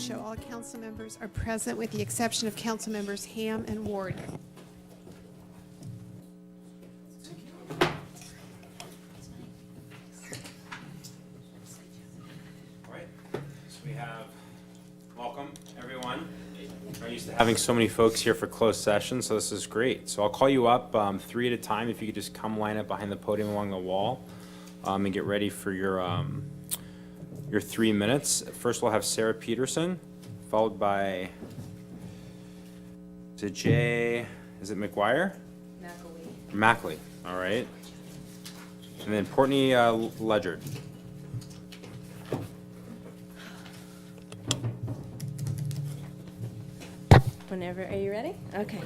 show all council members are present with the exception of council members Ham and Ward. All right, so we have, welcome everyone. We're used to having so many folks here for closed session, so this is great. So I'll call you up 3 at a time. If you could just come line up behind the podium along the wall and get ready for your 3 minutes. First we'll have Sarah Peterson, followed by, is it McGuire? Mackley, all right. And then Courtney Ledgard. Whenever, are you ready? Okay.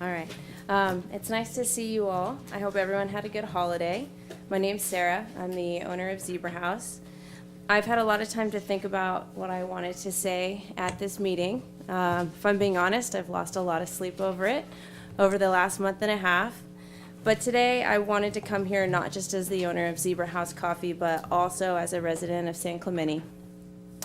All right. It's nice to see you all. I hope everyone had a good holiday. My name's Sarah. I'm the owner of Zebra House. I've had a lot of time to think about what I wanted to say at this meeting. If I'm being honest, I've lost a lot of sleep over it over the last month and a half. But today I wanted to come here not just as the owner of Zebra House Coffee, but also as a resident of San Clemente.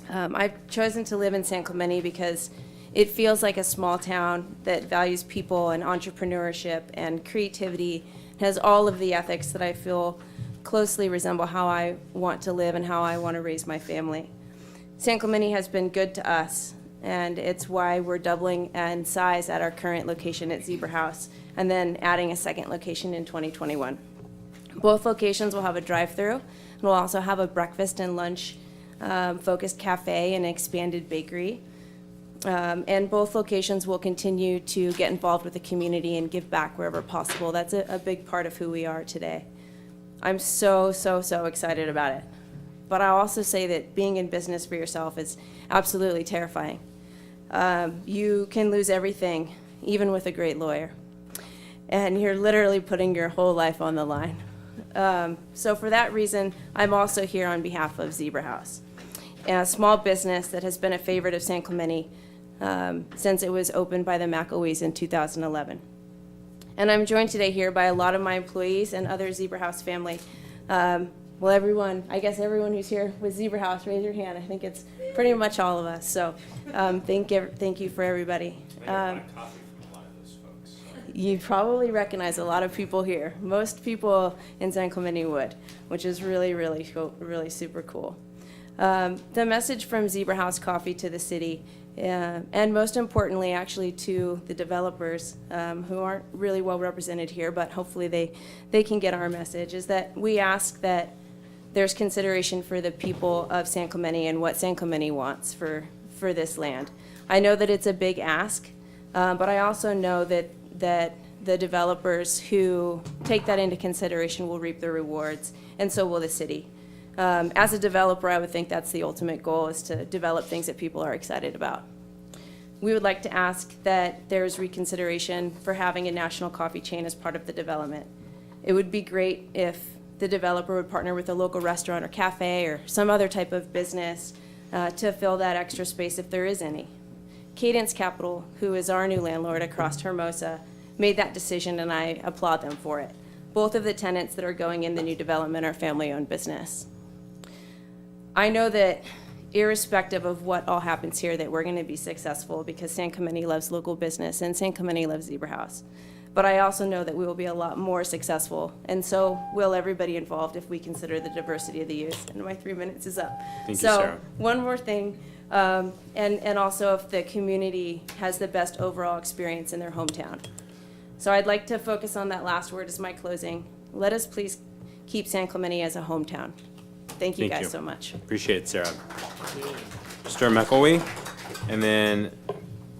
I've chosen to live in San Clemente because it feels like a small town that values people and entrepreneurship and creativity, has all of the ethics that I feel closely resemble how I want to live and how I want to raise my family. San Clemente has been good to us, and it's why we're doubling in size at our current location at Zebra House, and then adding a second location in 2021. Both locations will have a drive-through, and we'll also have a breakfast and lunch focused cafe and expanded bakery. And both locations will continue to get involved with the community and give back wherever possible. That's a big part of who we are today. I'm so excited about it. But I'll also say that being in business for yourself is absolutely terrifying. You can lose everything, even with a great lawyer. And you're literally putting your whole life on the line. So for that reason, I'm also here on behalf of Zebra House, a small business that has been a favorite of San Clemente since it was opened by the McElwees in 2011. And I'm joined today here by a lot of my employees and other Zebra House family. Well, everyone, I guess everyone who's here with Zebra House, raise your hand. I think it's pretty much all of us. So thank you for everybody. You probably recognize a lot of people here. Most people in San Clemente would, which is really cool, really super cool. The message from Zebra House Coffee to the city, and most importantly actually to the developers who aren't really well represented here, but hopefully they can get our message, is that we ask that there's consideration for the people of San Clemente and what San Clemente wants for this land. I know that it's a big ask, but I also know that the developers who take that into consideration will reap the rewards, and so will the city. As a developer, I would think that's the ultimate goal, is to develop things that people are excited about. We would like to ask that there's reconsideration for having a national coffee chain as part of the development. It would be great if the developer would partner with a local restaurant or cafe or some other type of business to fill that extra space if there is any. Cadence Capital, who is our new landlord across Hermosa, made that decision, and I applaud them for it. Both of the tenants that are going in the new development are family-owned business. I know that irrespective of what all happens here, that we're going to be successful because San Clemente loves local business and San Clemente loves Zebra House. But I also know that we will be a lot more successful, and so will everybody involved if we consider the diversity of the youth. And my 3 minutes is up. Thank you, Sarah. One more thing, and also if the community has the best overall experience in their hometown. So I'd like to focus on that last word as my closing. Let us please keep San Clemente as a hometown. Thank you guys so much. Appreciate it, Sarah. Mr. McElwee, and then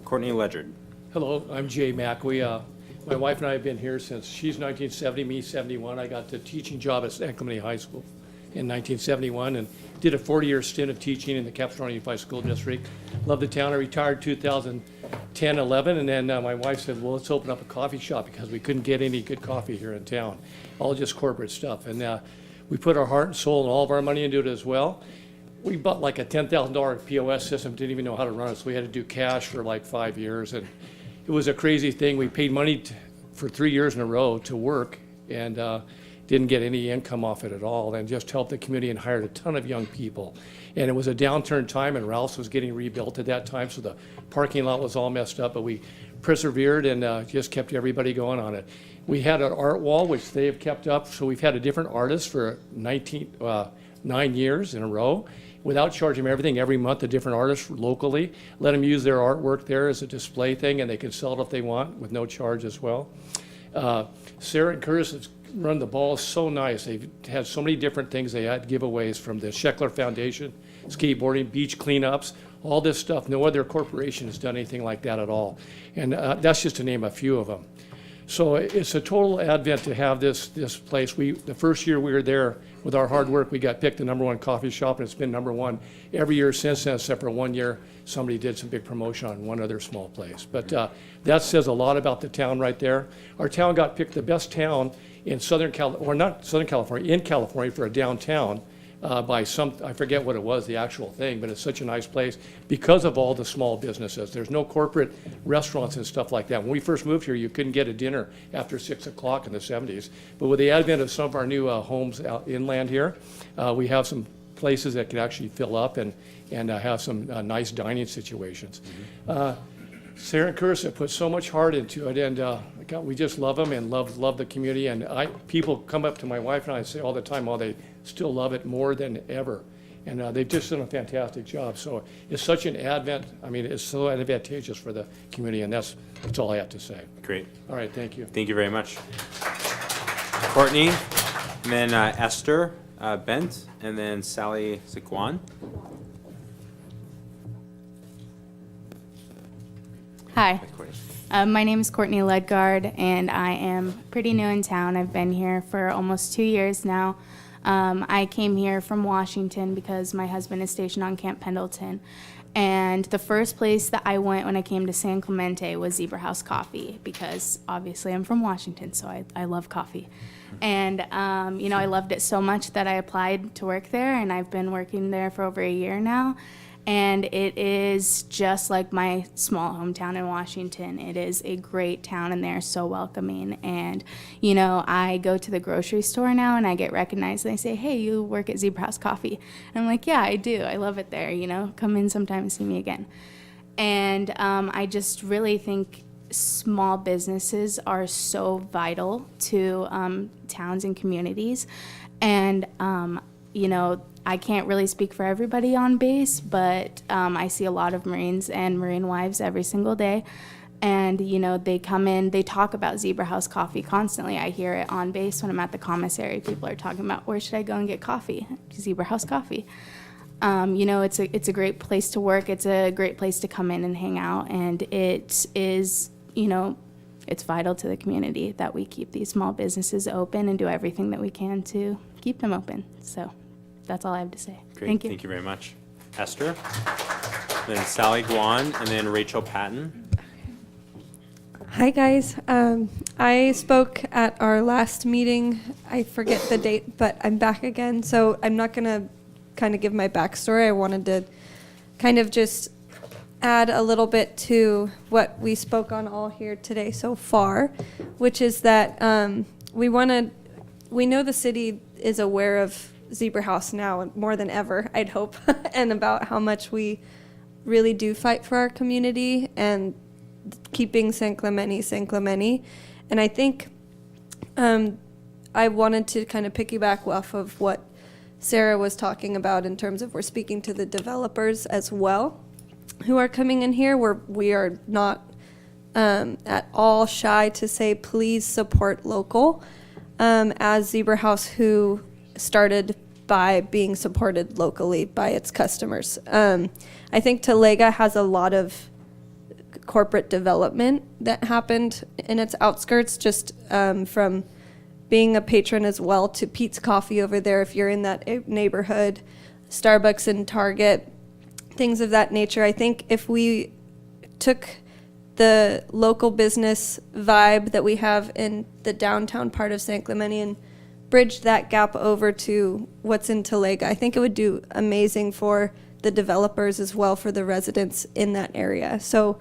Courtney Ledgard. Hello, I'm Jay McElwee. My wife and I have been here since she's 1970, me 71. I got the teaching job at San Clemente High School in 1971 and did a 40-year stint of teaching in the Capistrano Unified School District. Loved the town. I retired 2010, 11, and then my wife said, well, let's open up a coffee shop because we couldn't get any good coffee here in town, all just corporate stuff. And we put our heart and soul and all of our money into it as well. We bought like a $10,000 POS system, didn't even know how to run it, so we had to do cash for like 5 years. And it was a crazy thing. We paid money for 3 years in a row to work, and didn't get any income off it at all, and just helped the community and hired a ton of young people. And it was a downturn time, and Ralph's was getting rebuilt at that time, so the parking lot was all messed up, but we persevered and just kept everybody going on it. We had an art wall, which they have kept up, so we've had a different artist for 9 years in a row, without charging them everything every month, a different artist locally. Let them use their artwork there as a display thing, and they can sell it if they want with no charge as well. Sarah and Curtis have run the ball so nice. They've had so many different things. They had giveaways from the Sheckler Foundation, skateboarding, beach cleanups, all this stuff. No other corporation has done anything like that at all. And that's just to name a few of them. So it's a total advent to have this place. The first year we were there, with our hard work, we got picked the #1 coffee shop, and it's been #1 every year since then, except for 1 year somebody did some big promotion on one other small place. But that says a lot about the town right there. Our town got picked the best town in Southern California, or not Southern California, in California for a downtown by some, I forget what it was, the actual thing, but it's such a nice place because of all the small businesses. There's no corporate restaurants and stuff like that. When we first moved here, you couldn't get a dinner after 6 o'clock in the 70s. But with the advent of some of our new homes out inland here, we have some places that can actually fill up and have some nice dining situations. Sarah and Curtis have put so much heart into it, and God, we just love them and love the community. And people come up to my wife and I say all the time, oh, they still love it more than ever. And they've just done a fantastic job. So it's such an advent. I mean, it's so advantageous for the community, and that's all I have to say. Great. All right, thank you. Thank you very much. Courtney, and then Esther Bent, and then Sally Zikwan. Hi, my name is Courtney Ledgard, and I am pretty new in town. I've been here for almost 2 years now. I came here from Washington because my husband is stationed on Camp Pendleton. And the first place that I went when I came to San Clemente was Zebra House Coffee, because obviously I'm from Washington, so I love coffee. And, I loved it so much that I applied to work there, and I've been working there for over a year now. And it is just like my small hometown in Washington. It is a great town, and they're so welcoming. And, I go to the grocery store now, and I get recognized. They say, hey, you work at Zebra House Coffee. And I'm like, yeah, I do. I love it there. Come in sometime and see me again. And I just really think small businesses are so vital to towns and communities. And, I can't really speak for everybody on base, but I see a lot of Marines and Marine wives every single day. And, they come in, they talk about Zebra House Coffee constantly. I hear it on base when I'm at the commissary. People are talking about, where should I go and get coffee? Zebra House Coffee. It's a great place to work. It's a great place to come in and hang out. And it is, it's vital to the community that we keep these small businesses open and do everything that we can to keep them open. So that's all I have to say. Great. Thank you. Thank you very much. Esther, then Sally Guan, and then Rachel Patton. Hi, guys. I spoke at our last meeting. I forget the date, but I'm back again. So I'm not going to kind of give my backstory. I wanted to kind of just add a little bit to what we spoke on all here today so far, which is that we know the city is aware of Zebra House now more than ever, I'd hope, and about how much we really do fight for our community and keeping San Clemente. And I think I wanted to kind of piggyback off of what Sarah was talking about in terms of we're speaking to the developers as well who are coming in here. We are not at all shy to say, please support local, as Zebra House, who started by being supported locally by its customers. I think Talega has a lot of corporate development that happened in its outskirts, just from being a patron as well to Pete's Coffee over there, if you're in that neighborhood, Starbucks and Target, things of that nature. I think if we took the local business vibe that we have in the downtown part of San Clemente and bridged that gap over to what's in Talega, I think it would do amazing for the developers as well, for the residents in that area. So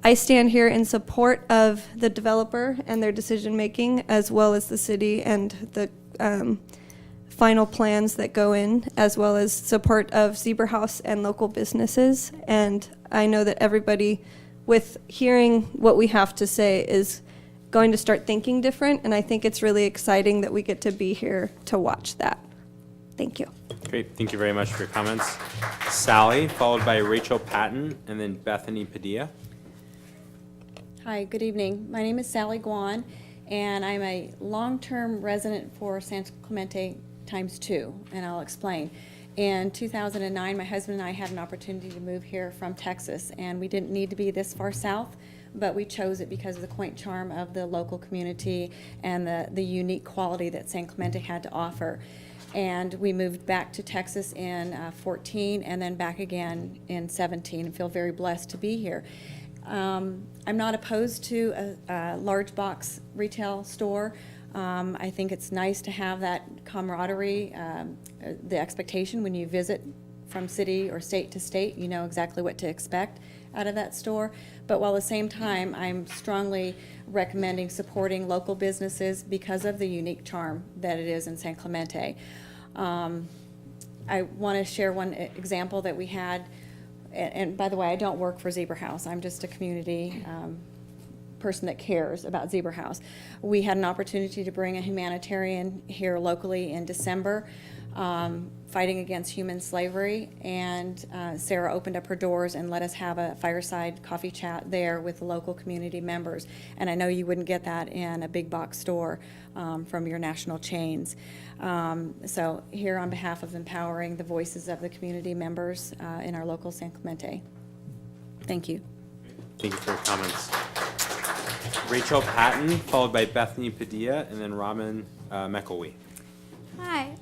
I stand here in support of the developer and their decision making, as well as the city and the final plans that go in, as well as support of Zebra House and local businesses. And I know that everybody, with hearing what we have to say, is going to start thinking different, and I think it's really exciting that we get to be here to watch that. Thank you. Great, thank you very much for your comments. Sally, followed by Rachel Patton, and then Bethany Padilla. Hi, good evening. My name is Sally Guan, and I'm a long-term resident for San Clemente ×2, and I'll explain. In 2009, my husband and I had an opportunity to move here from Texas, and we didn't need to be this far south, but we chose it because of the quaint charm of the local community and the unique quality that San Clemente had to offer. And we moved back to Texas in 14 and then back again in 17, and feel very blessed to be here. I'm not opposed to a large box retail store. I think it's nice to have that camaraderie, the expectation when you visit from city or state to state, you know exactly what to expect out of that store. But while at the same time, I'm strongly recommending supporting local businesses because of the unique charm that it is in San Clemente. I want to share one example that we had, and by the way, I don't work for Zebra House. I'm just a community person that cares about Zebra House. We had an opportunity to bring a humanitarian here locally in December, fighting against human slavery, and Sarah opened up her doors and let us have a fireside coffee chat there with the local community members. And I know you wouldn't get that in a big box store from your national chains. So here on behalf of empowering the voices of the community members in our local San Clemente. Thank you. Thank you for your comments. Rachel Patton, followed by Bethany Padilla, and then Robin McElwee. Hi.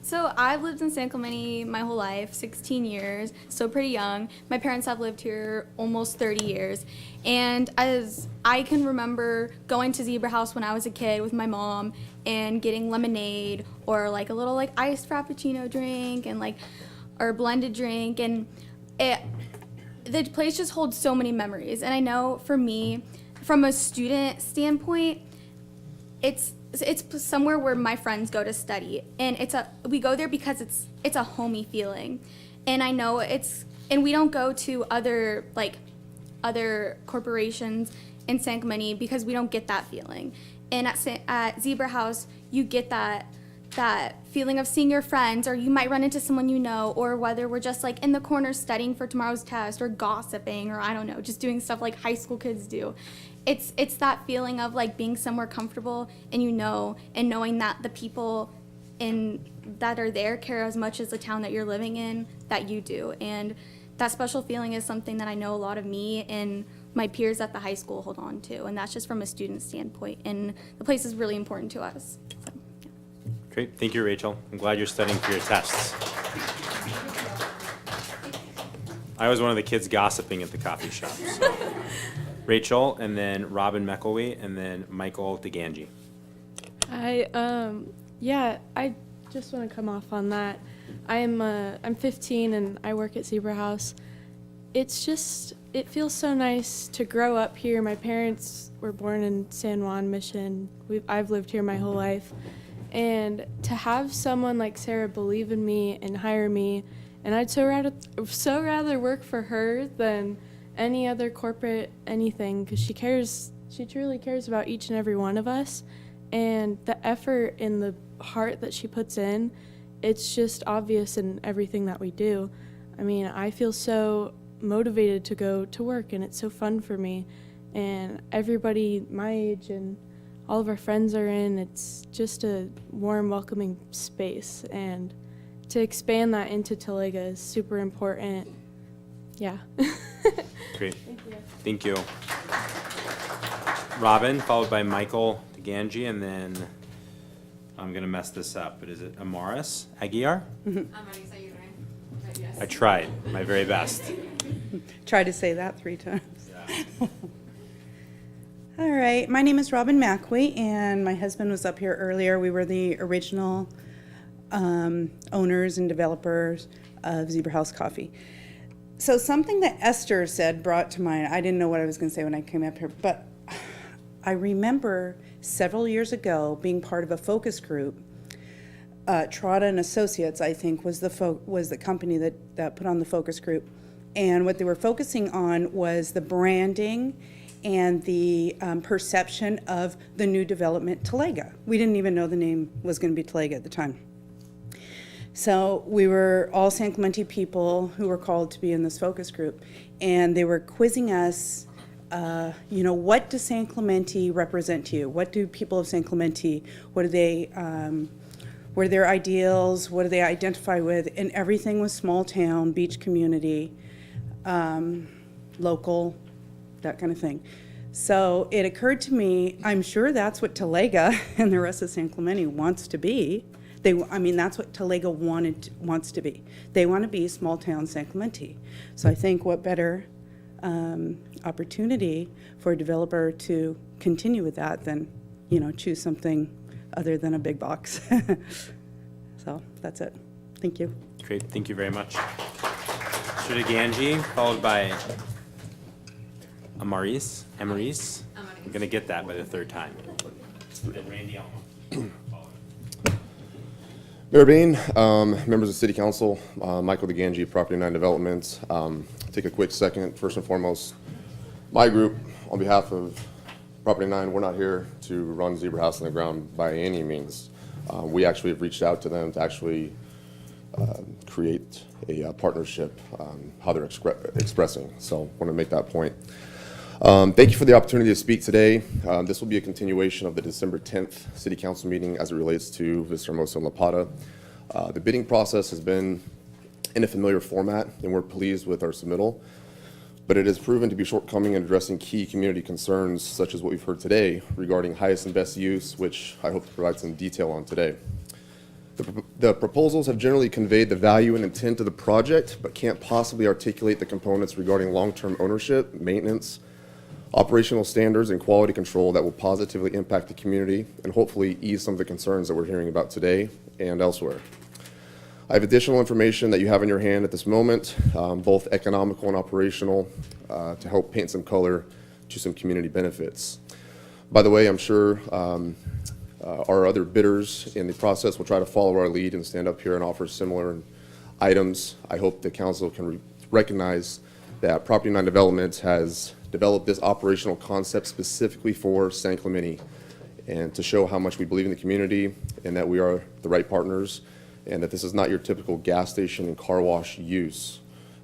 So I've lived in San Clemente my whole life, 16 years, so pretty young. My parents have lived here almost 30 years. And as I can remember going to Zebra House when I was a kid with my mom and getting lemonade or like a little like iced frappuccino drink and like or blended drink, and the place just holds so many memories. And I know for me, from a student standpoint, it's somewhere where my friends go to study, and we go there because it's a homey feeling. And I know and we don't go to other corporations in San Clemente because we don't get that feeling. And at Zebra House, you get that feeling of seeing your friends, or you might run into someone you know, or whether we're just like in the corner studying for tomorrow's test or gossiping, or I don't know, just doing stuff like high school kids do. It's that feeling of like being somewhere comfortable and knowing that the people that are there care as much as the town that you're living in that you do. And that special feeling is something that I know a lot of me and my peers at the high school hold on to, and that's just from a student standpoint. And the place is really important to us. So, yeah. Great, thank you, Rachel. I'm glad you're studying for your tests. I was one of the kids gossiping at the coffee shop. So. Rachel, and then Robin McElwee, and then Michael DeGangi. I just want to come off on that. I'm 15 and I work at Zebra House. It feels so nice to grow up here. My parents were born in San Juan Mission. I've lived here my whole life. And to have someone like Sarah believe in me and hire me, and I'd so rather work for her than any other corporate anything, because she truly cares about each and every one of us, and the effort and the heart that she puts in, it's just obvious in everything that we do. I mean, I feel so motivated to go to work, and it's so fun for me, and everybody my age and all of our friends are in. It's just a warm, welcoming space, and to expand that into Talega is super important. Yeah. Great. Thank you. Robin, followed by Michael DeGangi, and then I'm going to mess this up, but is it Amaris Aguiar? I tried my very best. Try to say that 3 times. Yeah. All right. My name is Robin McElwee, and my husband was up here earlier. We were the original owners and developers of Zebra House Coffee. So something that Esther said brought to mind, I didn't know what I was going to say when I came up here, but I remember several years ago being part of a focus group Trotta and Associates, I think, was the company that put on the focus group. And what they were focusing on was the branding and the perception of the new development, Talega. We didn't even know the name was going to be Talega at the time. So we were all San Clemente people who were called to be in this focus group, and they were quizzing us, what does San Clemente represent to you? What do people of San Clemente, what are their ideals? What do they identify with? And everything was small town, beach community, local, that kind of thing. So it occurred to me, I'm sure that's what Talega and the rest of San Clemente wants to be. That's what Talega wants to be. They want to be small town San Clemente. So I think what better opportunity for a developer to continue with that than, choose something other than a big box. So that's it. Thank you. Great, thank you very much. Shuda Ganji, followed by Amaris. I'm gonna get that by the third time. And Randy Alma. Mayor Bain, members of City Council, Michael DeGangi, Property 9 Development. Take a quick second. First and foremost, my group, on behalf of Property 9, we're not here to run Zebra House on the ground by any means. We actually have reached out to them to actually create a partnership, how they're expressing. So I want to make that point. Thank you for the opportunity to speak today. This will be a continuation of the December 10th City Council meeting as it relates to Vista Hermosa and La Plata. The bidding process has been in a familiar format, and we're pleased with our submittal, but it has proven to be shortcoming in addressing key community concerns, such as what we've heard today regarding highest and best use, which I hope to provide some detail on today. The proposals have generally conveyed the value and intent of the project, but can't possibly articulate the components regarding long-term ownership, maintenance, operational standards, and quality control that will positively impact the community and hopefully ease some of the concerns that we're hearing about today and elsewhere. I have additional information that you have in your hand at this moment, both economical and operational, to help paint some color to some community benefits. By the way, I'm sure our other bidders in the process will try to follow our lead and stand up here and offer similar items. I hope the council can recognize that Property 9 Development has developed this operational concept specifically for San Clemente and to show how much we believe in the community and that we are the right partners and that this is not your typical gas station and car wash use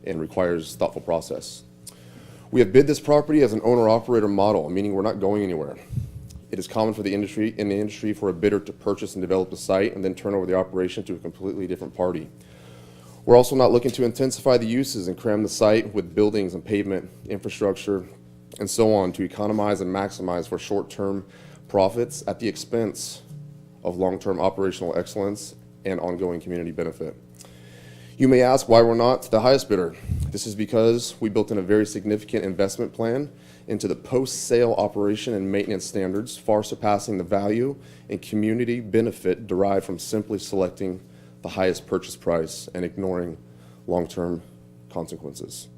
and requires thoughtful process. We have bid this property as an owner-operator model, meaning we're not going anywhere. It is common for the industry for a bidder to purchase and develop a site and then turn over the operation to a completely different party. We're also not looking to intensify the uses and cram the site with buildings and pavement, infrastructure, and so on to economize and maximize for short-term profits at the expense of long-term operational excellence and ongoing community benefit. You may ask why we're not the highest bidder. This is because we built in a very significant investment plan into the post-sale operation and maintenance standards, far surpassing the value and community benefit derived from simply selecting the highest purchase price and ignoring long-term consequences.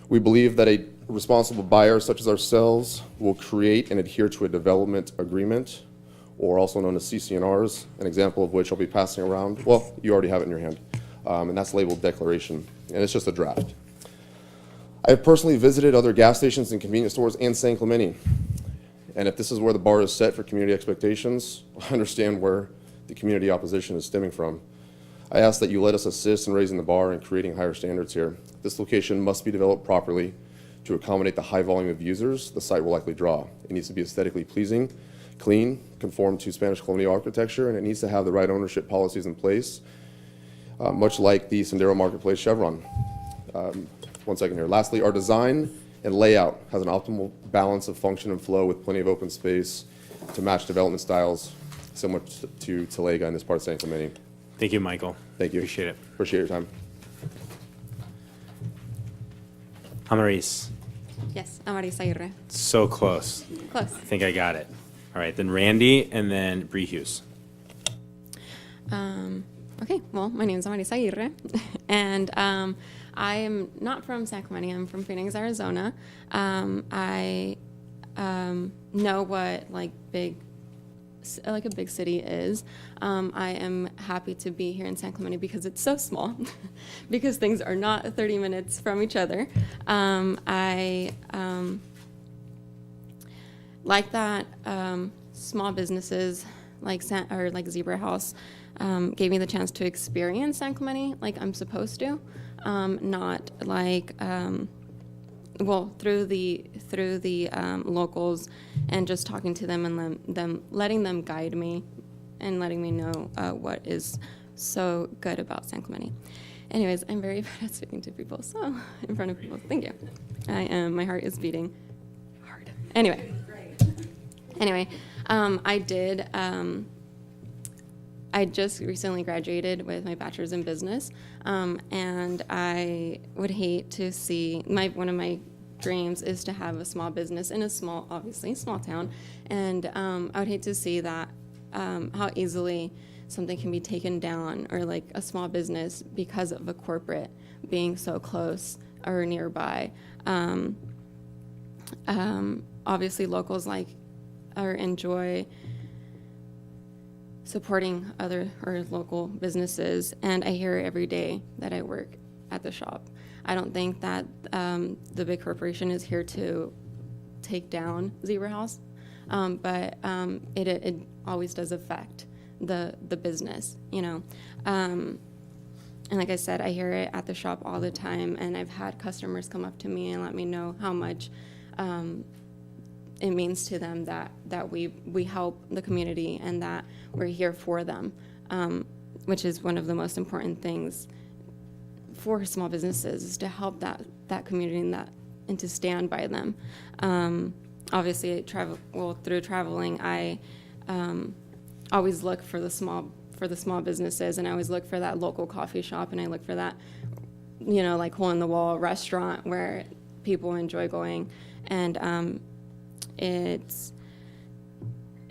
We believe that a responsible buyer such as ourselves will create and adhere to a development agreement, or also known as CC&Rs, an example of which I'll be passing around. Well, you already have it in your hand, and that's labeled declaration, and it's just a draft. I have personally visited other gas stations and convenience stores in San Clemente, and if this is where the bar is set for community expectations, I understand where the community opposition is stemming from. I ask that you let us assist in raising the bar and creating higher standards here. This location must be developed properly to accommodate the high volume of users the site will likely draw. It needs to be aesthetically pleasing, clean, conform to Spanish colonial architecture, and it needs to have the right ownership policies in place, much like the Sendero Marketplace Chevron. One second here. Lastly, our design and layout has an optimal balance of function and flow with plenty of open space to match development styles similar to Talega in this part of San Clemente. Thank you, Michael. Thank you. Appreciate it. Appreciate your time. Amaris, Yes, Amaris Aguirre. so close. Close. I think I got it. All right, then Randy, and then Bree Hughes. Okay, well, my name is Amaris Aguirre, and I am not from San Clemente. I'm from Phoenix, Arizona. I know what big like a big city is. I am happy to be here in San Clemente because it's so small, because things are not 30 minutes from each other. I like that small businesses like Zebra House gave me the chance to experience San Clemente like I'm supposed to, not like through the locals and just talking to them and them letting them guide me and letting me know what is so good about San Clemente. Anyways, I'm very bad at speaking to people, so in front of people. Thank you. I am. My heart is beating hard. Anyway, I just recently graduated with my bachelor's in business, and I would hate to see one of my dreams is to have a small business in a small town, and I would hate to see that how easily something can be taken down, or like a small business because of a corporate being so close or nearby. Obviously, locals enjoy supporting other or local businesses, and I hear it every day that I work at the shop. I don't think that the big corporation is here to take down Zebra House, but it always does affect the business, you know. And like I said, I hear it at the shop all the time, and I've had customers come up to me and let me know how much it means to them that we help the community and that we're here for them, which is one of the most important things for small businesses, is to help that community and to stand by them. Obviously, through traveling, I always look for the small businesses, and I always look for that local coffee shop, and I look for that, like hole in the wall restaurant where people enjoy going, and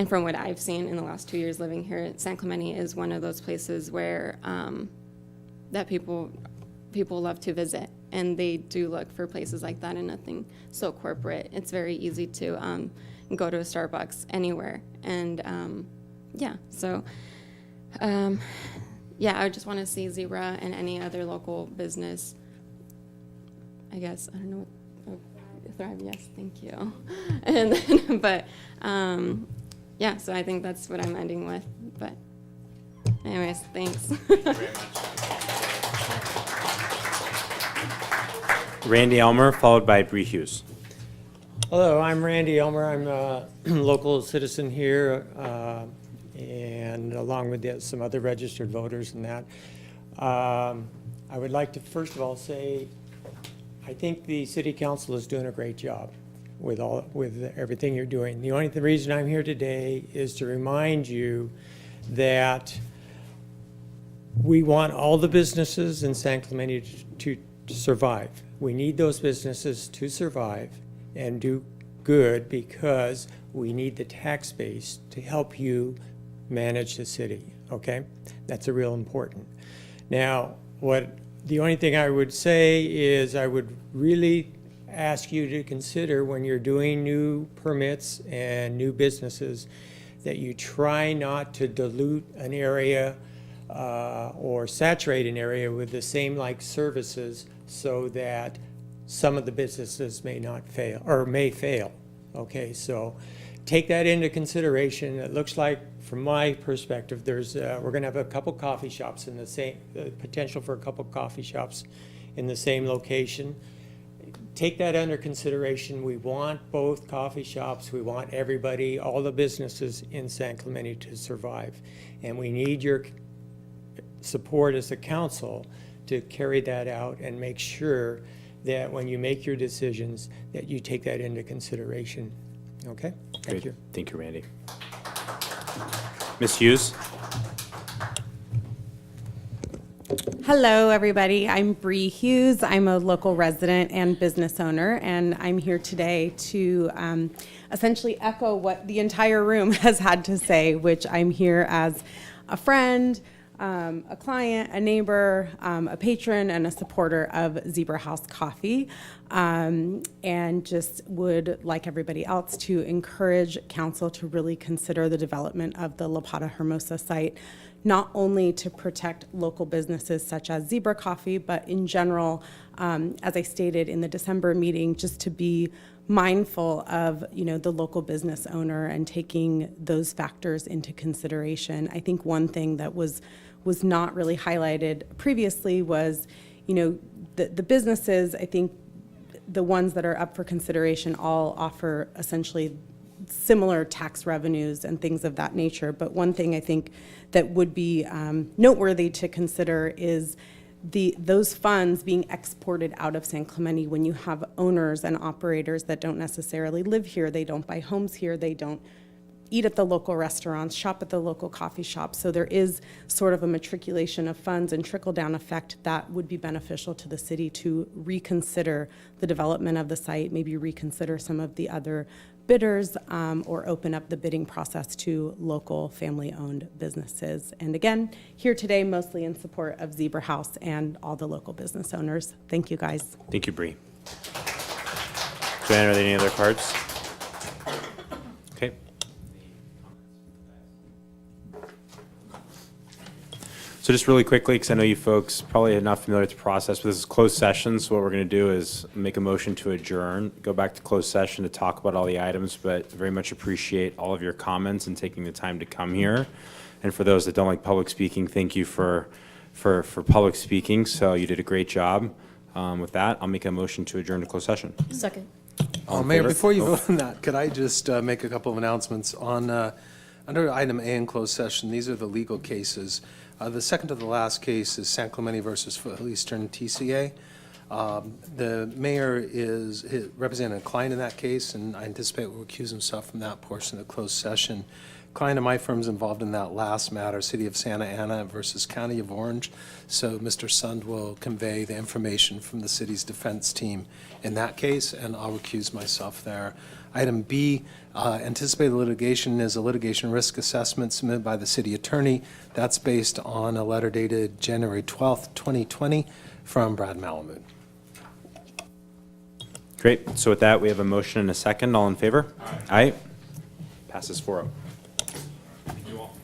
from what I've seen in the last 2 years living here, San Clemente is one of those places where that people love to visit, and they do look for places like that and nothing so corporate. It's very easy to go to a Starbucks anywhere, and I just want to see Zebra and any other local business, I guess, I don't know, thrive. Yes, thank you. And then, but so I think that's what I'm ending with. But anyways, thanks. Thank you very much. Randy Elmer, followed by Bree Hughes. Hello, I'm Randy Elmer. I'm a local citizen here, and along with some other registered voters and that. I would like to first of all say I think the city council is doing a great job with everything you're doing. The only reason I'm here today is to remind you that we want all the businesses in San Clemente to survive. We need those businesses to survive and do good because we need the tax base to help you manage the city, okay? That's a real important. Now, the only thing I would say is I would really ask you to consider when you're doing new permits and new businesses that you try not to dilute an area or saturate an area with the same services so that some of the businesses may not fail or may fail. Okay, so take that into consideration. It looks like, from my perspective, we're going to have a couple coffee shops in the same potential for a couple coffee shops in the same location. Take that under consideration. We want both coffee shops. We want everybody, all the businesses in San Clemente to survive, and we need your support as a council to carry that out and make sure that when you make your decisions that you take that into consideration. Okay? Thank you. Thank you, Randy. Ms. Hughes? Hello, everybody. I'm Bree Hughes. I'm a local resident and business owner, and I'm here today to essentially echo what the entire room has had to say, which I'm here as a friend, a client, a neighbor, a patron, and a supporter of Zebra House Coffee, and just would, like everybody else, to encourage council to really consider the development of the La Pata Hermosa site, not only to protect local businesses such as Zebra Coffee, but in general, as I stated in the December meeting, just to be mindful of, the local business owner and taking those factors into consideration. I think one thing that was not really highlighted previously was, the businesses, I think the ones that are up for consideration all offer essentially similar tax revenues and things of that nature. But one thing I think that would be noteworthy to consider is those funds being exported out of San Clemente when you have owners and operators that don't necessarily live here, they don't buy homes here, they don't eat at the local restaurants, shop at the local coffee shops. So there is sort of a matriculation of funds and trickle-down effect that would be beneficial to the city to reconsider the development of the site, maybe reconsider some of the other bidders, or open up the bidding process to local family-owned businesses. And again, here today mostly in support of Zebra House and all the local business owners. Thank you, guys. Thank you, Bree. Joanne, are there any other cards? Okay. So just really quickly, because I know you folks probably are not familiar with the process, but this is closed session, so what we're going to do is make a motion to adjourn, go back to closed session to talk about all the items, but very much appreciate all of your comments and taking the time to come here. And for those that don't like public speaking, thank you for public speaking, so you did a great job. With that, I'll make a motion to adjourn to closed session. Second. All in Mayor, favor? before you vote on that, could I just make a couple of announcements on, under item A in closed session, these are the legal cases. The second to the last case is San Clemente versus Foothills Eastern TCA. The mayor is representing a client in that case, and I anticipate will recuse himself from that portion of the closed session. Client of my firm is involved in that last matter, City of Santa Ana versus County of Orange. So Mr. Sund will convey the information from the city's defense team in that case, and I'll recuse myself there. Item B, anticipated litigation is a litigation risk assessment submitted by the city attorney. That's based on a letter dated January 12th, 2020 from Brad Malamud. Great. So with that, we have a motion and a second. All in favor? Aye. Passes 4-0. Thank you all.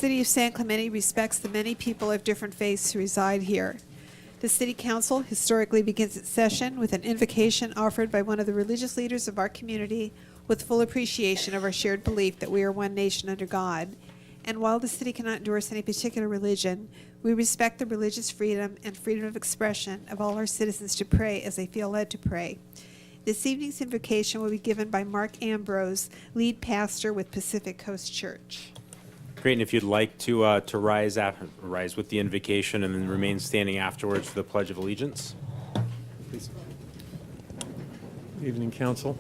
City of San Clemente respects the many people of different faiths who reside here. The City Council historically begins its session with an invocation offered by one of the religious leaders of our community with full appreciation of our shared belief that we are one nation under God. And while the city cannot endorse any particular religion, we respect the religious freedom and freedom of expression of all our citizens to pray as they feel led to pray. This evening's invocation will be given by Mark Ambrose, lead pastor with Pacific Coast Church. Great, and if you'd like to rise with the invocation and then remain standing afterwards for the Pledge of Allegiance. Please. Good evening, council.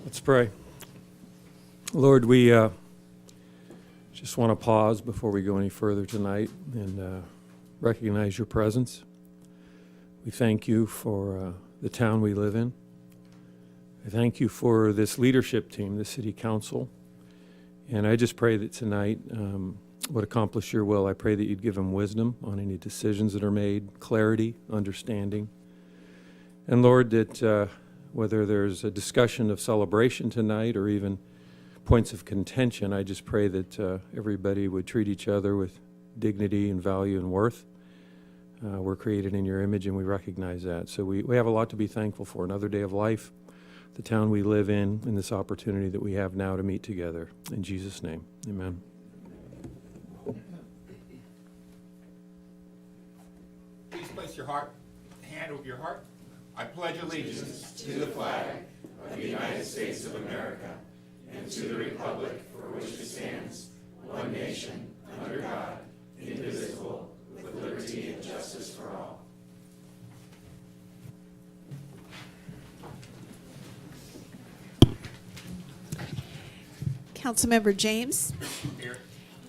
Let's pray. Lord, we just want to pause before we go any further tonight and recognize your presence. We thank you for the town we live in. I thank you for this leadership team, the city council. And I just pray that tonight would accomplish your will. I pray that you'd give them wisdom on any decisions that are made, clarity, understanding. And Lord, that whether there's a discussion of celebration tonight or even points of contention, I just pray that everybody would treat each other with dignity and value and worth. We're created in your image and we recognize that. So we have a lot to be thankful for. Another day of life, the town we live in, and this opportunity that we have now to meet together. In Jesus' name, amen. Please place your hand over your heart. I pledge allegiance to the flag of the United States of America and to the republic for which it stands, one nation, under God, indivisible, with liberty and justice for all. Councilmember James. Here.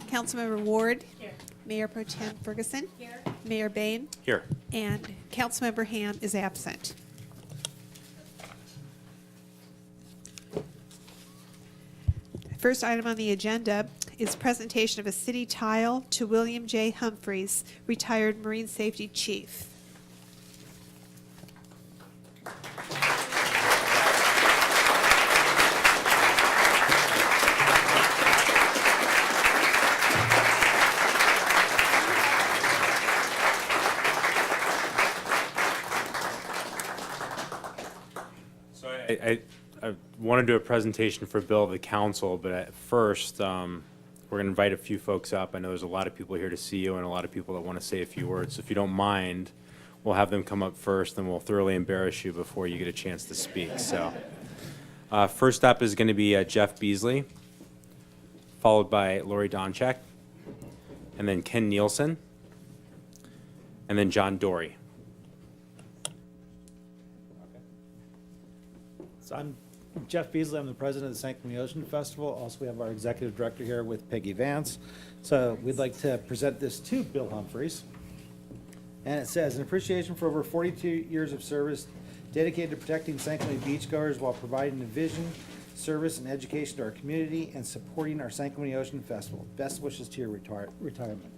Councilmember Ward. Here. Mayor Pro Tem Ferguson. Here. Mayor Bain. Here. And Councilmember Ham is absent. First item on the agenda is presentation of a city tile to William J. Humphreys, retired Marine Safety Chief. I want to do a presentation for Bill of the council, but at first, we're going to invite a few folks up. I know there's a lot of people here to see you and a lot of people that want to say a few words. So if you don't mind, we'll have them come up first and we'll thoroughly embarrass you before you get a chance to speak. So first up is going to be Jeff Beasley, followed by Lori Donchek, and then Ken Nielsen, and then John Dory. So I'm Jeff Beasley. I'm the president of the San Clemente Ocean Festival. Also, we have our executive director here with Peggy Vance. So we'd like to present this to Bill Humphreys. And it says, an appreciation for over 42 years of service dedicated to protecting San Clemente beachgoers while providing a vision, service, and education to our community and supporting our San Clemente Ocean Festival. Best wishes to your retirement.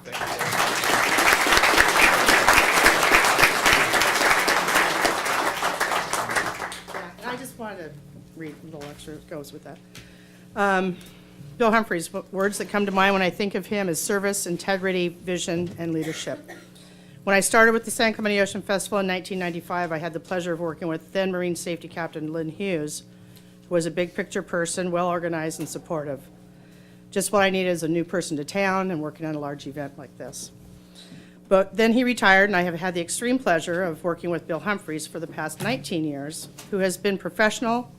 Thank you. I just wanted to read a little extra that goes with that. Bill Humphreys, words that come to mind when I think of him is service, integrity, vision, and leadership. When I started with the San Clemente Ocean Festival in 1995, I had the pleasure of working with then Marine Safety Captain Lynn Hughes, who was a big picture person, well organized and supportive. Just what I needed as a new person to town and working on a large event like this. But then he retired, and I have had the extreme pleasure of working with Bill Humphreys for the past 19 years, who has been professional,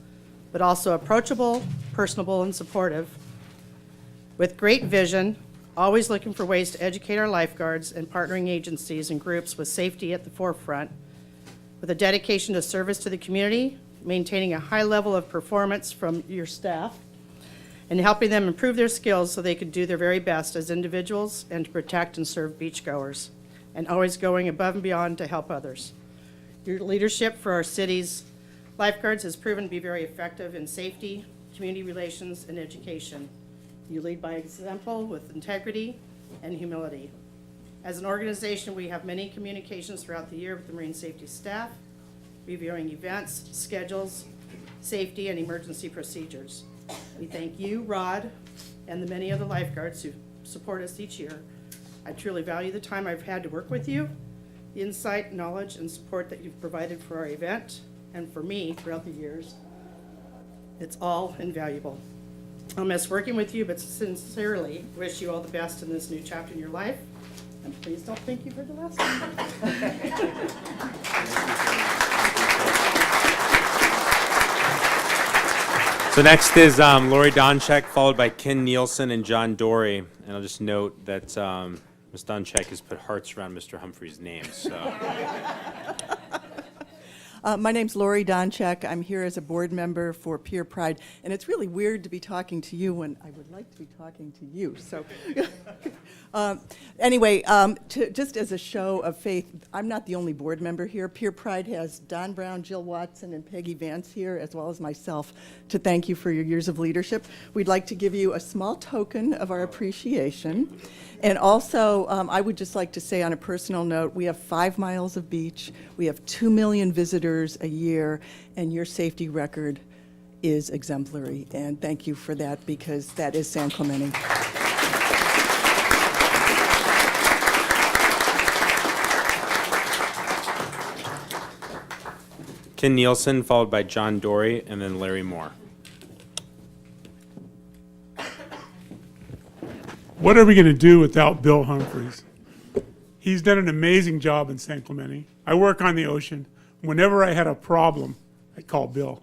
but also approachable, personable, and supportive, with great vision, always looking for ways to educate our lifeguards and partnering agencies and groups with safety at the forefront, with a dedication to service to the community, maintaining a high level of performance from your staff, and helping them improve their skills so they could do their very best as individuals and to protect and serve beachgoers, and always going above and beyond to help others. Your leadership for our city's lifeguards has proven to be very effective in safety, community relations, and education. You lead by example with integrity and humility. As an organization, we have many communications throughout the year with the marine safety staff, reviewing events, schedules, safety, and emergency procedures. We thank you, Rod, and the many other lifeguards who support us each year. I truly value the time I've had to work with you, the insight, knowledge, and support that you've provided for our event and for me throughout the years. It's all invaluable. I'll miss working with you, but sincerely wish you all the best in this new chapter in your life. And please don't think you've heard the last one. So next is Lori Donchek, followed by Ken Nielsen and John Dory. And I'll just note that Ms. Donchek has put hearts around Mr. Humphrey's name. So. My name's Lori Donchek. I'm here as a board member for Peer Pride, and it's really weird to be talking to you when I would like to be talking to you. So, anyway, just as a show of faith, I'm not the only board member here. Peer Pride has Don Brown, Jill Watson, and Peggy Vance here, as well as myself, to thank you for your years of leadership. We'd like to give you a small token of our appreciation. And also, I would just like to say on a personal note, we have 5 miles of beach, we have 2 million visitors a year, and your safety record is exemplary. And thank you for that, because that is San Clemente. Ken Nielsen, followed by John Dory, and then Larry Moore. What are we going to do without Bill Humphreys? He's done an amazing job in San Clemente. I work on the ocean. Whenever I had a problem, I called Bill,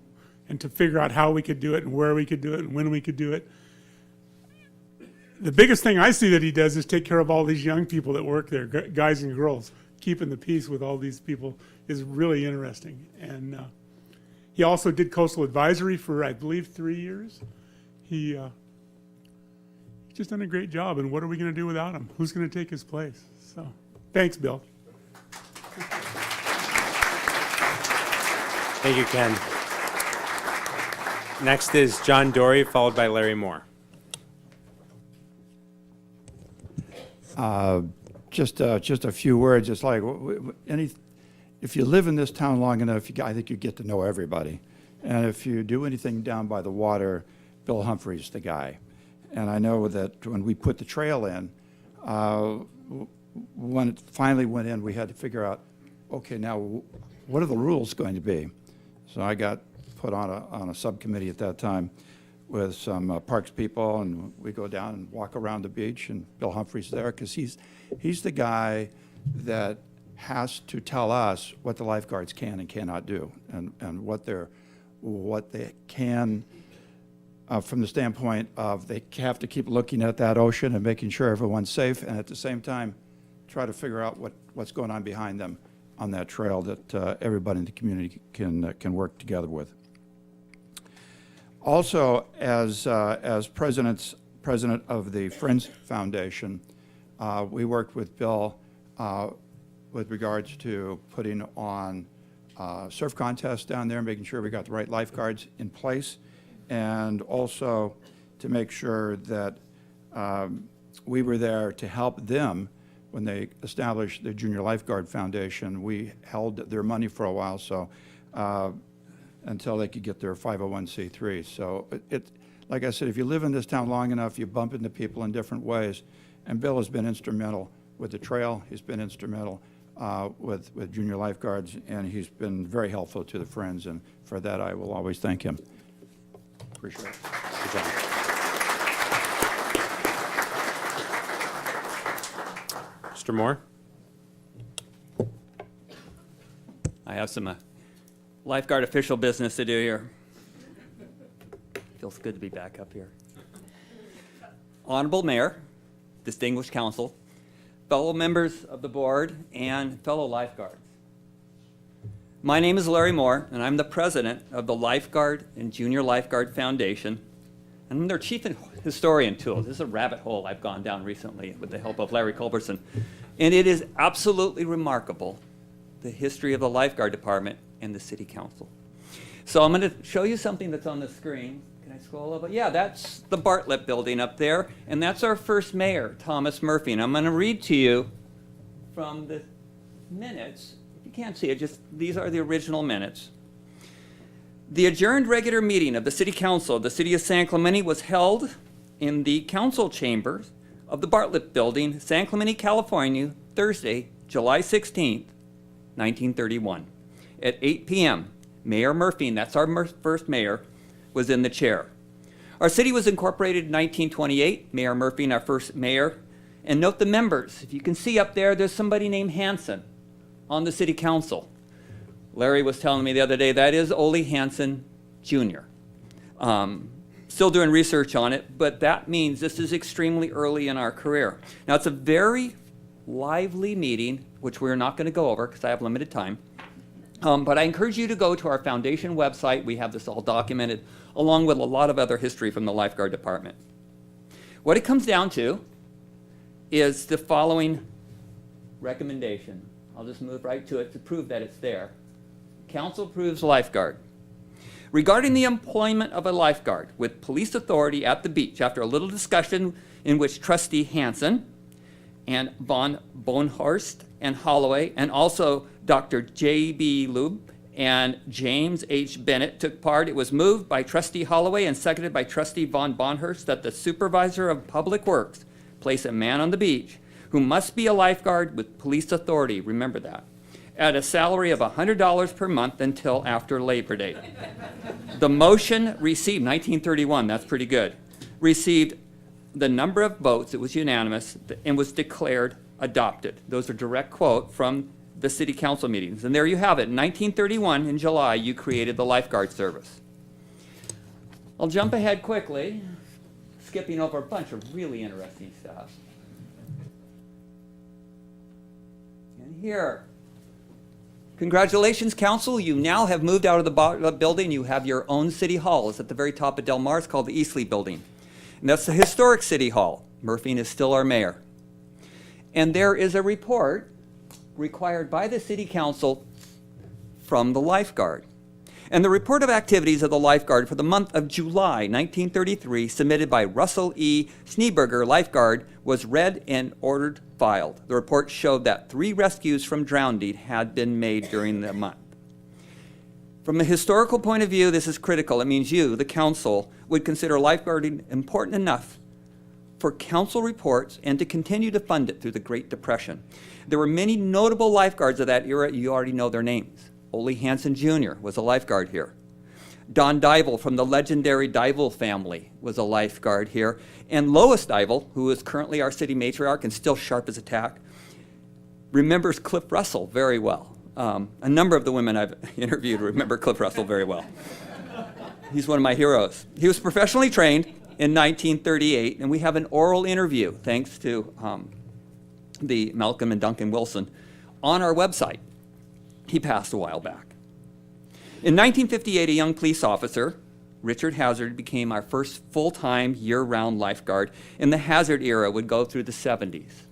and to figure out how we could do it and where we could do it and when we could do it. The biggest thing I see that he does is take care of all these young people that work there, guys and girls. Keeping the peace with all these people is really interesting. And he also did coastal advisory for, I believe, 3 years. He's just done a great job, and what are we going to do without him? Who's going to take his place? So, thanks, Bill. Thank you, Ken. Next is John Dory, followed by Larry Moore. Just a few words. It's like if you live in this town long enough, I think you get to know everybody. And if you do anything down by the water, Bill Humphrey's the guy. And I know that when we put the trail in, when it finally went in, we had to figure out, okay, now what are the rules going to be? So I got put on a subcommittee at that time with some parks people, and we go down and walk around the beach, and Bill Humphrey's there because he's the guy that has to tell us what the lifeguards can and cannot do, and what they can. From the standpoint of they have to keep looking at that ocean and making sure everyone's safe, and at the same time try to figure out what's going on behind them on that trail that everybody in the community can work together with. Also, as president of the Friends Foundation, we worked with Bill with regards to putting on surf contests down there, making sure we got the right lifeguards in place, and also to make sure that we were there to help them when they established the Junior Lifeguard Foundation. We held their money for a while, so until they could get their 501c3. So like I said, if you live in this town long enough, you bump into people in different ways. And Bill has been instrumental with the trail. He's been instrumental with Junior Lifeguards, and he's been very helpful to the Friends, and for that I will always thank him. Appreciate it. Good job. Mr. Moore? I have some lifeguard official business to do here. Feels good to be back up here. Honorable Mayor, distinguished council, fellow members of the board, and fellow lifeguards. My name is Larry Moore, and I'm the president of the Lifeguard and Junior Lifeguard Foundation, and I'm their chief historian tool. This is a rabbit hole I've gone down recently with the help of Larry Culberson. And it is absolutely remarkable, the history of the lifeguard department and the city council. So I'm going to show you something that's on the screen. Can I scroll a little bit? Yeah, that's the Bartlett building up there, and that's our first mayor, Thomas Murphy. And I'm going to read to you from the minutes. If you can't see it, just these are the original minutes. The adjourned regular meeting of the City Council of the City of San Clemente was held in the council chambers of the Bartlett Building, San Clemente, California, Thursday, July 16th, 1931. At 8 p.m., Mayor Murphy, and that's our first mayor, was in the chair. Our city was incorporated in 1928, Mayor Murphy and our first mayor. And note the members. If you can see up there, there's somebody named Hanson on the city council. Larry was telling me the other day, that is Ole Hanson Jr. Still doing research on it, but that means this is extremely early in our career. Now, it's a very lively meeting, which we're not going to go over because I have limited time. But I encourage you to go to our foundation website. We have this all documented, along with a lot of other history from the lifeguard department. What it comes down to is the following recommendation. I'll just move right to it to prove that it's there. Council approves lifeguard. Regarding the employment of a lifeguard with police authority at the beach, after a little discussion in which Trustee Hansen and von Bonhorst and Holloway and also Dr. J.B. Lube and James H. Bennett took part, it was moved by Trustee Holloway and seconded by Trustee von Bonhorst that the supervisor of public works place a man on the beach who must be a lifeguard with police authority, remember that, at a salary of $100 per month until after Labor Day. The motion received, 1931, that's pretty good, received the number of votes, it was unanimous, and was declared adopted. Those are direct quote from the city council meetings. And there you have it. In 1931, in July, you created the lifeguard service. I'll jump ahead quickly, skipping over a bunch of really interesting stuff. And here, congratulations, council. You now have moved out of the building. You have your own city hall. It's at the very top of Del Mar. It's called the Eastley Building. And that's the historic city hall. Murphy is still our mayor. And there is a report required by the city council from the lifeguard. And the report of activities of the lifeguard for the month of July 1933, submitted by Russell E. Schneeberger, lifeguard, was read and ordered filed. The report showed that 3 rescues from drowning had been made during the month. From a historical point of view, this is critical. It means you, the council, would consider lifeguarding important enough for council reports and to continue to fund it through the Great Depression. There were many notable lifeguards of that era. You already know their names. Ole Hansen Jr. was a lifeguard here. Don Dival from the legendary Dival family was a lifeguard here. And Lois Dival, who is currently our city matriarch and still sharp as a tack, remembers Cliff Russell very well. A number of the women I've interviewed remember Cliff Russell very well. He's one of my heroes. He was professionally trained in 1938, and we have an oral interview, thanks to the Malcolm and Duncan Wilson, on our website. He passed a while back. In 1958, a young police officer, Richard Hazard, became our first full-time year-round lifeguard, and the Hazard era would go through the 70s.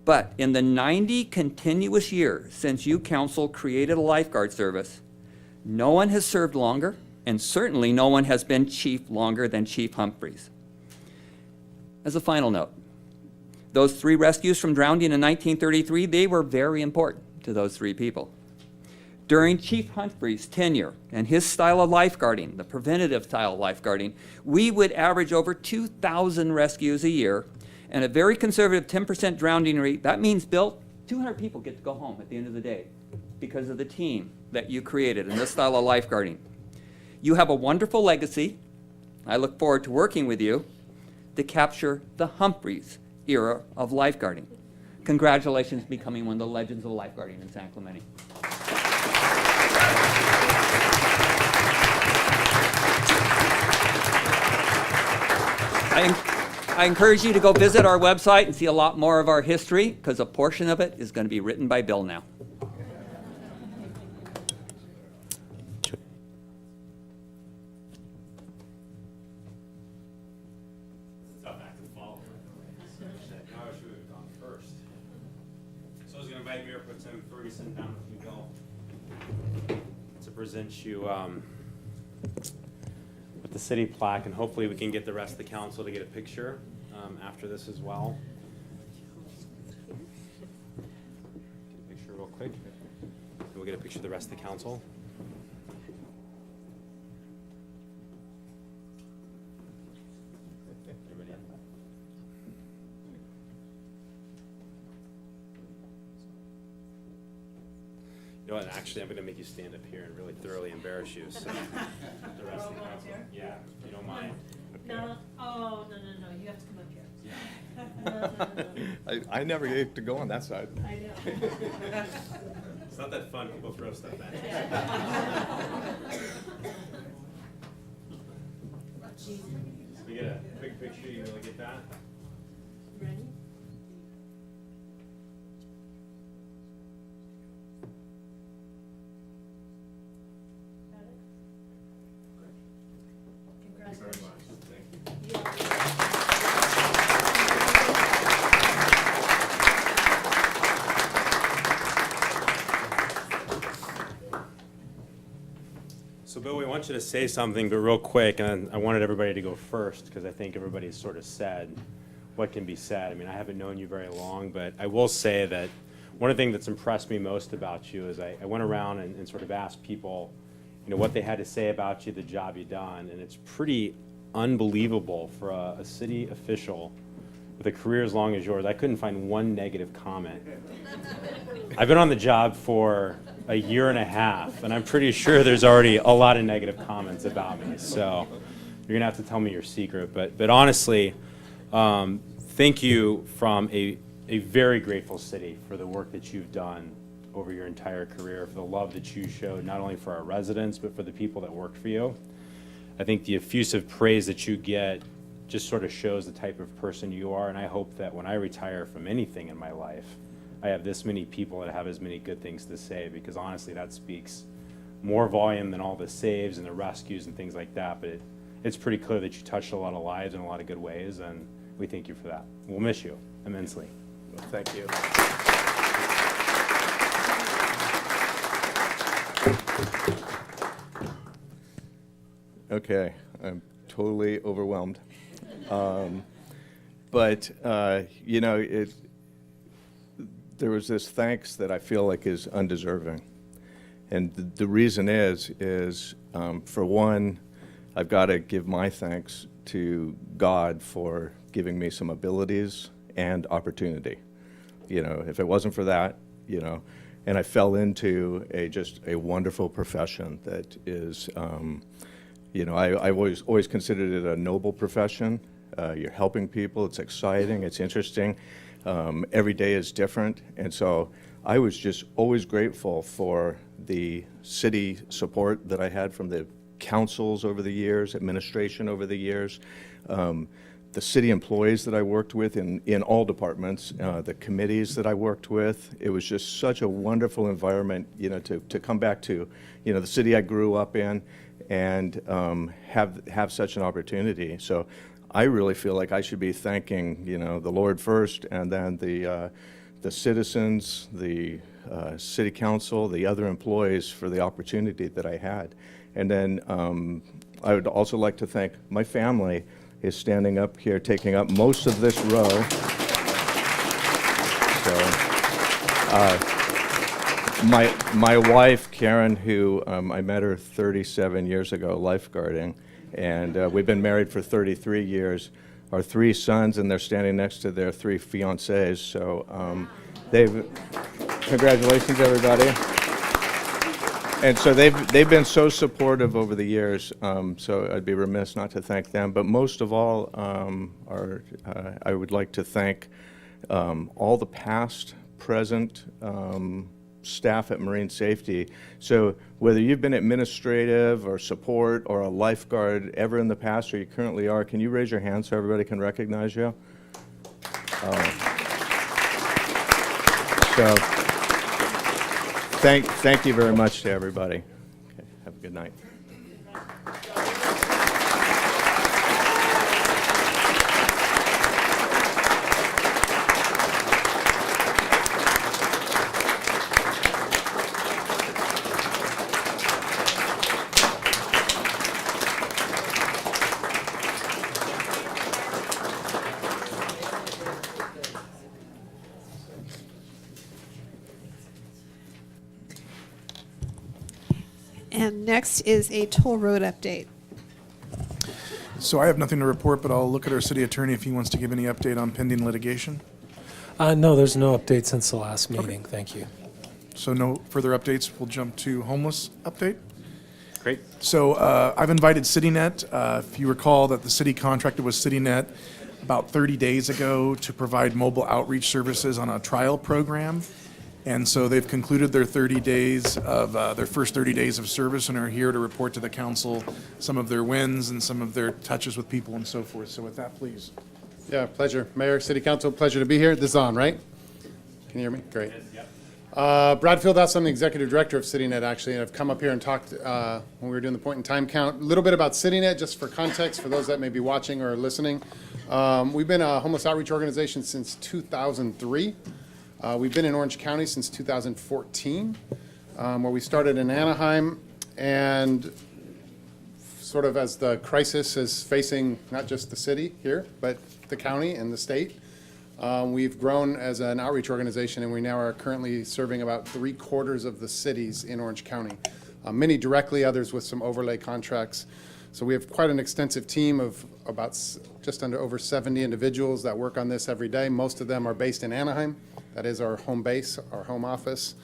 But in the 90 continuous years since you council created a lifeguard service, no one has served longer, and certainly no one has been chief longer than Chief Humphreys. As a final note, those 3 rescues from drowning in 1933, they were very important to those 3 people. During Chief Humphreys' tenure and his style of lifeguarding, the preventative style of lifeguarding, we would average over 2,000 rescues a year and a very conservative 10% drowning rate. That means, Bill, 200 people get to go home at the end of the day because of the team that you created and this style of lifeguarding. You have a wonderful legacy. I look forward to working with you to capture the Humphreys era of lifeguarding. Congratulations becoming one of the legends of lifeguarding in San Clemente. I encourage you to go visit our website and see a lot more of our history, because a portion of it is going to be written by Bill now. Down with you, Bill, to present you with the city plaque, and hopefully we can get the rest of the council to get a picture after this as well. Get a picture real quick, and we'll get a picture of the rest of the council. Go ahead. Actually, I'm going to make you stand up here and really thoroughly embarrass you. So the rest of the council. Yeah, if you don't mind. No, oh, no, you have to come up here. I never get to go on that side. I know. It's not that fun. People throw stuff at you. We get a quick picture. You really get that? Ready? Got it? Congratulations. So, Bill, we want you to say something, but real quick, and I wanted everybody to go first because I think everybody's sort of said what can be said. I mean, I haven't known you very long, but I will say that one of the things that's impressed me most about you is I went around and sort of asked people, you know, what they had to say about you, the job you've done, and it's pretty unbelievable for a city official with a career as long as yours. I couldn't find one negative comment. I've been on the job for a year and a half, and I'm pretty sure there's already a lot of negative comments about me. So you're gonna have to tell me your secret. But honestly, thank you from a very grateful city for the work that you've done over your entire career, for the love that you showed not only for our residents but for the people that worked for you. I think the effusive praise that you get just sort of shows the type of person you are, and I hope that when I retire from anything in my life, I have this many people that have as many good things to say, because honestly that speaks more volume than all the saves and the rescues and things like that. But it's pretty clear that you touched a lot of lives in a lot of good ways, and we thank you for that. We'll miss you immensely. Well, thank you. Okay, I'm totally overwhelmed. But you know, there was this thanks that I feel like is undeserving. And the reason is for one, I've got to give my thanks to God for giving me some abilities and opportunity. You know, if it wasn't for that, you know, and I fell into just a wonderful profession that is, you know, I always considered it a noble profession. You're helping people, it's exciting, it's interesting. Every day is different, and so I was just always grateful for the city support that I had from the councils over the years, administration over the years, the city employees that I worked with in all departments, the committees that I worked with. It was just such a wonderful environment, you know, to come back to, you know, the city I grew up in and have such an opportunity. So I really feel like I should be thanking, you know, the Lord first, and then the citizens, the city council, the other employees for the opportunity that I had. And then I would also like to thank my family is standing up here, taking up most of this row. So my wife, Karen, who I met her 37 years ago, lifeguarding, and we've been married for 33 years. Our 3 sons, and they're standing next to their 3 fiancés. So congratulations, everybody. And so they've been so supportive over the years. So I'd be remiss not to thank them. But most of all, I would like to thank all the past, present staff at Marine Safety. So whether you've been administrative or support or a lifeguard ever in the past or you currently are, can you raise your hand so everybody can recognize you? So thank you very much to everybody. Okay, have a good night. And next is a toll road update. So I have nothing to report, but I'll look at our city attorney if he wants to give any update on pending litigation. No, there's no update since the last meeting. Thank you. So no further updates. We'll jump to homeless update. Great. So I've invited CityNet. If you recall that the city contracted with CityNet about 30 days ago to provide mobile outreach services on a trial program. And so they've concluded their 30 days of, their first 30 days of service and are here to report to the council some of their wins and some of their touches with people and so forth. So with that, please. Yeah, pleasure. Mayor, City Council, pleasure to be here. This is on, right? Can you hear me? Great. Brad Fieldhouse, I'm the Executive Director of CityNet, actually, and I've come up here and talked when we were doing the point in time count, a little bit about CityNet, just for context, for those that may be watching or listening. We've been a homeless outreach organization since 2003. We've been in Orange County since 2014, where we started in Anaheim, and sort of as the crisis is facing not just the city here, but the county and the state, we've grown as an outreach organization, and we now are currently serving about 3/4 of the cities in Orange County. Many directly, others with some overlay contracts. So we have quite an extensive team of about just under over 70 individuals that work on this every day. Most of them are based in Anaheim. That is our home base, our home office.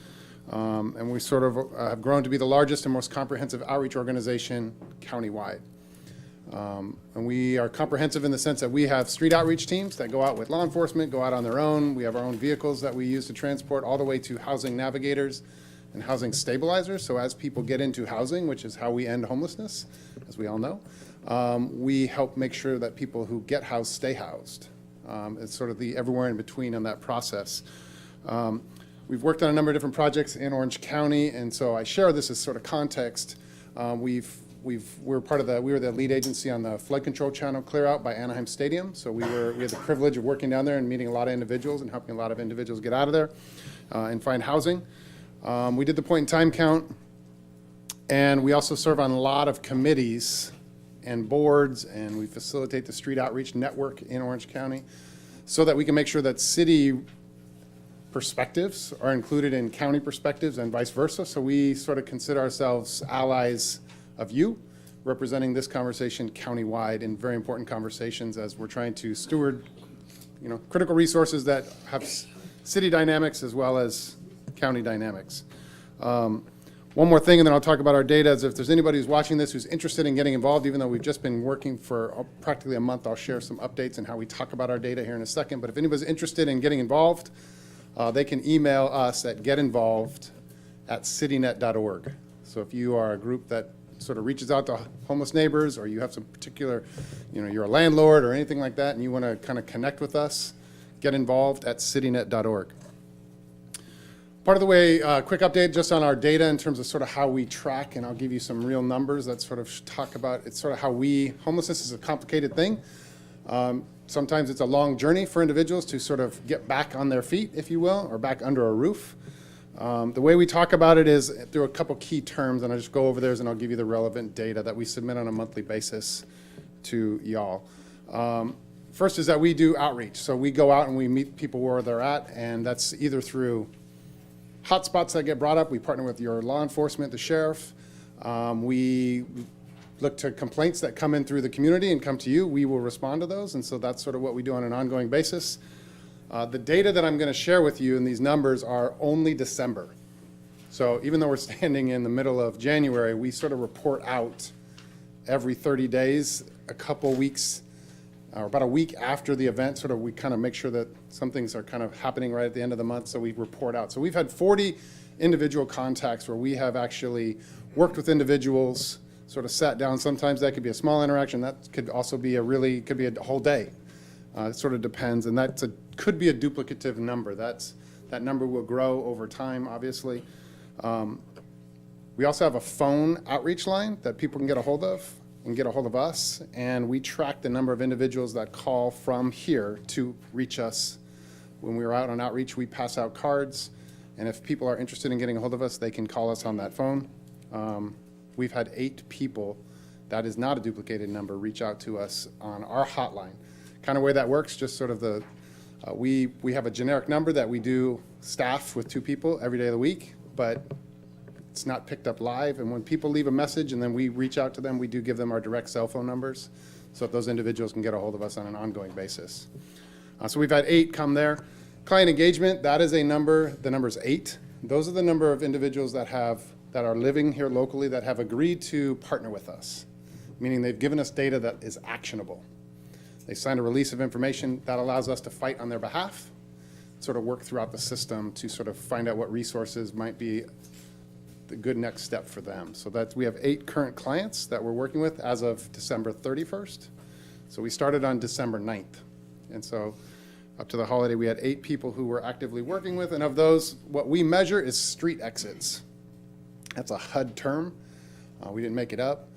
And we sort of have grown to be the largest and most comprehensive outreach organization countywide. And we are comprehensive in the sense that we have street outreach teams that go out with law enforcement, go out on their own. We have our own vehicles that we use to transport, all the way to housing navigators and housing stabilizers. So as people get into housing, which is how we end homelessness, as we all know, we help make sure that people who get housed stay housed. It's sort of the everywhere in between on that process. We've worked on a number of different projects in Orange County, and so I share this as sort of context. We were the lead agency on the flood control channel clear out by Anaheim Stadium. So we had the privilege of working down there and meeting a lot of individuals and helping a lot of individuals get out of there and find housing. We did the point in time count, and we also serve on a lot of committees and boards, and we facilitate the street outreach network in Orange County so that we can make sure that city perspectives are included in county perspectives and vice versa. So we sort of consider ourselves allies of you, representing this conversation countywide in very important conversations as we're trying to steward, critical resources that have city dynamics as well as county dynamics. One more thing, and then I'll talk about our data, is if there's anybody who's watching this who's interested in getting involved, even though we've just been working for practically a month, I'll share some updates and how we talk about our data here in a second. But if anybody's interested in getting involved, they can email us at getinvolved@citynet.org. So if you are a group that sort of reaches out to homeless neighbors, or you have some particular, you're a landlord or anything like that, and you want to kind of connect with us, getinvolved@citynet.org. Part of the way, quick update just on our data in terms of sort of how we track, and I'll give you some real numbers that sort of talk about, it's sort of how homelessness is a complicated thing. Sometimes it's a long journey for individuals to sort of get back on their feet, if you will, or back under a roof. The way we talk about it is through a couple key terms, and I'll just go over theirs and I'll give you the relevant data that we submit on a monthly basis to y'all. First is that we do outreach. So we go out and we meet people where they're at, and that's either through hotspots that get brought up. We partner with your law enforcement, the sheriff. We look to complaints that come in through the community and come to you. We will respond to those, and so that's sort of what we do on an ongoing basis. The data that I'm going to share with you in these numbers are only December. So even though we're standing in the middle of January, we sort of report out every 30 days, a couple weeks, or about a week after the event, sort of we kind of make sure that some things are kind of happening right at the end of the month, so we report out. So we've had 40 individual contacts where we have actually worked with individuals, sort of sat down. Sometimes that could be a small interaction. That could also be could be a whole day. It sort of depends, and could be a duplicative number. That number will grow over time, obviously. We also have a phone outreach line that people can get a hold of and get a hold of us, and we track the number of individuals that call from here to reach us. When we are out on outreach, we pass out cards, and if people are interested in getting a hold of us, they can call us on that phone. We've had 8 people, that is not a duplicated number, reach out to us on our hotline. Kind of way that works, just sort of we have a generic number that we do staff with 2 people every day of the week, but it's not picked up live. And when people leave a message and then we reach out to them, we do give them our direct cell phone numbers so that those individuals can get a hold of us on an ongoing basis. So we've had 8 come there. Client engagement, that is a number, the number's 8. those are the number of individuals that are living here locally that have agreed to partner with us, meaning they've given us data that is actionable. They signed a release of information that allows us to fight on their behalf, sort of work throughout the system to sort of find out what resources might be the good next step for them. So that we have 8 current clients that we're working with as of December 31st. So we started on December 9th. And so up to the holiday, we had 8 people who we're actively working with. And of those, what we measure is street exits. That's a HUD term. We didn't make it up.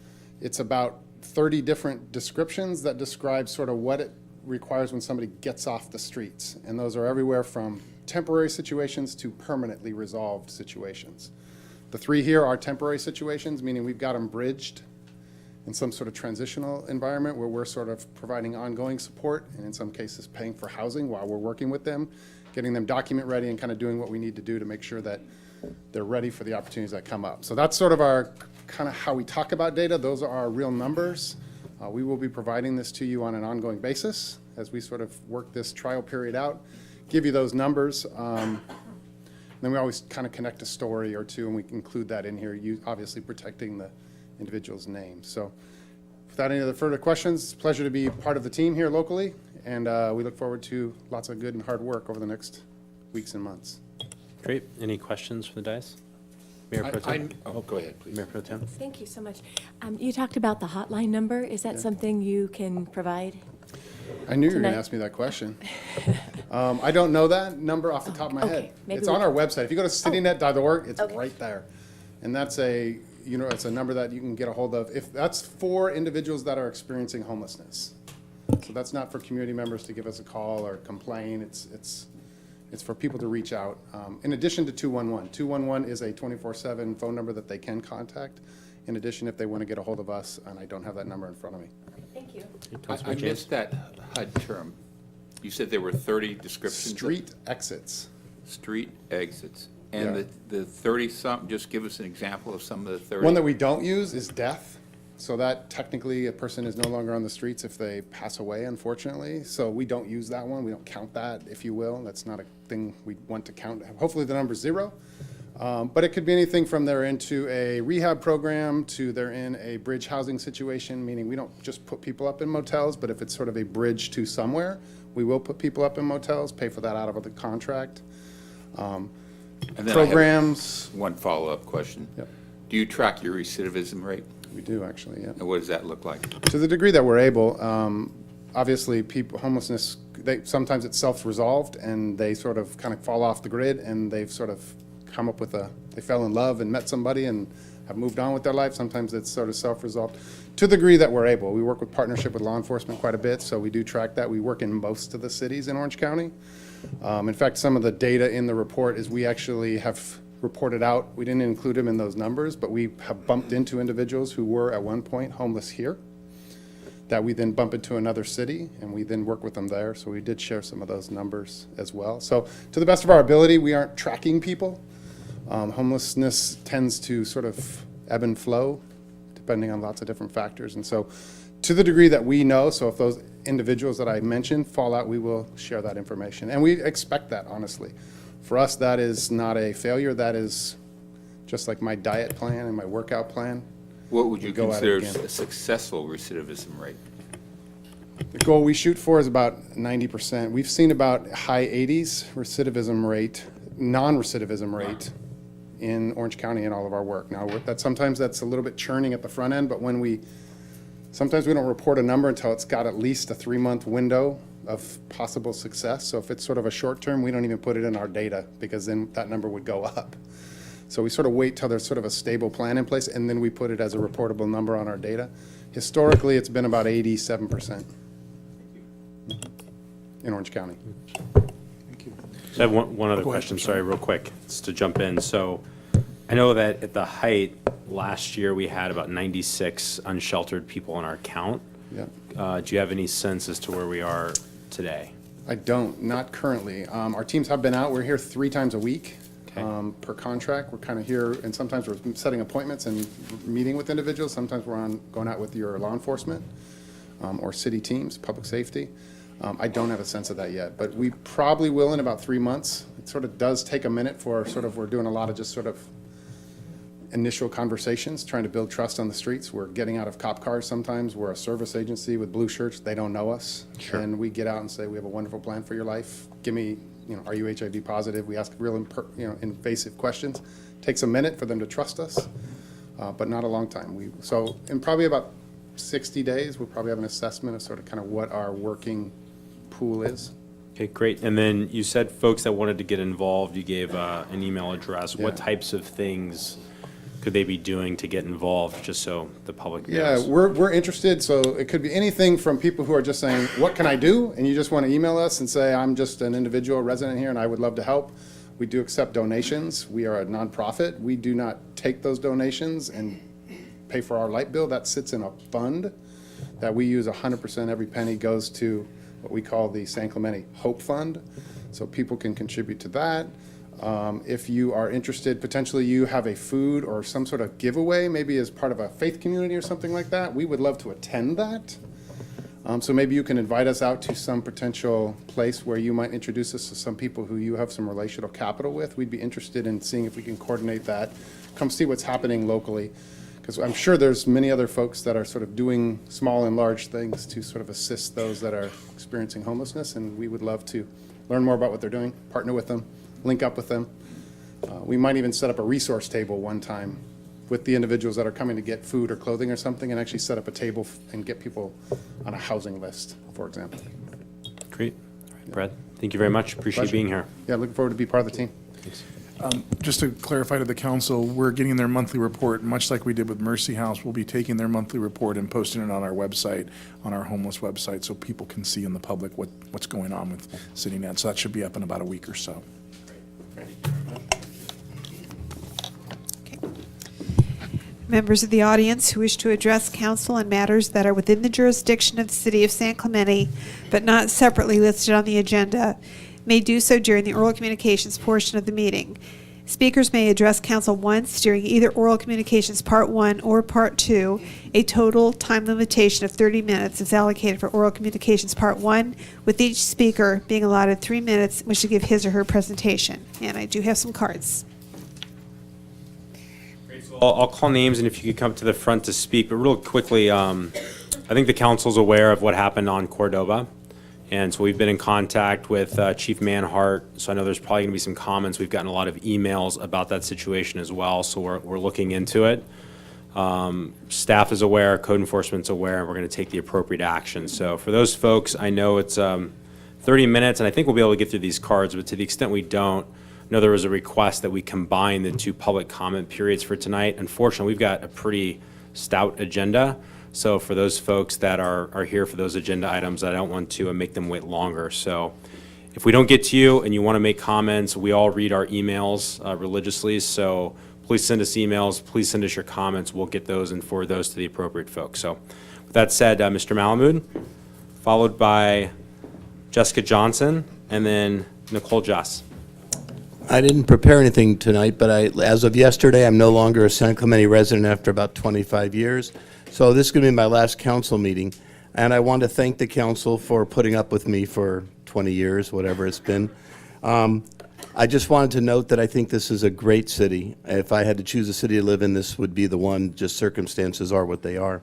It's about 30 different descriptions that describe sort of what it requires when somebody gets off the streets. And those are everywhere from temporary situations to permanently resolved situations. The 3 here are temporary situations, meaning we've got them bridged in some sort of transitional environment where we're sort of providing ongoing support and in some cases paying for housing while we're working with them, getting them document ready and kind of doing what we need to do to make sure that they're ready for the opportunities that come up. So that's sort of our kind of how we talk about data. Those are our real numbers. We will be providing this to you on an ongoing basis as we sort of work this trial period out, give you those numbers. Then we always kind of connect a story or two and we include that in here, you obviously protecting the individual's name. So without any other further questions, it's a pleasure to be part of the team here locally, and we look forward to lots of good and hard work over the next weeks and months. Great. Any questions from the dais? Mayor Pro Tem? Go ahead, please. Mayor Pro Tem? Thank you so much. You talked about the hotline number. Is that something you can provide? I knew you were going tonight? to ask me that question. I don't know that number off the top of my head. Maybe It's we on our can- website. If you go to citynet.org, it's Okay. right there. And that's it's a number that you can get a hold of. If that's for individuals that are experiencing homelessness. So that's not for community members to give us a call or complain. It's for people to reach out. In addition to 211. 211 is a 24/7 phone number that they can contact. In addition, if they want to get a hold of us, and I don't have that number in front of me. Thank you. I missed that HUD term. You said there were 30 descriptions. Street exits. Street exits. And Yeah. the 30-something, just give us an example of some of the 30. One that we don't use is death. So that technically a person is no longer on the streets if they pass away, unfortunately. So we don't use that one. We don't count that, if you will. That's not a thing we want to count. Hopefully the number's 0. But it could be anything from they're into a rehab program to they're in a bridge housing situation, meaning we don't just put people up in motels, but if it's sort of a bridge to somewhere, we will put people up in motels, pay for that out of the contract. And then I have Programs. one follow-up question. Yep. Do you track your recidivism rate? We do, actually, yeah. And what does that look like? To the degree that we're able, obviously, homelessness, sometimes it's self-resolved, and they sort of kind of fall off the grid, and they've sort of come up with they fell in love and met somebody and have moved on with their life. Sometimes it's sort of self-resolved. To the degree that we're able, we work with partnership with law enforcement quite a bit, so we do track that. We work in most of the cities in Orange County. In fact, some of the data in the report is we actually have reported out, we didn't include them in those numbers, but we have bumped into individuals who were at one point homeless here, that we then bump into another city, and we then work with them there. So we did share some of those numbers as well. So to the best of our ability, we aren't tracking people. Homelessness tends to sort of ebb and flow depending on lots of different factors. And so to the degree that we know, so if those individuals that I mentioned fall out, we will share that information. And we expect that, honestly. For us, that is not a failure. That is just like my diet plan and my workout plan. What would you go at it consider again. a successful recidivism rate? The goal we shoot for is about 90%. We've seen about high 80s recidivism rate, non-recidivism rate in Orange County in all of our work. Now, sometimes that's a little bit churning at the front end, but sometimes we don't report a number until it's got at least a 3-month window of possible success. So if it's sort of a short term, we don't even put it in our data because then that number would go up. So we sort of wait till there's sort of a stable plan in place, and then we put it as a reportable number on our data. Historically, it's been about 87% in Orange County. So I have one other question, sorry, real quick, just to jump in. So I know that at the height, last year, we had about 96 unsheltered people on our count. Yeah. Do you have any sense as to where we are today? I don't, not currently. Our teams have been out. We're here 3 times a week per contract. We're kind of here, and sometimes we're setting appointments and meeting with individuals. Sometimes we're going out with your law enforcement or city teams, public safety. I don't have a sense of that yet, but we probably will in about 3 months. it sort of does take a minute for we're doing a lot of just sort of initial conversations, trying to build trust on the streets. We're getting out of cop cars sometimes. We're a service agency with blue shirts. They don't know us. Sure. And we get out and say, we have a wonderful plan for your life. Give me, are you HIV positive? We ask real, invasive questions. Takes a minute for them to trust us, but not a long time. So in probably about 60 days, we'll probably have an assessment of sort of kind of what our working pool is. Okay, great. And then you said folks that wanted to get involved, you gave an email address. What types of things could they be doing to get involved, just so the public knows? Yeah, we're interested, so it could be anything from people who are just saying, what can I do? And you just want to email us and say, I'm just an individual resident here and I would love to help. We do accept donations. We are a nonprofit. We do not take those donations and pay for our light bill. That sits in a fund that we use 100%. Every penny goes to what we call the San Clemente Hope Fund. So people can contribute to that. If you are interested, potentially you have a food or some sort of giveaway, maybe as part of a faith community or something like that, we would love to attend that. So maybe you can invite us out to some potential place where you might introduce us to some people who you have some relational capital with. We'd be interested in seeing if we can coordinate that. Come see what's happening locally, because I'm sure there's many other folks that are sort of doing small and large things to sort of assist those that are experiencing homelessness, and we would love to learn more about what they're doing, partner with them, link up with them. We might even set up a resource table one time with the individuals that are coming to get food or clothing or something, and actually set up a table and get people on a housing list, for example. Great. All right, Brad, thank you very much. Appreciate Pleasure. being here. Yeah, looking forward to be part of the team. Thanks. Just to clarify to the council, we're getting their monthly report, much like we did with Mercy House. We'll be taking their monthly report and posting it on our website, on our homeless website, so people can see in the public what's going on with CityNet. So that should be up in about a week or so. Members of the audience who wish to address council on matters that are within the jurisdiction of the city of San Clemente, but not separately listed on the agenda, may do so during the oral communications portion of the meeting. Speakers may address council once during either oral communications part 1 or part 2. A total time limitation of 30 minutes is allocated for oral communications part 1, with each speaker being allotted 3 minutes, which should give his or her presentation. And I do have some cards. I'll call names, and if you could come to the front to speak. But real quickly, I think the council's aware of what happened on Cordova. And so we've been in contact with Chief Manhart. So I know there's probably going to be some comments. We've gotten a lot of emails about that situation as well. So we're looking into it. Staff is aware, code enforcement's aware, and we're going to take the appropriate action. So for those folks, I know it's 30 minutes, and I think we'll be able to get through these cards. But to the extent we don't, I know there was a request that we combine the 2 public comment periods for tonight. Unfortunately, we've got a pretty stout agenda. So for those folks that are here for those agenda items, I don't want to make them wait longer. So if we don't get to you and you want to make comments, we all read our emails religiously. So please send us emails. Please send us your comments. We'll get those and forward those to the appropriate folks. So with that said, Mr. Malamud, followed by Jessica Johnson, and then Nicole Joss. I didn't prepare anything tonight, but as of yesterday, I'm no longer a San Clemente resident after about 25 years. So this is going to be my last council meeting, and I want to thank the council for putting up with me for 20 years, whatever it's been. I just wanted to note that I think this is a great city. If I had to choose a city to live in, this would be the one. Just circumstances are what they are.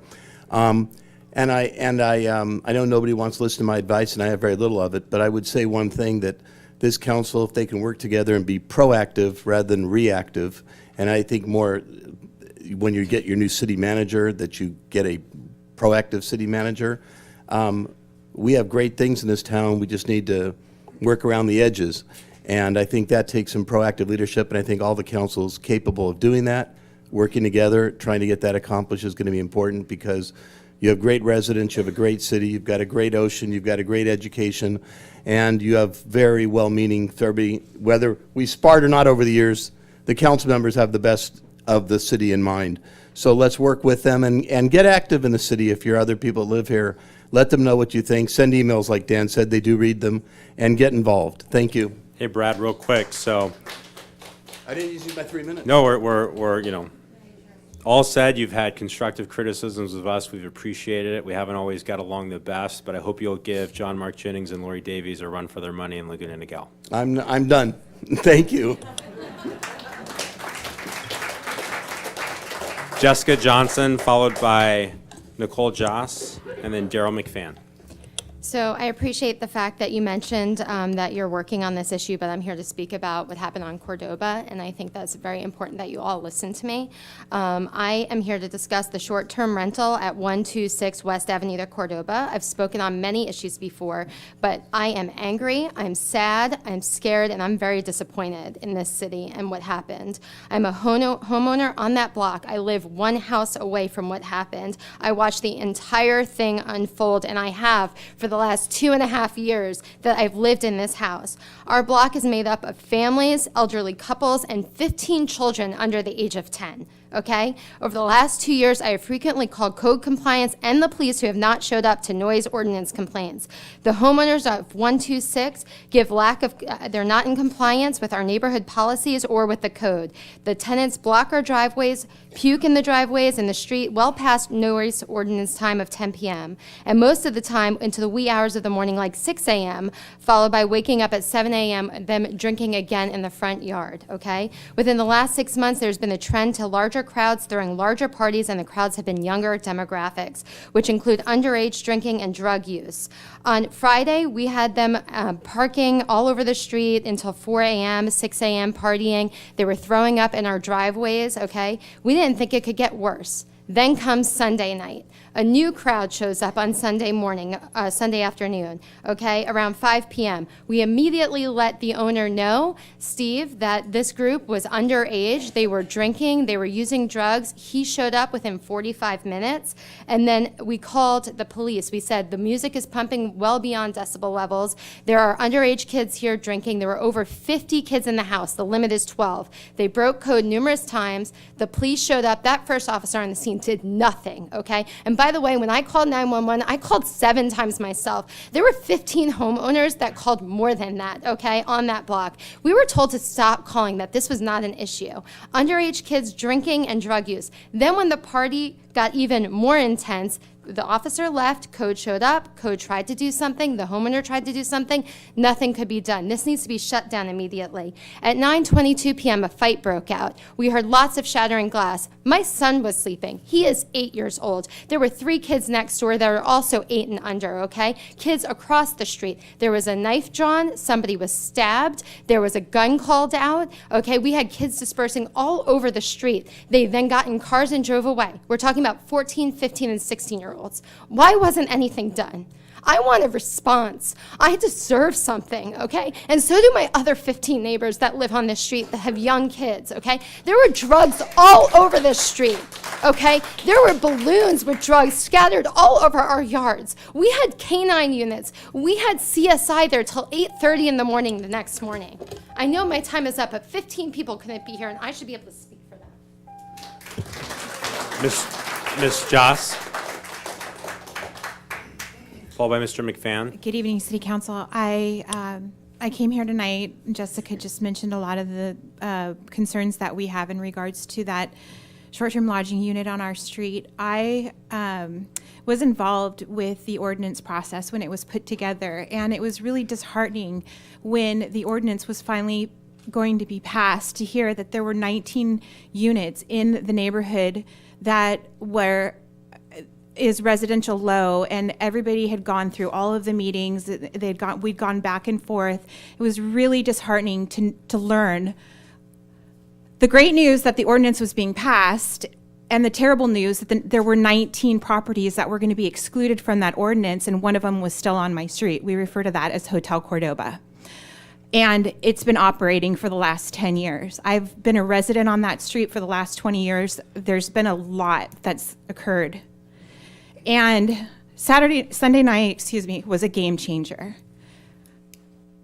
I know nobody wants to listen to my advice, and I have very little of it, but I would say one thing, that this council, if they can work together and be proactive rather than reactive, and I think more when you get your new city manager, that you get a proactive city manager. We have great things in this town. We just need to work around the edges. And I think that takes some proactive leadership, and I think all the council's capable of doing that. Working together, trying to get that accomplished is going to be important, because you have great residents, you have a great city, you've got a great ocean, you've got a great education, and you have very well-meaning, whether we sparred or not over the years, the council members have the best of the city in mind. So let's work with them and get active in the city. If you're other people that live here, let them know what you think. Send emails like Dan said, they do read them, and get involved. Thank you. Hey, Brad, real quick. So I didn't use my 3 minutes. no, we're All said, you've had constructive criticisms of us. We've appreciated it. We haven't always got along the best, but I hope you'll give John Mark Jennings and Lori Davies a run for their money in Laguna Niguel. I'm done. Thank you. Jessica Johnson, followed by Nicole Joss, and then Daryl McFan. So I appreciate the fact that you mentioned that you're working on this issue, but I'm here to speak about what happened on Cordoba, and I think that's very important that you all listen to me. I am here to discuss the short-term rental at 126 West Avenida, Cordoba. I've spoken on many issues before, but I am angry, I'm sad, I'm scared, and I'm very disappointed in this city and what happened. I'm a homeowner on that block. I live one house away from what happened. I watched the entire thing unfold, and I have for the last 2.5 years that I've lived in this house. Our block is made up of families, elderly couples, and 15 children under the age of 10. Okay? Over the last 2 years, I have frequently called code compliance and the police who have not showed up to noise ordinance complaints. The homeowners of 126 they're not in compliance with our neighborhood policies or with the code. The tenants block our driveways, puke in the driveways and the street well past noise ordinance time of 10 p.m. and most of the time into the wee hours of the morning, like 6 a.m., followed by waking up at 7 a.m., them drinking again in the front yard, okay? Within the last 6 months, there's been a trend to larger crowds throwing larger parties, and the crowds have been younger demographics, which include underage drinking and drug use. On Friday, we had them parking all over the street until 4 a.m., 6 a.m., partying. They were throwing up in our driveways, okay? We didn't think it could get worse. Then comes Sunday night. A new crowd shows up on Sunday morning, Sunday afternoon, okay, around 5 p.m. We immediately let the owner know, Steve, that this group was underage. They were drinking. They were using drugs. He showed up within 45 minutes, and then we called the police. We said the music is pumping well beyond decibel levels. There are underage kids here drinking. There were over 50 kids in the house. The limit is 12. They broke code numerous times. The police showed up. That first officer on the scene did nothing, okay? And by the way, when I called 911, I called 7 times myself. There were 15 homeowners that called more than that, okay, on that block. We were told to stop calling, that this was not an issue. Underage kids drinking and drug use. Then when the party got even more intense, the officer left, code showed up, code tried to do something, the homeowner tried to do something, nothing could be done. This needs to be shut down immediately. At 9:22 p.m., a fight broke out. We heard lots of shattering glass. My son was sleeping. He is 8 years old. There were 3 kids next door that are also 8 and under, okay? Kids across the street. There was a knife drawn, somebody was stabbed, there was a gun called out, okay? We had kids dispersing all over the street. They then got in cars and drove away. We're talking about 14, 15, and 16-year-olds. Why wasn't anything done? I want a response. I deserve something, okay? And so do my other 15 neighbors that live on this street that have young kids, okay? There were drugs all over this street, okay? There were balloons with drugs scattered all over our yards. We had K-9 units. We had CSI there till 8:30 in the morning the next morning. I know my time is up, but 15 people couldn't be here, and I should be able to speak for them. Ms. Joss. Followed by Mr. McFan. Good evening, City Council. I came here tonight. Jessica just mentioned a lot of the concerns that we have in regards to that short-term lodging unit on our street. I was involved with the ordinance process when it was put together, and it was really disheartening when the ordinance was finally going to be passed to hear that there were 19 units in the neighborhood that is residential low, and everybody had gone through all of the meetings. We'd gone back and forth. It was really disheartening to learn the great news that the ordinance was being passed, and the terrible news that there were 19 properties that were going to be excluded from that ordinance, and one of them was still on my street. We refer to that as Hotel Cordoba. And it's been operating for the last 10 years. I've been a resident on that street for the last 20 years. There's been a lot that's occurred. And Sunday night, was a game changer.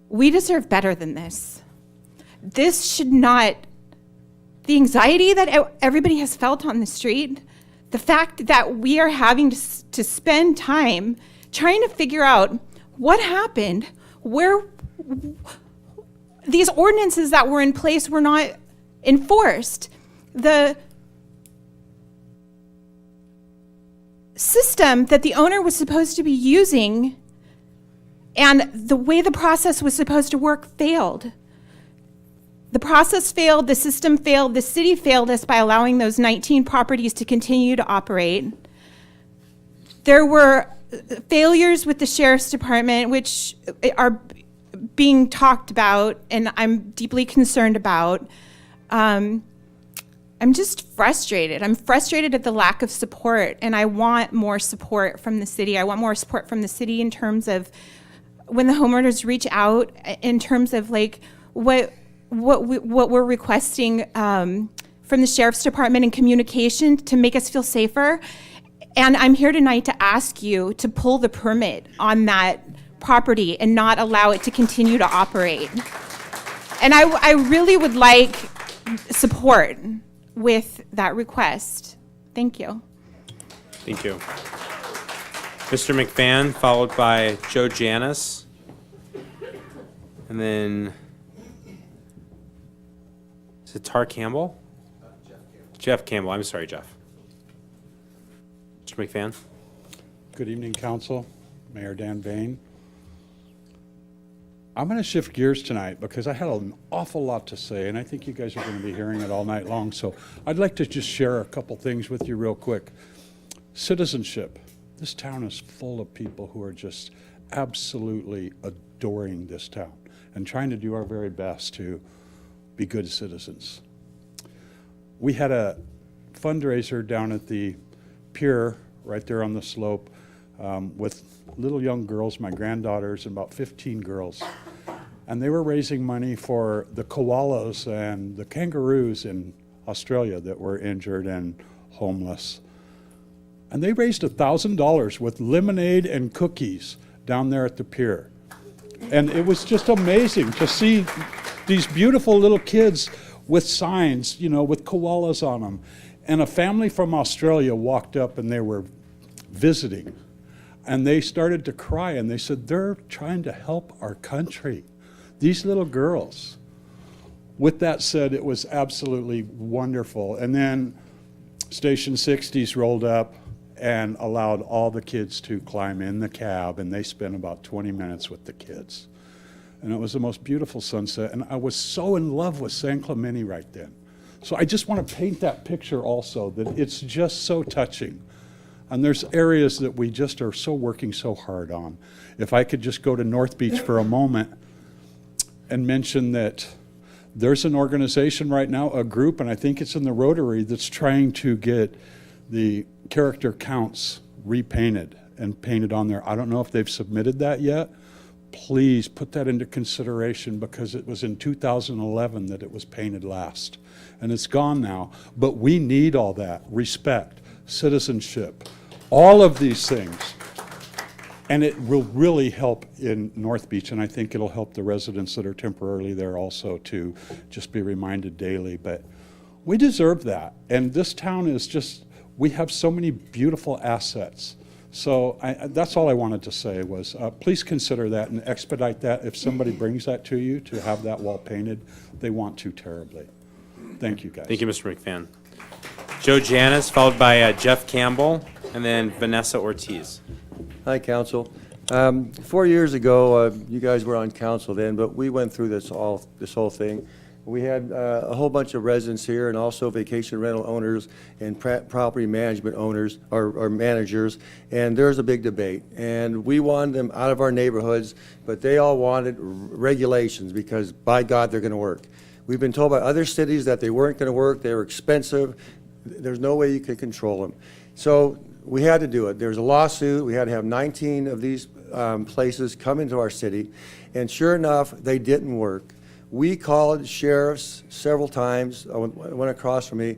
We deserve better than this. This should not, the anxiety that everybody has felt on the street, the fact that we are having to spend time trying to figure out what happened, where these ordinances that were in place were not enforced. system that the owner was supposed to be using and the way the process was supposed to work failed. The process failed, the system failed, the city failed us by allowing those 19 properties to continue to operate. There were failures with the sheriff's department, which are being talked about and I'm deeply concerned about. I'm just frustrated. I'm frustrated at the lack of support, and I want more support from the city. I want more support from the city in terms of when the homeowners reach out, in terms of like what we're requesting from the sheriff's department and communication to make us feel safer. And I'm here tonight to ask you to pull the permit on that property and not allow it to continue to operate. And I really would like support with that request. Thank you. Thank you. Mr. McFan, followed by Joe Janis. And then, is it Tar Campbell? Jeff Campbell. I'm sorry, Jeff. Mr. McFan. Good evening, Council. Mayor Dan Bain. I'm going to shift gears tonight because I had an awful lot to say, and I think you guys are going to be hearing it all night long. So I'd like to just share a couple things with you real quick. Citizenship. This town is full of people who are just absolutely adoring this town and trying to do our very best to be good citizens. We had a fundraiser down at the pier right there on the slope with little young girls, my granddaughters, and about 15 girls. And they were raising money for the koalas and the kangaroos in Australia that were injured and homeless. And they raised $1,000 with lemonade and cookies down there at the pier. And it was just amazing to see these beautiful little kids with signs, you know, with koalas on them. And a family from Australia walked up and they were visiting. And they started to cry and they said, they're trying to help our country. These little girls. With that said, it was absolutely wonderful. And then Station 60s rolled up and allowed all the kids to climb in the cab, and they spent about 20 minutes with the kids. And it was the most beautiful sunset, and I was so in love with San Clemente right then. So I just want to paint that picture also, that it's just so touching. And there's areas that we just are so working so hard on. If I could just go to North Beach for a moment and mention that there's an organization right now, a group, and I think it's in the Rotary, that's trying to get the character counts repainted and painted on there. I don't know if they've submitted that yet. Please put that into consideration because it was in 2011 that it was painted last. And it's gone now, but we need all that. Respect, citizenship, all of these things. And it will really help in North Beach, and I think it'll help the residents that are temporarily there also to just be reminded daily. But we deserve that. And this town is just, we have so many beautiful assets. So that's all I wanted to say was, please consider that and expedite that. If somebody brings that to you to have that wall painted, they want to terribly. Thank you, guys. Thank you, Mr. McFan. Joe Janis, followed by Jeff Campbell, and then Vanessa Ortiz. Hi, Council. 4 years ago, you guys were on council then, but we went through this whole thing. We had a whole bunch of residents here and also vacation rental owners and property management owners or managers, and there was a big debate. And we wanted them out of our neighborhoods, but they all wanted regulations because, by God, they're going to work. We've been told by other cities that they weren't going to work, they were expensive, there's no way you could control them. So we had to do it. There was a lawsuit, we had to have 19 of these places come into our city, and sure enough, they didn't work. We called sheriffs several times. I went across from me.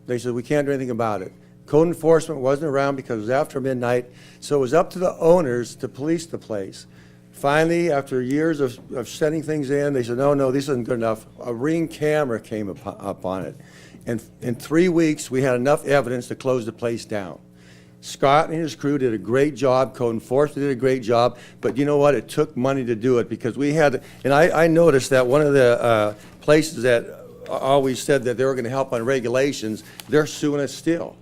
They said, we can't do anything about it. Code enforcement wasn't around because it was after midnight, so it was up to the owners to police the place. Finally, after years of sending things in, they said, no, this isn't good enough. A Ring camera came up on it. And in 3 weeks, we had enough evidence to close the place down. Scott and his crew did a great job. Code enforcement did a great job. But you know what? It took money to do it because we had, and I noticed that one of the places that always said that they were going to help on regulations, they're suing us still.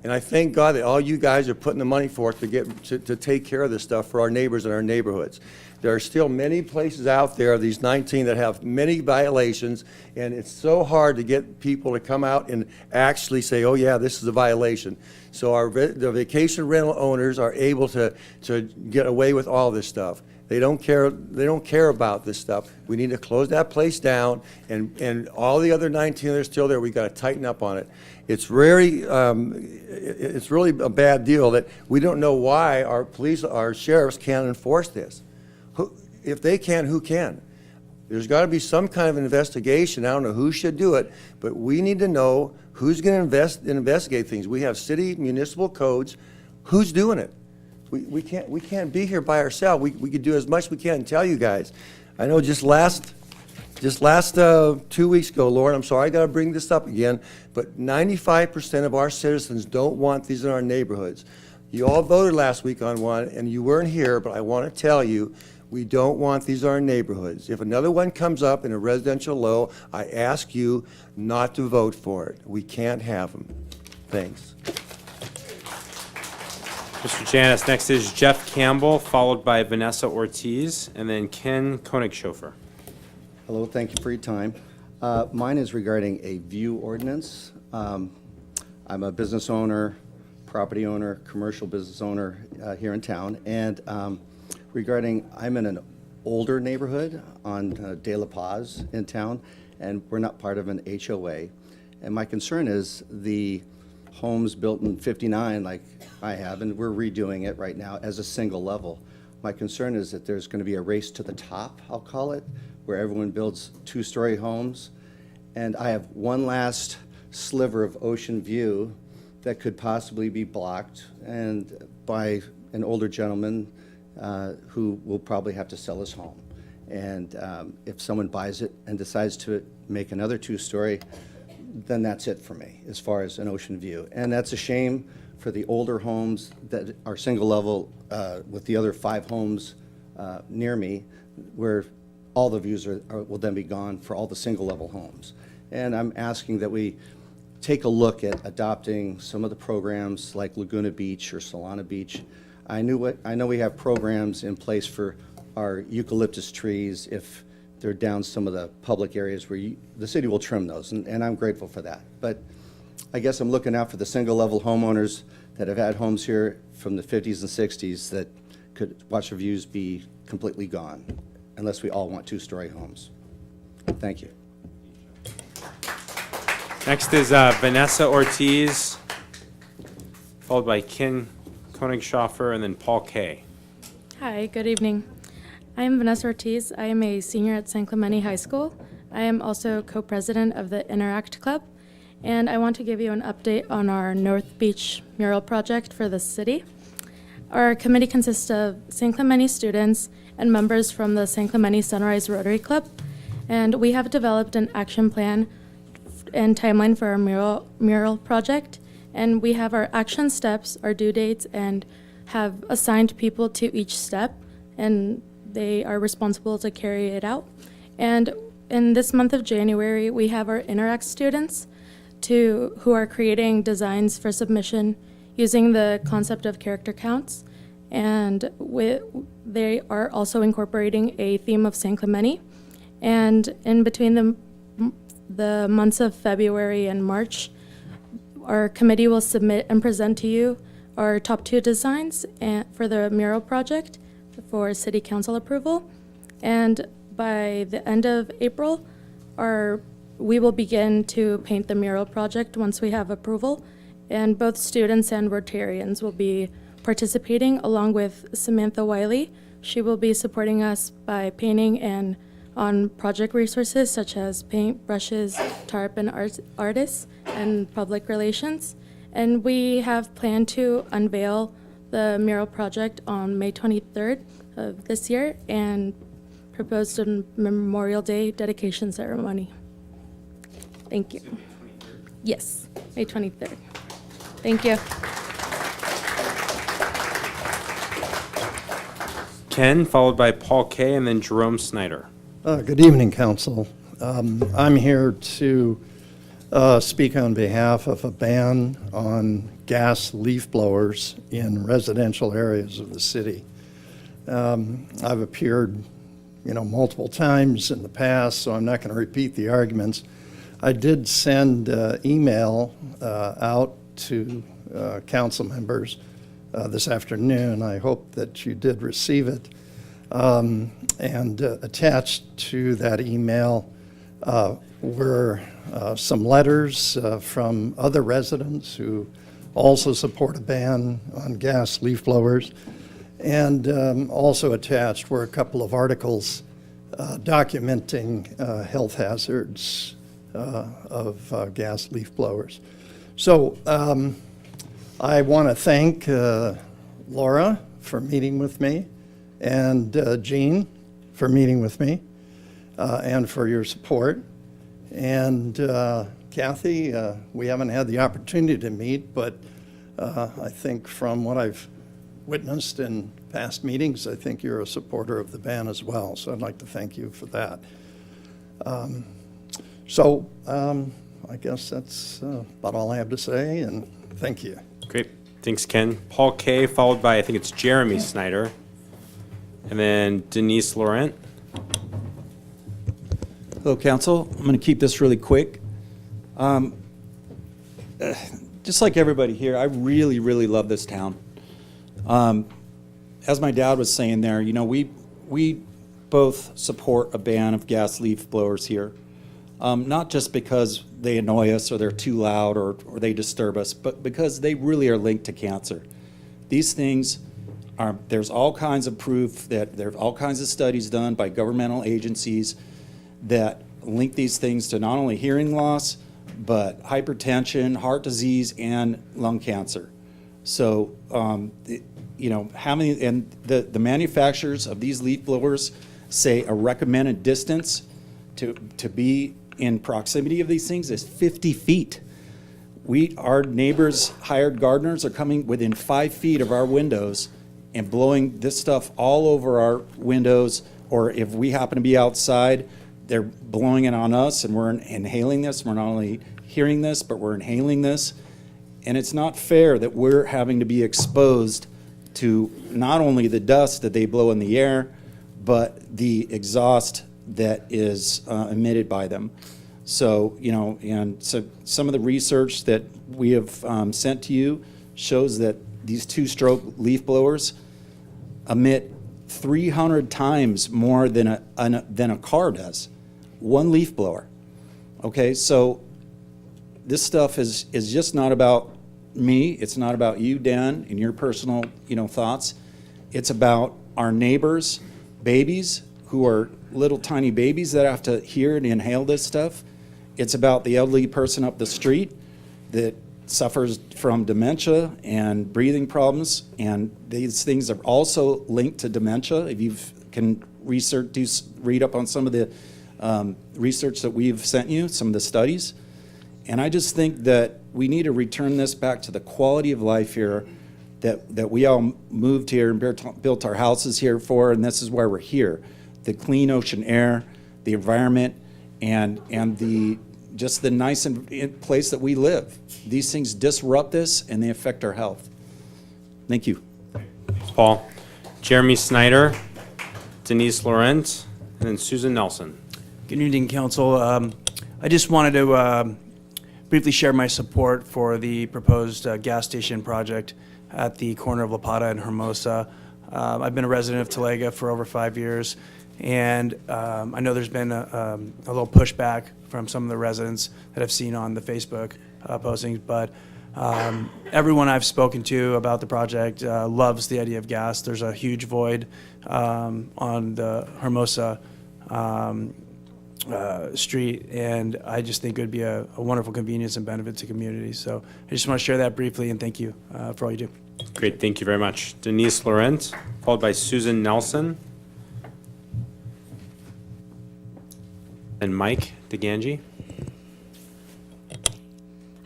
And I thank God that all you guys are putting the money forth to take care of this stuff for our neighbors in our neighborhoods. There are still many places out there, these 19, that have many violations, and it's so hard to get people to come out and actually say, oh yeah, this is a violation. So the vacation rental owners are able to get away with all this stuff. They don't care about this stuff. We need to close that place down, and all the other 19 that are still there, we've got to tighten up on it. It's really a bad deal that we don't know why our police, our sheriffs can't enforce this. If they can, who can? There's got to be some kind of investigation. I don't know who should do it, but we need to know who's going to investigate things. We have city municipal codes. Who's doing it? We can't be here by ourselves. We could do as much as we can and tell you guys. I know just last 2 weeks ago, Lauren, I'm sorry I got to bring this up again, but 95% of our citizens don't want these in our neighborhoods. You all voted last week on one, and you weren't here, but I want to tell you, we don't want these in our neighborhoods. If another one comes up in a residential low, I ask you not to vote for it. We can't have them. Thanks. Mr. Janis, next is Jeff Campbell, followed by Vanessa Ortiz, and then Ken Koenigshofer. Hello, thank you for your time. Mine is regarding a view ordinance. I'm a business owner, property owner, commercial business owner here in town, and I'm in an older neighborhood on De La Paz in town, and we're not part of an HOA. And my concern is the homes built in '59, like I have, and we're redoing it right now as a single level. My concern is that there's going to be a race to the top, I'll call it, where everyone builds two-story homes. And I have one last sliver of ocean view that could possibly be blocked and by an older gentleman who will probably have to sell his home. And if someone buys it and decides to make another two-story, then that's it for me as far as an ocean view. And that's a shame for the older homes that are single level with the other 5 homes near me, where all the views will then be gone for all the single level homes. And I'm asking that we take a look at adopting some of the programs like Laguna Beach or Solana Beach. I know we have programs in place for our eucalyptus trees if they're down some of the public areas where the city will trim those, and I'm grateful for that. But I guess I'm looking out for the single-level homeowners that have had homes here from the 50s and 60s that could watch their views be completely gone, unless we all want two-story homes. Thank you. Next is Vanessa Ortiz, followed by Ken Koenigshofer, and then Paul Kay. Hi, good evening. I am Vanessa Ortiz. I am a senior at San Clemente High School. I am also co-president of the Interact Club, and I want to give you an update on our North Beach mural project for the city. Our committee consists of San Clemente students and members from the San Clemente Sunrise Rotary Club, and we have developed an action plan and timeline for our mural project, and we have our action steps, our due dates, and have assigned people to each step, and they are responsible to carry it out. And in this month of January, we have our Interact students who are creating designs for submission using the concept of character counts. And they are also incorporating a theme of San Clemente. And in between the months of February and March, our committee will submit and present to you our top 2 designs for the mural project for city council approval. And by the end of April, we will begin to paint the mural project once we have approval. And both students and Rotarians will be participating along with Samantha Wiley. She will be supporting us by painting and on project resources such as paint, brushes, tarp, and artists, and public relations. And we have planned to unveil the mural project on May 23rd of this year and proposed a Memorial Day dedication ceremony. Thank you. Yes, May 23rd. Thank you. Ken, followed by Paul Kay, and then Jerome Snyder. Good evening, Council. I'm here to speak on behalf of a ban on gas leaf blowers in residential areas of the city. I've appeared, multiple times in the past, so I'm not going to repeat the arguments. I did send email out to council members this afternoon. I hope that you did receive it. And attached to that email were some letters from other residents who also support a ban on gas leaf blowers. And also attached were a couple of articles documenting health hazards of gas leaf blowers. So I want to thank Laura for meeting with me, and Jean for meeting with me, and for your support. And Kathy, we haven't had the opportunity to meet, but I think from what I've witnessed in past meetings, I think you're a supporter of the ban as well. So I'd like to thank you for that. I guess that's about all I have to say, and thank you. Great. Thanks, Ken. Paul K., followed by, I think it's Jeremy Snyder, and then Denise Laurent. Hello, Council. I'm going to keep this really quick. Just like everybody here, I really, really love this town. As my dad was saying there, we both support a ban of gas leaf blowers here. Not just because they annoy us or they're too loud or they disturb us, but because they really are linked to cancer. These things there's all kinds of proof that there's all kinds of studies done by governmental agencies that link these things to not only hearing loss, but hypertension, heart disease, and lung cancer. So, the manufacturers of these leaf blowers say a recommended distance to be in proximity of these things is 50 feet. Our neighbors, hired gardeners, are coming within 5 feet of our windows and blowing this stuff all over our windows, or if we happen to be outside, they're blowing it on us and we're inhaling this. We're not only hearing this, but we're inhaling this. And it's not fair that we're having to be exposed to not only the dust that they blow in the air, but the exhaust that is emitted by them. So, so some of the research that we have sent to you shows that these two-stroke leaf blowers emit 300 times more than a car does. One leaf blower. Okay, so this stuff is just not about me. It's not about you, Dan, and your personal, thoughts. It's about our neighbors, babies who are little tiny babies that have to hear and inhale this stuff. It's about the elderly person up the street that suffers from dementia and breathing problems, and these things are also linked to dementia. If you can read up on some of the research that we've sent you, some of the studies. And I just think that we need to return this back to the quality of life here that we all moved here and built our houses here for, and this is why we're here. The clean ocean air, the environment, and the nice place that we live. These things disrupt this and they affect our health. Thank you. Thanks, Paul. Jeremy Snyder, Denise Laurent, and then Susan Nelson. Good evening, Council. I just wanted to briefly share my support for the proposed gas station project at the corner of La Plata and Hermosa. I've been a resident of Talega for over 5 years, and I know there's been a little pushback from some of the residents that I've seen on the Facebook postings, but everyone I've spoken to about the project loves the idea of gas. There's a huge void on the Hermosa street, and I just think it would be a wonderful convenience and benefit to communities. So I just want to share that briefly, and thank you for all you do. Great, thank you very much. Denise Laurent, followed by Susan Nelson. And Mike DeGangi.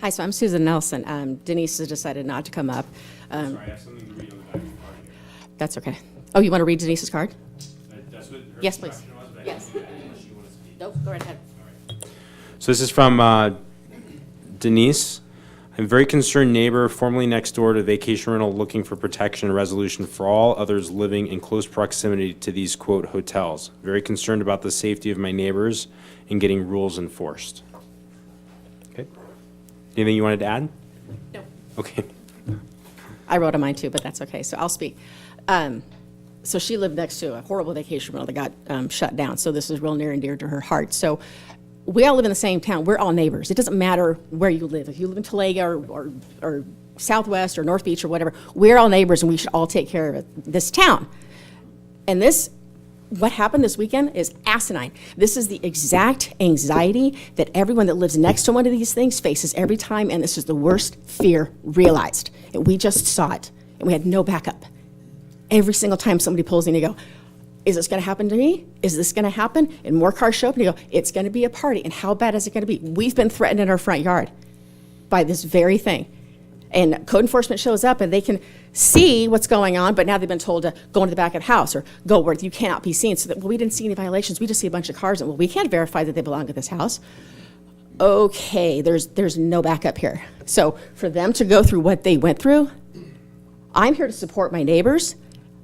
Hi, so I'm Susan Nelson. Denise has decided not to come up. Sorry, I have something to read on the back of your card here. That's okay. Oh, you want to read Denise's card? That's what her Yes, please. question was, but I Yes. didn't know unless you want to speak. Nope, go right ahead. So this is from Denise, I'm a very concerned neighbor, formerly next door to vacation rental, looking for protection and resolution for all others living in close proximity to these, quote, hotels. Very concerned about the safety of my neighbors and getting rules enforced. Okay. Anything you wanted to add? No. Okay. I wrote on mine too, but that's okay, so I'll speak. So she lived next to a horrible vacation rental that got shut down, so this is real near and dear to her heart. So we all live in the same town. We're all neighbors. It doesn't matter where you live. If you live in Talega or Southwest or North Beach or whatever, we're all neighbors and we should all take care of this town. And what happened this weekend is asinine. This is the exact anxiety that everyone that lives next to one of these things faces every time, and this is the worst fear realized. And we just saw it, and we had no backup. Every single time somebody pulls in, you go, is this going to happen to me? Is this going to happen? And more cars show up, and you go, it's going to be a party. And how bad is it going to be? We've been threatened in our front yard by this very thing. And code enforcement shows up, and they can see what's going on, but now they've been told to go into the back of the house or go where you cannot be seen. So that, well, we didn't see any violations. We just see a bunch of cars, and well, we can't verify that they belong to this house. Okay, there's no backup here. So for them to go through what they went through, I'm here to support my neighbors.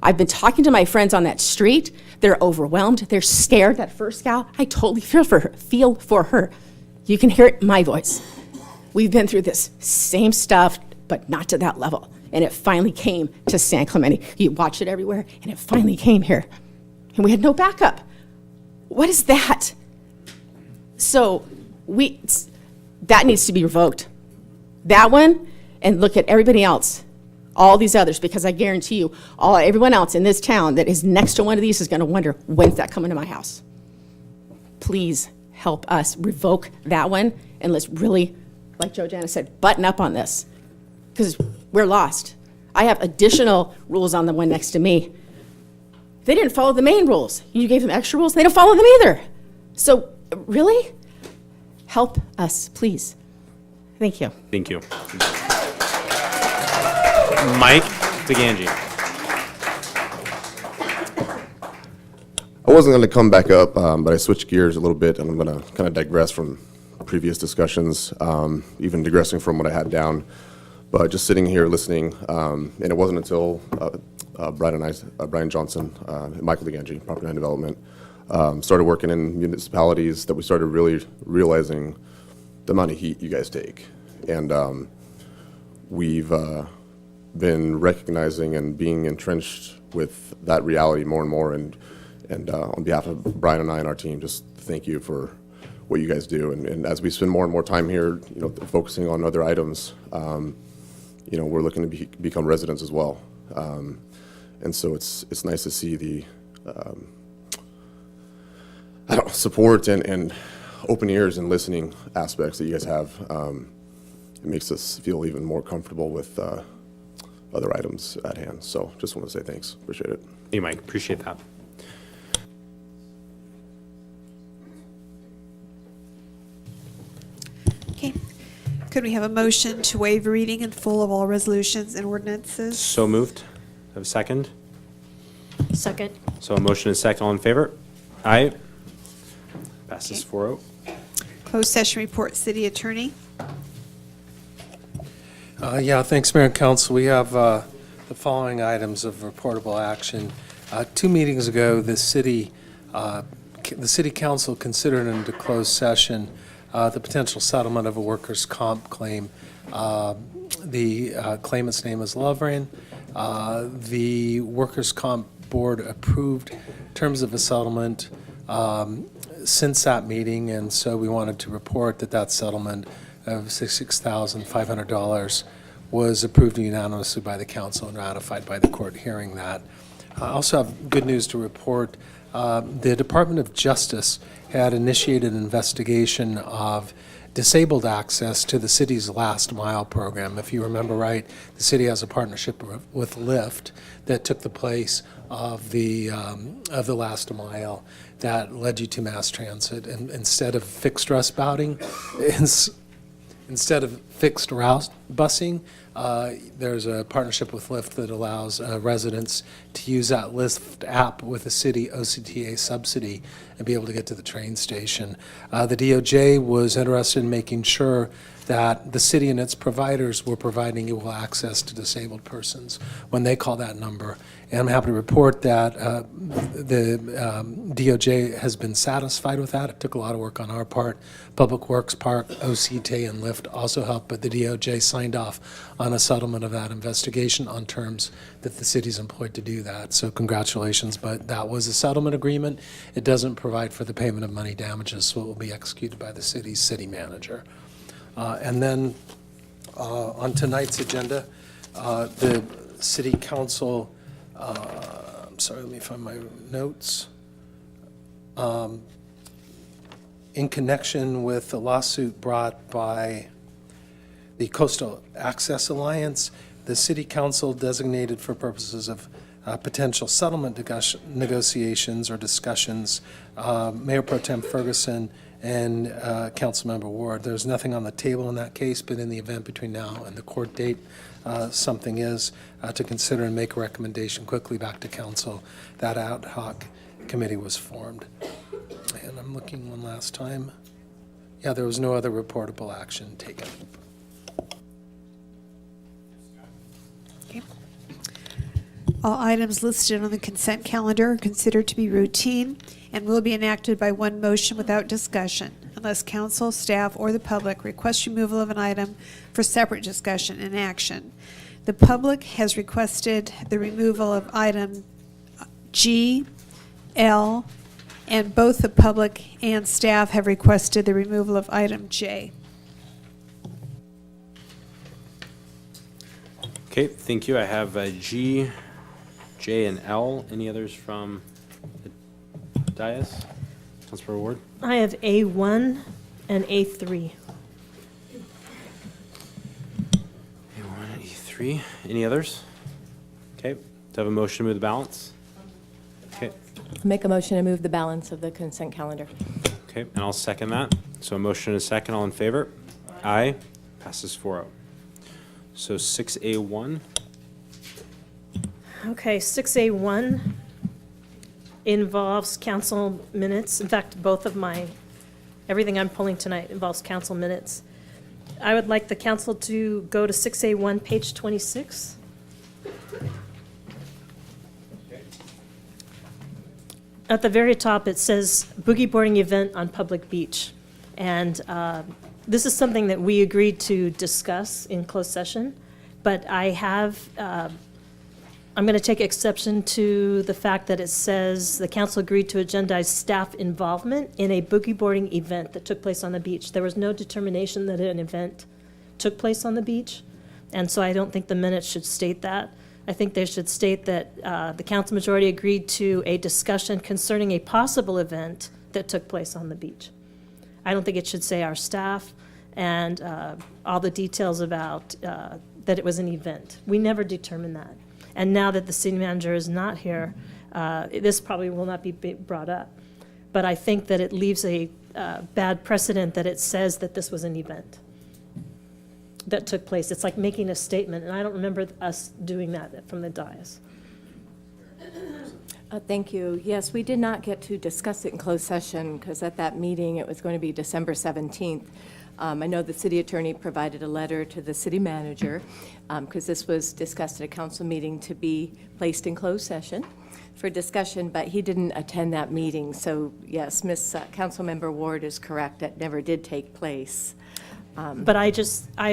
I've been talking to my friends on that street. They're overwhelmed. They're scared. That first gal, I totally feel for her. You can hear it in my voice. We've been through this same stuff, but not to that level. And it finally came to San Clemente. You watch it everywhere, and it finally came here. And we had no backup. What is that? So that needs to be revoked. That one, and look at everybody else. All these others, because I guarantee you, everyone else in this town that is next to one of these is going to wonder, when's that coming to my house? Please help us revoke that one, and let's really, like Joe Janice said, button up on this, because we're lost. I have additional rules on the one next to me. They didn't follow the main rules. You gave them extra rules. They don't follow them either. So really, help us, please. Thank you. Thank you. Mike DeGangi. I wasn't going to come back up, but I switched gears a little bit, and I'm going to kind of digress from previous discussions, even digressing from what I had down. But just sitting here listening, and it wasn't until Brian Johnson and Michael DeGangi, Property and Development, started working in municipalities that we started really realizing the amount of heat you guys take. And we've been recognizing and being entrenched with that reality more and more. And on behalf of Brian and I and our team, just thank you for what you guys do. And as we spend more and more time here, focusing on other items, we're looking to become residents as well. And so it's nice to see the support and open ears and listening aspects that you guys have. It makes us feel even more comfortable with other items at hand. So just want to say thanks. Appreciate it. Hey, Mike. Appreciate that. Okay. Could we have a motion to waive reading in full of all resolutions and ordinances? So moved. Have a second? Second. So a motion is second. All in favor? Aye. Passes 4-0. Closed session report, City Attorney. Yeah, thanks, Mayor and Council. We have the following items of reportable action. 2 meetings ago, the City Council considered into closed session the potential settlement of a workers' comp claim. The claimant's name is Lovren. The Workers' Comp Board approved terms of a settlement since that meeting, and so we wanted to report that settlement of $66,500 was approved unanimously by the council and ratified by the court hearing that. I also have good news to report. The Department of Justice had initiated an investigation of disabled access to the city's Last Mile program. If you remember right, the city has a partnership with Lyft that took the place of the Last Mile that led you to mass transit. And instead of fixed dress bouting, instead of fixed route busing. There's a partnership with Lyft that allows residents to use that Lyft app with a city OCTA subsidy and be able to get to the train station. The DOJ was interested in making sure that the city and its providers were providing equal access to disabled persons when they call that number. And I'm happy to report that the DOJ has been satisfied with that. It took a lot of work on our part. Public Works, Park, OCTA, and Lyft also helped, but the DOJ signed off on a settlement of that investigation on terms that the city's employed to do that. So congratulations, but that was a settlement agreement. It doesn't provide for the payment of money damages, so it will be executed by the city's city manager. And then on tonight's agenda, the city council, I'm sorry, let me find my notes. In connection with the lawsuit brought by the Coastal Access Alliance, the city council designated for purposes of potential settlement negotiations or discussions, Mayor Pro Tem Ferguson and Councilmember Ward. There's nothing on the table in that case, but in the event between now and the court date, something is to consider and make a recommendation quickly back to council. That ad hoc committee was formed. And I'm looking one last time. Yeah, there was no other reportable action taken. Okay. All items listed on the consent calendar are considered to be routine and will be enacted by one motion without discussion unless council, staff, or the public request removal of an item for separate discussion and action. The public has requested the removal of item G, L, and both the public and staff have requested the removal of item J. Okay, thank you. I have G, J, and L. Any others from the dais? Councilor Ward? I have A1 and A3. A1 and E3. Any others? Okay, do I have a motion to move the balance? Okay, Make a motion to move the balance of the consent calendar. okay, and I'll second that. So a motion and a second, all in favor? Aye. Passes 4-0. So 6A1. Okay, 6A1 involves council minutes. In fact, both of everything I'm pulling tonight involves council minutes. I would like the council to go to 6A1, page 26. At the very top, it says boogie boarding event on public beach. And this is something that we agreed to discuss in closed session, but I'm going to take exception to the fact that it says the council agreed to agendize staff involvement in a boogie boarding event that took place on the beach. There was no determination that an event took place on the beach, and so I don't think the minutes should state that. I think they should state that the council majority agreed to a discussion concerning a possible event that took place on the beach. I don't think it should say our staff and all the details about that it was an event. We never determined that. And now that the city manager is not here, this probably will not be brought up. But I think that it leaves a bad precedent that it says that this was an event that took place. It's like making a statement, and I don't remember us doing that from the dais. Thank you. Yes, we did not get to discuss it in closed session because at that meeting, it was going to be December 17th. I know the city attorney provided a letter to the city manager because this was discussed at a council meeting to be placed in closed session for discussion, but he didn't attend that meeting. So yes, Councilmember Ward is correct. That never did take place. But I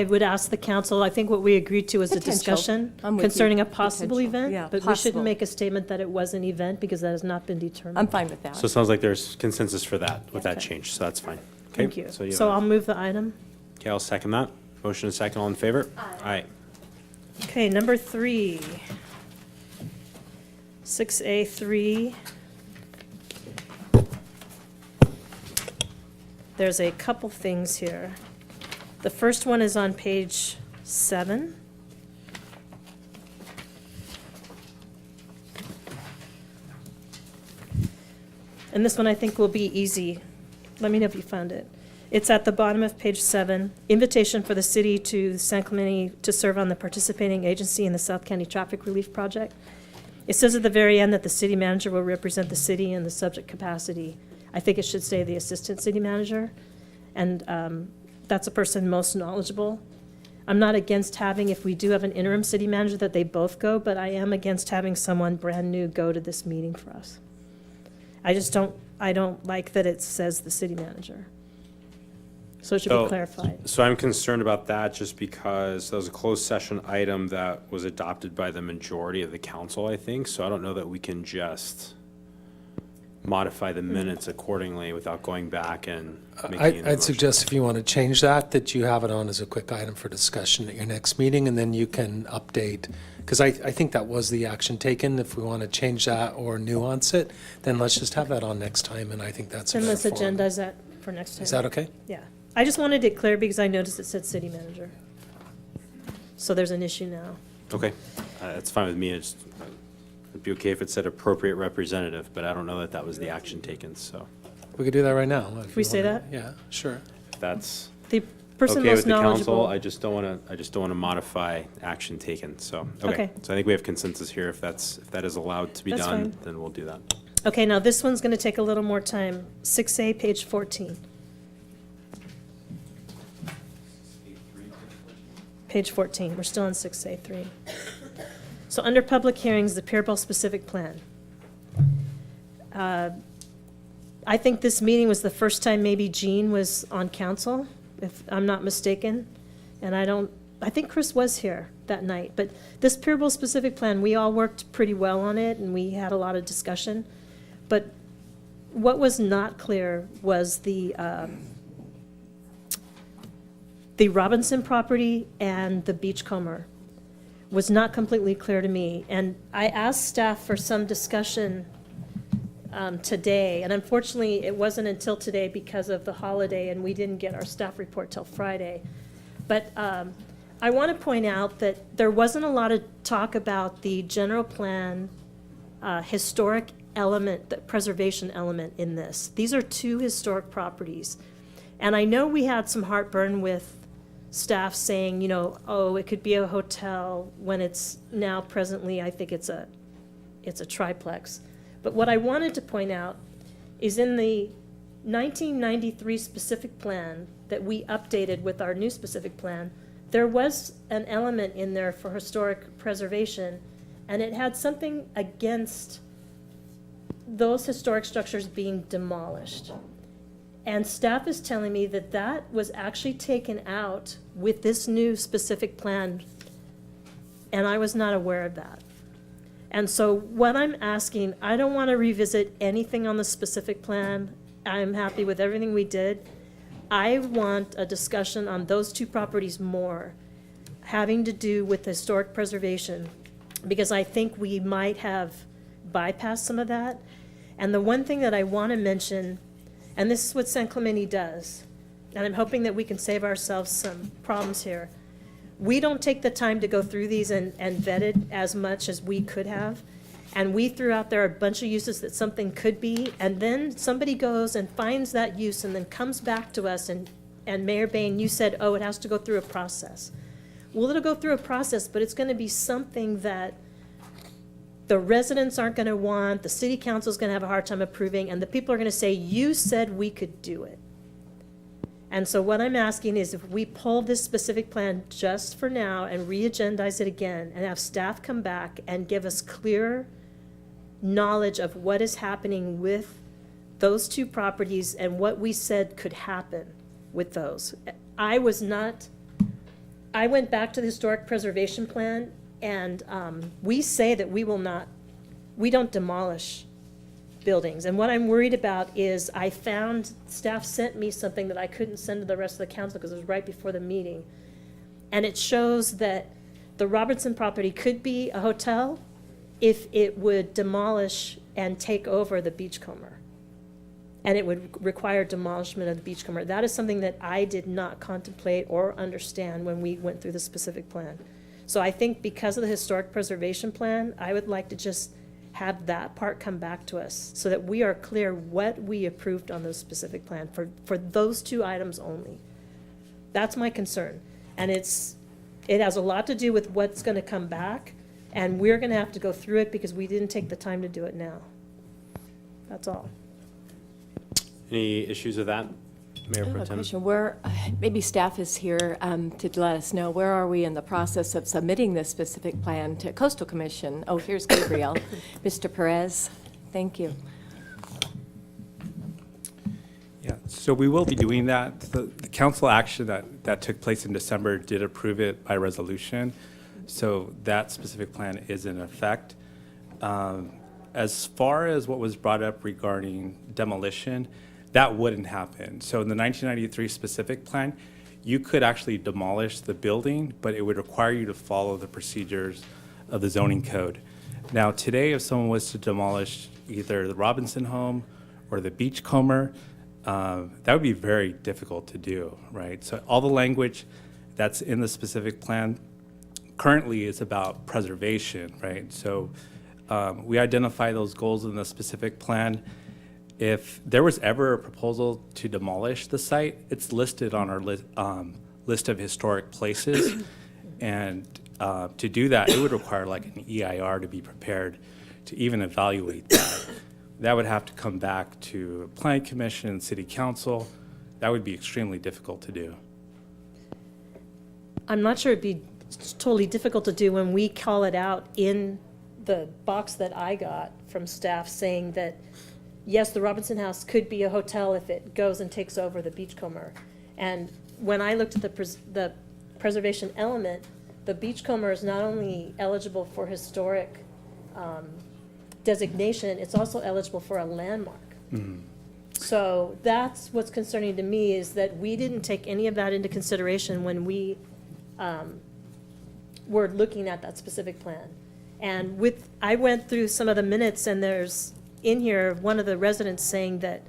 would ask the council, I think what we agreed to was a discussion concerning a possible event, but we shouldn't make a statement that it was an event because that has not been determined. I'm fine with that. So it sounds like there's consensus for that, with that change, so that's fine. Okay, Thank you. So So I'll move the item. Okay, I'll second that. Motion and second, all in favor? Aye. Okay, number 3. 6A3. There's a couple things here. The first one is on page 7. And this one I think will be easy. Let me know if you found it. It's at the bottom of page 7, invitation for the city to San Clemente to serve on the participating agency in the South County Traffic Relief Project. It says at the very end that the city manager will represent the city in the subject capacity. I think it should say the assistant city manager, and that's a person most knowledgeable. I'm not against having, if we do have an interim city manager, that they both go, but I am against having someone brand new go to this meeting for us. I don't like that it says the city manager. So it should be clarified. So I'm concerned about that just because that was a closed session item that was adopted by the majority of the council, I think. So I don't know that we can just modify the minutes accordingly without going back and making an I'd motion. suggest if you want to change that you have it on as a quick item for discussion at your next meeting, and then you can update. Because I think that was the action taken. If we want to change that or nuance it, then let's just have that on next time, and I think that's a Then better let's forum. agendize that for next time. Is that okay? Yeah. I just wanted it clear because I noticed it said city manager. So there's an issue now. Okay, that's fine with me. It'd be okay if it said appropriate representative, but I don't know that that was the action taken, so. We could do that right now. Can we say that? Yeah, sure. If that's The person okay with most the council, knowledgeable. I just don't want to modify action taken, so. Okay. So I think we have consensus here. If that is allowed to be That's done, fine. then we'll do that. Okay, now this one's going to take a little more time. 6A, page 14. Page 14, we're still on 6A3. So under public hearings, the Peerball specific plan. I think this meeting was the first time maybe Jean was on council, if I'm not mistaken. And I think Chris was here that night. But this Peerball specific plan, we all worked pretty well on it and we had a lot of discussion. But what was not clear was the Robinson property and the Beachcomber was not completely clear to me. And I asked staff for some discussion today, and unfortunately, it wasn't until today because of the holiday, and we didn't get our staff report till Friday. But I want to point out that there wasn't a lot of talk about the general plan historic element, the preservation element in this. These are two historic properties. And I know we had some heartburn with staff saying, you know, oh, it could be a hotel when it's now presently, I think it's a triplex. But what I wanted to point out is in the 1993 specific plan that we updated with our new specific plan, there was an element in there for historic preservation, and it had something against those historic structures being demolished. And staff is telling me that that was actually taken out with this new specific plan, and I was not aware of that. And so what I'm asking, I don't want to revisit anything on the specific plan. I'm happy with everything we did. I want a discussion on those two properties more, having to do with historic preservation, because I think we might have bypassed some of that. And the one thing that I want to mention, and this is what San Clemente does, and I'm hoping that we can save ourselves some problems here. We don't take the time to go through these and vet it as much as we could have. And we threw out there a bunch of uses that something could be, and then somebody goes and finds that use and then comes back to us, and Mayor Bain, you said, oh, it has to go through a process. Well, it'll go through a process, but it's going to be something that the residents aren't going to want, the city council's going to have a hard time approving, and the people are going to say, you said we could do it. And so what I'm asking is if we pull this specific plan just for now and re-agendize it again and have staff come back and give us clear knowledge of what is happening with those two properties and what we said could happen with those. I went back to the historic preservation plan, and we say that we don't demolish buildings. And what I'm worried about is I found, staff sent me something that I couldn't send to the rest of the council because it was right before the meeting. And it shows that the Robertson property could be a hotel if it would demolish and take over the Beachcomber. And it would require demolishment of the Beachcomber. That is something that I did not contemplate or understand when we went through the specific plan. So I think because of the historic preservation plan, I would like to just have that part come back to us so that we are clear what we approved on those specific plan for those two items only. That's my concern. And it has a lot to do with what's gonna come back, and we're gonna have to go through it because we didn't take the time to do it now. That's all. Any issues with that, Mayor I Pro have a Tem? question. Where, maybe staff is here to let us know, where are we in the process of submitting this specific plan to Coastal Commission? Oh, here's Gabriel. Mr. Perez, thank you. Yeah, so we will be doing that. The council action that took place in December did approve it by resolution. So that specific plan is in effect. As far as what was brought up regarding demolition, that wouldn't happen. So in the 1993 specific plan, you could actually demolish the building, but it would require you to follow the procedures of the zoning code. Now, today, if someone was to demolish either the Robinson home or the Beachcomber, that would be very difficult to do, right? So all the language that's in the specific plan currently is about preservation, right? So we identify those goals in the specific plan. If there was ever a proposal to demolish the site, it's listed on our list of historic places. And to do that, it would require like an EIR to be prepared to even evaluate that. That would have to come back to Planning Commission and City Council. That would be extremely difficult to do. I'm not sure it'd be totally difficult to do when we call it out in the box that I got from staff saying that, yes, the Robinson House could be a hotel if it goes and takes over the Beachcomber. And when I looked at the preservation element, the Beachcomber is not only eligible for historic designation, it's also eligible for a landmark. Mm-hmm. So that's what's concerning to me, is that we didn't take any of that into consideration when we were looking at that specific plan. And I went through some of the minutes, and there's in here one of the residents saying that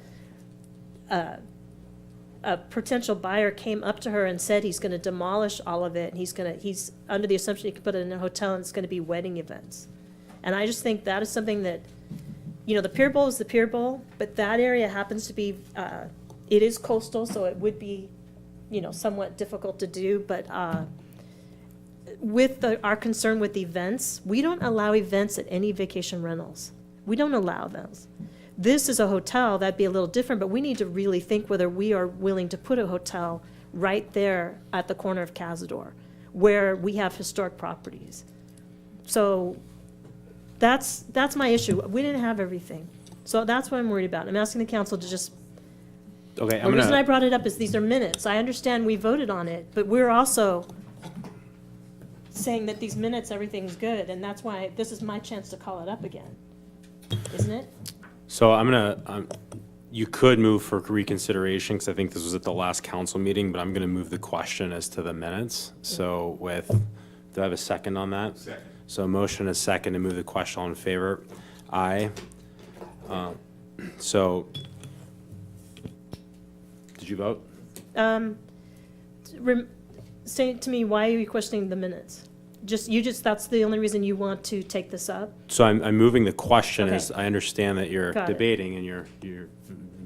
a potential buyer came up to her and said he's going to demolish all of it, and he's under the assumption he could put it in a hotel and it's going to be wedding events. And I just think that is something that, the Pier Bowl is the Pier Bowl, but that area happens to be, it is coastal, so it would be, somewhat difficult to do, but with our concern with events, we don't allow events at any vacation rentals. We don't allow those. This is a hotel, that'd be a little different, but we need to really think whether we are willing to put a hotel right there at the corner of Cazador, where we have historic properties. So that's my issue. We didn't have everything. So that's what I'm worried about. I'm asking the council to just, Okay, the reason I brought it up is these are minutes. I understand we voted on it, but we're also saying that these minutes, everything's good, and that's why this is my chance to call it up again, isn't it? So you could move for reconsideration, because I think this was at the last council meeting, but I'm going to move the question as to the minutes. So do I have a second on that? Second. So a motion, a second to move the question. All in favor? Aye. So, did you vote? Say to me, why are you questioning the minutes? That's the only reason you want to take this up? So I'm moving the question Okay. as I understand that you're Got it. debating and you're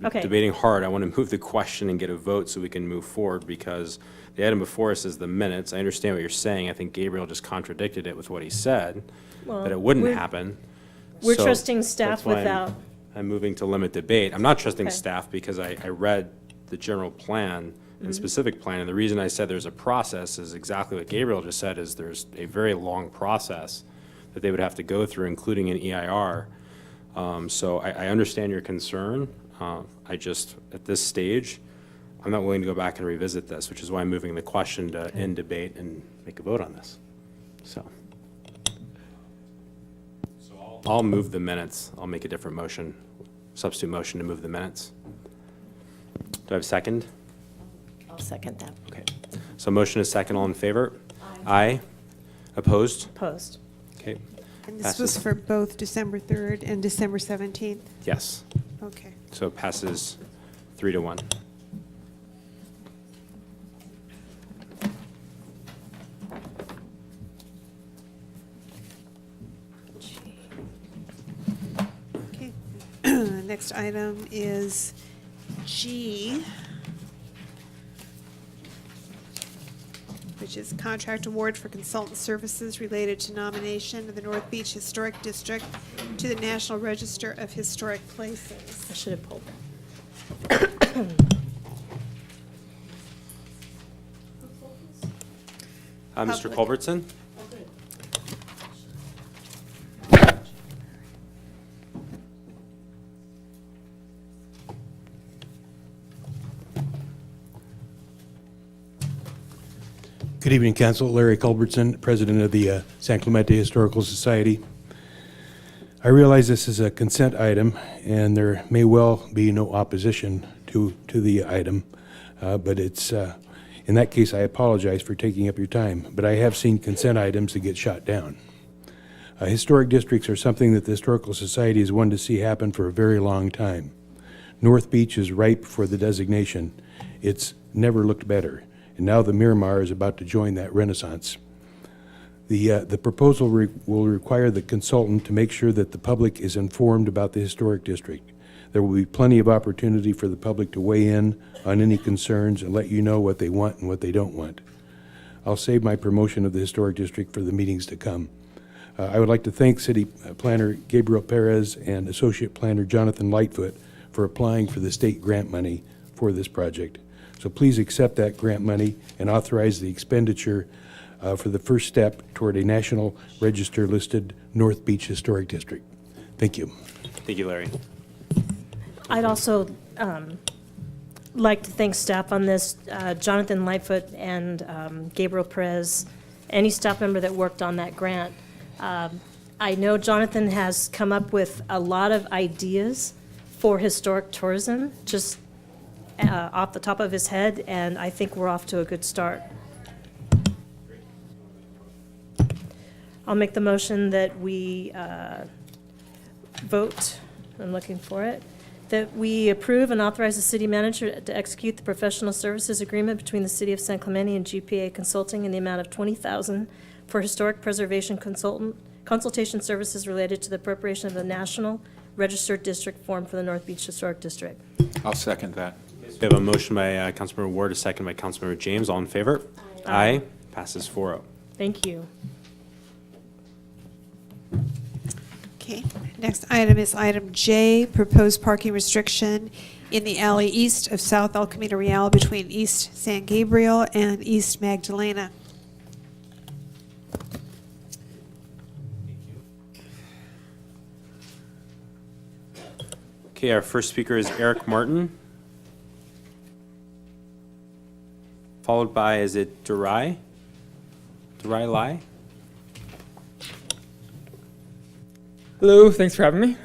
Okay. debating hard. I want to move the question and get a vote so we can move forward, because the item before us is the minutes. I understand what you're saying. I think Gabriel just contradicted it with what he said, Well, that it wouldn't we're- happen. We're So trusting staff that's why without, I'm moving to limit debate. I'm not trusting Okay. staff because I read the general plan Mm-hmm. and specific plan, and the reason I said there's a process is exactly what Gabriel just said, is there's a very long process that they would have to go through, including an EIR. So I understand your concern. I just, at this stage, I'm not willing to go back and revisit this, which is why I'm moving the question to end debate and make a vote on this. So I'll move the minutes. I'll make a different motion, substitute motion to move the minutes. Do I have a second? I'll second that. Okay. So motion is second. All in favor? Aye. Opposed? Opposed. Okay. And this was Passes. for both December 3rd and December 17th? Yes. Okay. So it passes 3-1. next item is G, which is contract award for consultant services related to nomination of the North Beach Historic District to the National Register of Historic Places. I should have pulled that. Mr. Public. Culbertson? Good evening, Council. Larry Culbertson, President of the San Clemente Historical Society. I realize this is a consent item, and there may well be no opposition to the item, but it's, in that case, I apologize for taking up your time, but I have seen consent items that get shot down. Historic districts are something that the Historical Society has wanted to see happen for a very long time. North Beach is ripe for the designation. It's never looked better. And now the Miramar is about to join that renaissance. The proposal will require the consultant to make sure that the public is informed about the historic district. There will be plenty of opportunity for the public to weigh in on any concerns and let you know what they want and what they don't want. I'll save my promotion of the historic district for the meetings to come. I would like to thank City Planner Gabriel Perez and Associate Planner Jonathan Lightfoot for applying for the state grant money for this project. So please accept that grant money and authorize the expenditure for the first step toward a National Register listed North Beach Historic District. Thank you. Thank you, Larry. I'd also like to thank staff on this, Jonathan Lightfoot and Gabriel Perez, any staff member that worked on that grant. I know Jonathan has come up with a lot of ideas for historic tourism, just off the top of his head, and I think we're off to a good start. I'll make the motion that we vote, I'm looking for it, that we approve and authorize the city manager to execute the professional services agreement between the City of San Clemente and GPA Consulting in the amount of $20,000 for historic preservation consultation services related to the preparation of the National Registered District form for the North Beach Historic District. I'll second that. We have a motion by Councilmember Ward, a second by Councilmember James. All in favor? Aye. Passes 4-0. Thank you. Okay, next item is item J, proposed parking restriction in the alley east of South El Camino Real between East San Gabriel and East Magdalena. Okay, our first speaker is Eric Martin. Followed by, is it Durai? Durai Lai? Hello, thanks for having me.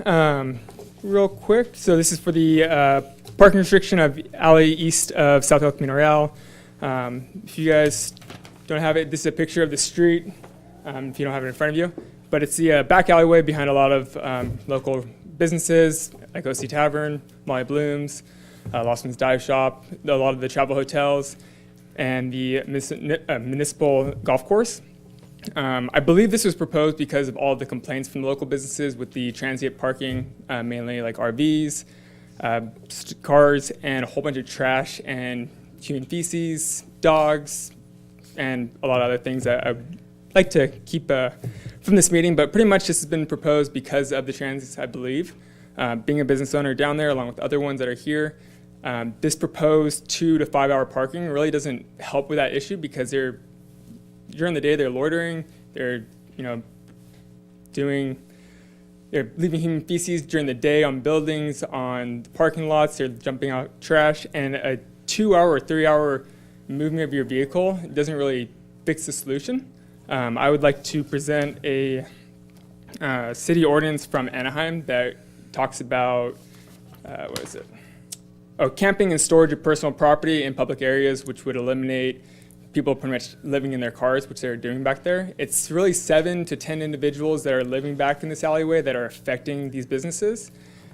Real quick, so this is for the parking restriction of alley east of South El Camino Real. If you guys don't have it, this is a picture of the street, if you don't have it in front of you. But it's the back alleyway behind a lot of local businesses, like OC Tavern, Molly Bloom's, Lostman's Dive Shop, a lot of the travel hotels, and the municipal golf course. I believe this was proposed because of all the complaints from the local businesses with the transient parking, mainly like RVs, cars, and a whole bunch of trash and human feces, dogs, and a lot of other things that I'd like to keep from this meeting. But pretty much this has been proposed because of the transients, I believe. Being a business owner down there, along with other ones that are here, this proposed 2 to 5 hour parking really doesn't help with that issue because during the day they're loitering, they're leaving human feces during the day on buildings, on the parking lots, they're jumping out trash, and a 2 hour or 3 hour movement of your vehicle doesn't really fix the solution. I would like to present a city ordinance from Anaheim that talks about, camping and storage of personal property in public areas, which would eliminate people pretty much living in their cars, which they're doing back there. It's really 7 to 10 individuals that are living back in this alleyway that are affecting these businesses.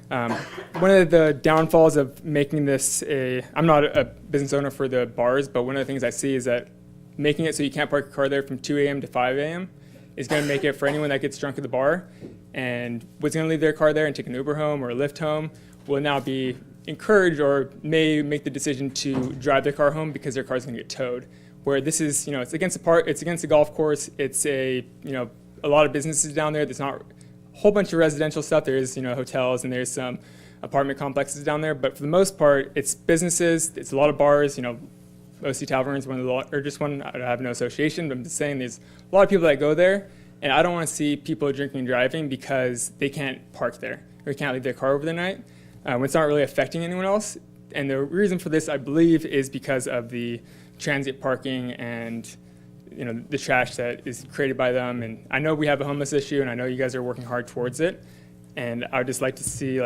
One of the downfalls of making this I'm not a business owner for the bars, but one of the things I see is that making it so you can't park your car there from 2 a.m. to 5 a.m. is going to make it for anyone that gets drunk at the bar and was going to leave their car there and take an Uber home or a Lyft home will now be encouraged or may make the decision to drive their car home because their car is going to get towed. Where this is, it's against the golf course. It's a lot of businesses down there. There's not a whole bunch of residential stuff. There's, hotels and there's some apartment complexes down there. But for the most part, it's businesses. It's a lot of bars. OC Tavern is one of the largest one. I have no association, but I'm just saying there's a lot of people that go there. And I don't want to see people drinking and driving because they can't park there or can't leave their car over the night when it's not really affecting anyone else. And the reason for this, I believe, is because of the transient parking and the trash that is created by them. And I know we have a homeless issue, and I know you guys are working hard towards it. And I would just like to see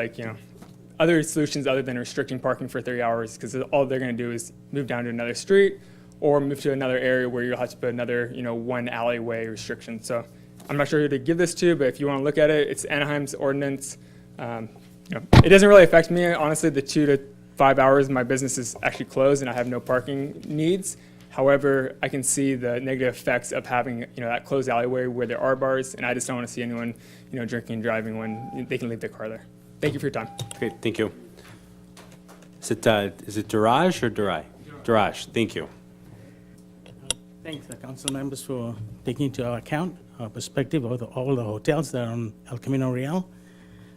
other solutions other than restricting parking for 30 hours, because all they're going to do is move down to another street or move to another area where you'll have to put another one alleyway restriction. So I'm not sure who to give this to, but if you want to look at it, it's Anaheim's ordinance. It doesn't really affect me, honestly. The 2 to 5 hours my business is actually closed and I have no parking needs. However, I can see the negative effects of having that closed alleyway where there are bars, and I just don't want to see anyone drinking and driving when they can leave their car there. Thank you for your time. Okay, thank you. Is it Duraj or Durai? Duraj, thank you. Thanks, the council members, for taking into account our perspective of all the hotels that are on El Camino Real.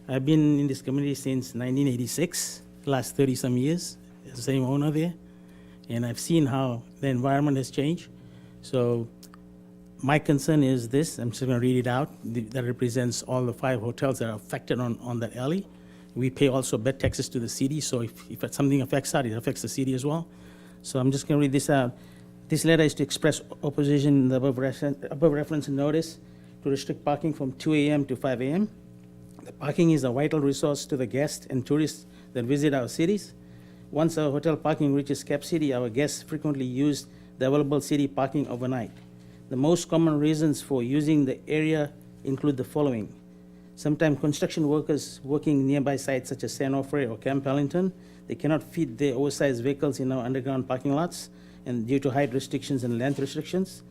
I've been in this community since 1986, the last 30-some years, as the same owner there, and I've seen how the environment has changed. So my concern is this, I'm just going to read it out, that represents all the 5 hotels that are affected on that alley. We pay also bed taxes to the city, so if something affects that, it affects the city as well. So I'm just going to read this out. This letter is to express opposition in the above reference and notice to restrict parking from 2 a.m. to 5 a.m. The parking is a vital resource to the guests and tourists that visit our cities. Once our hotel parking reaches Cap City, our guests frequently use the available city parking overnight. The most common reasons for using the area include the following. Sometimes construction workers working nearby sites such as San Onofre or Camp Ellington, they cannot fit their oversized vehicles in our underground parking lots, and due to height restrictions and length restrictions.